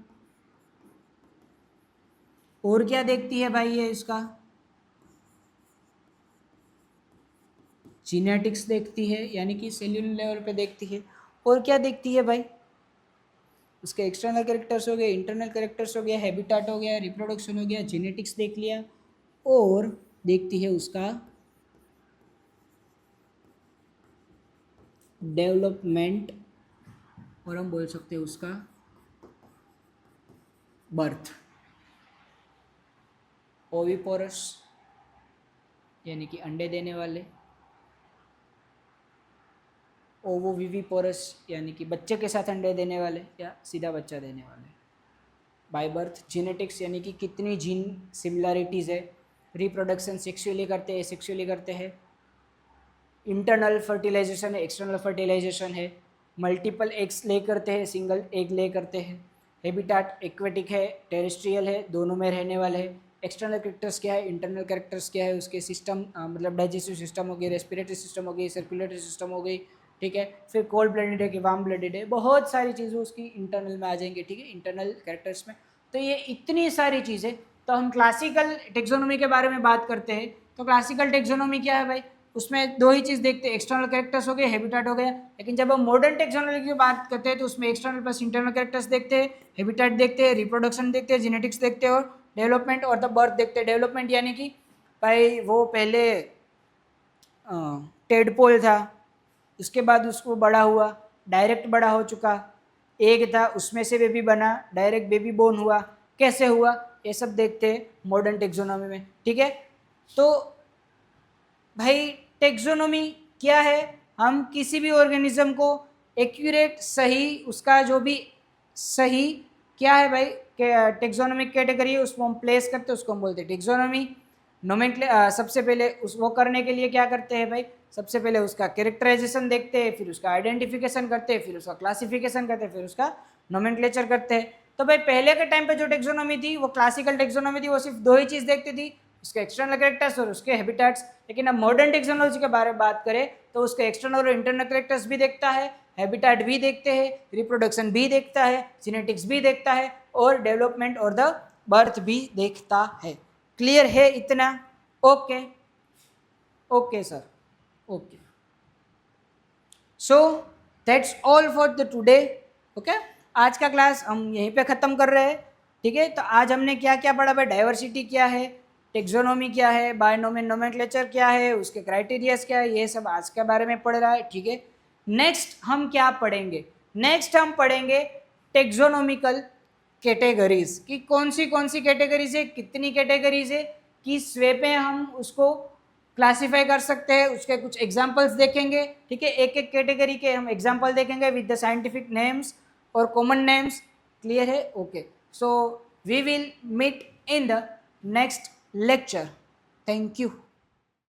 और क्या देखती है भाई ये इसका जीनेटिक्स देखती है, यानी कि सेल्यूलर लेवल पे देखती है। और क्या देखती है भाई, उसके एक्सटर्नल कैरेक्टर्स हो गए, इंटरनल कैरेक्टर्स हो गया, हैबिटेट हो गया, रिप्रोडक्शन हो गया, जेनेटिक्स देख लिया, और देखती है उसका डेवलपमेंट, और हम बोल सकते हैं उसका बर्थ। ओविपोरस यानी कि अंडे देने वाले, ओवोविविपोरस यानी कि बच्चे के साथ अंडे देने वाले या सीधा बच्चा देने वाले। बाय बर्थ, जेनेटिक्स यानी कि कितनी जीन सिमिलरिटीज़ है, रिप्रोडक्शन सेक्सुअली करते हैं, सेक्सुअली करते हैं, इंटरनल फर्टिलाइजेशन है, एक्सटर्नल फर्टिलाइजेशन है, मल्टीपल एग्स ले करते हैं, सिंगल एग ले करते हैं, हैबिटेट एक्वेटिक है, टेरेस्ट्रियल है, दोनों में रहने वाले हैं। एक्सटर्नल कैरेक्टर्स क्या है, इंटरनल कैरेक्टर्स क्या है, उसके सिस्टम मतलब डाइजेस्टिव सिस्टम हो गई, रेस्पिरेटरी सिस्टम हो गई, सर्कुलेटरी सिस्टम हो गई, ठीक है। फिर कोल्ड ब्लडेड है कि वार्म ब्लडेड है, बहुत सारी चीज़ें उसकी इंटरनल में आ जाएंगी, ठीक है, इंटरनल कैरेक्टर्स में। तो ये इतनी सारी चीज़ें, तो हम क्लासिकल टेक्सोनोमी के बारे में बात करते हैं तो क्लासिकल टेक्सोनोमी क्या है भाई, उसमें दो ही चीज़ देखते हैं, एक्सटर्नल कैरेक्टर्स हो गए, हैबिटेट हो गया। लेकिन जब हम मॉडर्न टेक्सोनोमी की बात करते हैं तो उसमें एक्सटर्नल प्लस इंटरनल कैरेक्टर्स देखते हैं, हैबिटेट देखते हैं, रिप्रोडक्शन देखते हैं, जेनेटिक्स देखते हैं, और डेवलपमेंट और द बर्थ देखते हैं। डेवलपमेंट यानी कि भाई वो पहले टेडपोल था, उसके बाद उसको बड़ा हुआ, डायरेक्ट बड़ा हो चुका, एग था उसमें से बेबी बना, डायरेक्ट बेबी बोर्न हुआ, कैसे हुआ, ये सब देखते हैं मॉडर्न टेक्सोनोमी में, ठीक है। तो भाई टेक्सोनोमी क्या है, हम किसी भी ऑर्गेनिज्म को एक्यूरेट, सही, उसका जो भी सही क्या है भाई, टेक्सोनोमिक कैटेगरी है, उसको हम प्लेस करते हैं, उसको हम बोलते हैं टेक्सोनोमी। सबसे पहले उस वो करने के लिए क्या करते हैं भाई, सबसे पहले उसका कैरेक्टराइजेशन देखते हैं, फिर उसका आइडेंटिफिकेशन करते हैं, फिर उसका क्लासिफिकेशन करते हैं, फिर उसका नोमेनक्लेचर करते हैं। तो भाई पहले के टाइम पे जो टेक्सोनोमी थी वो क्लासिकल टेक्सोनोमी थी, वो सिर्फ दो ही चीज़ देखती थी, उसके एक्सटर्नल कैरेक्टर्स और उसके हैबिटेट्स। लेकिन अब मॉडर्न टेक्नोलॉजी के बारे में बात करें तो उसके एक्सटर्नल और इंटरनल कैरेक्टर्स भी देखता है, हैबिटेट भी देखते हैं, रिप्रोडक्शन भी देखता है, जेनेटिक्स भी देखता है, और डेवलपमेंट और द बर्थ भी देखता है। क्लियर है इतना? Okay okay sir, okay. So that's all for the today. Okay, आज का क्लास हम यहीं पे ख़त्म कर रहे हैं। ठीक है, तो आज हमने क्या क्या पढ़ा भाई, डाइवर्सिटी क्या है, टेक्सोनोमी क्या है, बायनोमियल नोमेनक्लेचर क्या है, उसके क्राइटेरियाज क्या है, ये सब आज के बारे में पढ़ रहा है। ठीक है, नेक्स्ट हम क्या पढ़ेंगे, नेक्स्ट हम पढ़ेंगे टेक्सोनोमिकल कैटेगरीज, कि कौन सी कैटेगरीज है, कितनी कैटेगरीज है, किस वे पे हम उसको क्लासीफाई कर सकते हैं, उसके कुछ एग्जाम्पल्स देखेंगे। ठीक है, एक एक कैटेगरी के हम एग्जाम्पल देखेंगे विद द साइंटिफिक नेम्स और कॉमन नेम्स। क्लियर है? Okay, so we will meet in the next lecture. Thank you.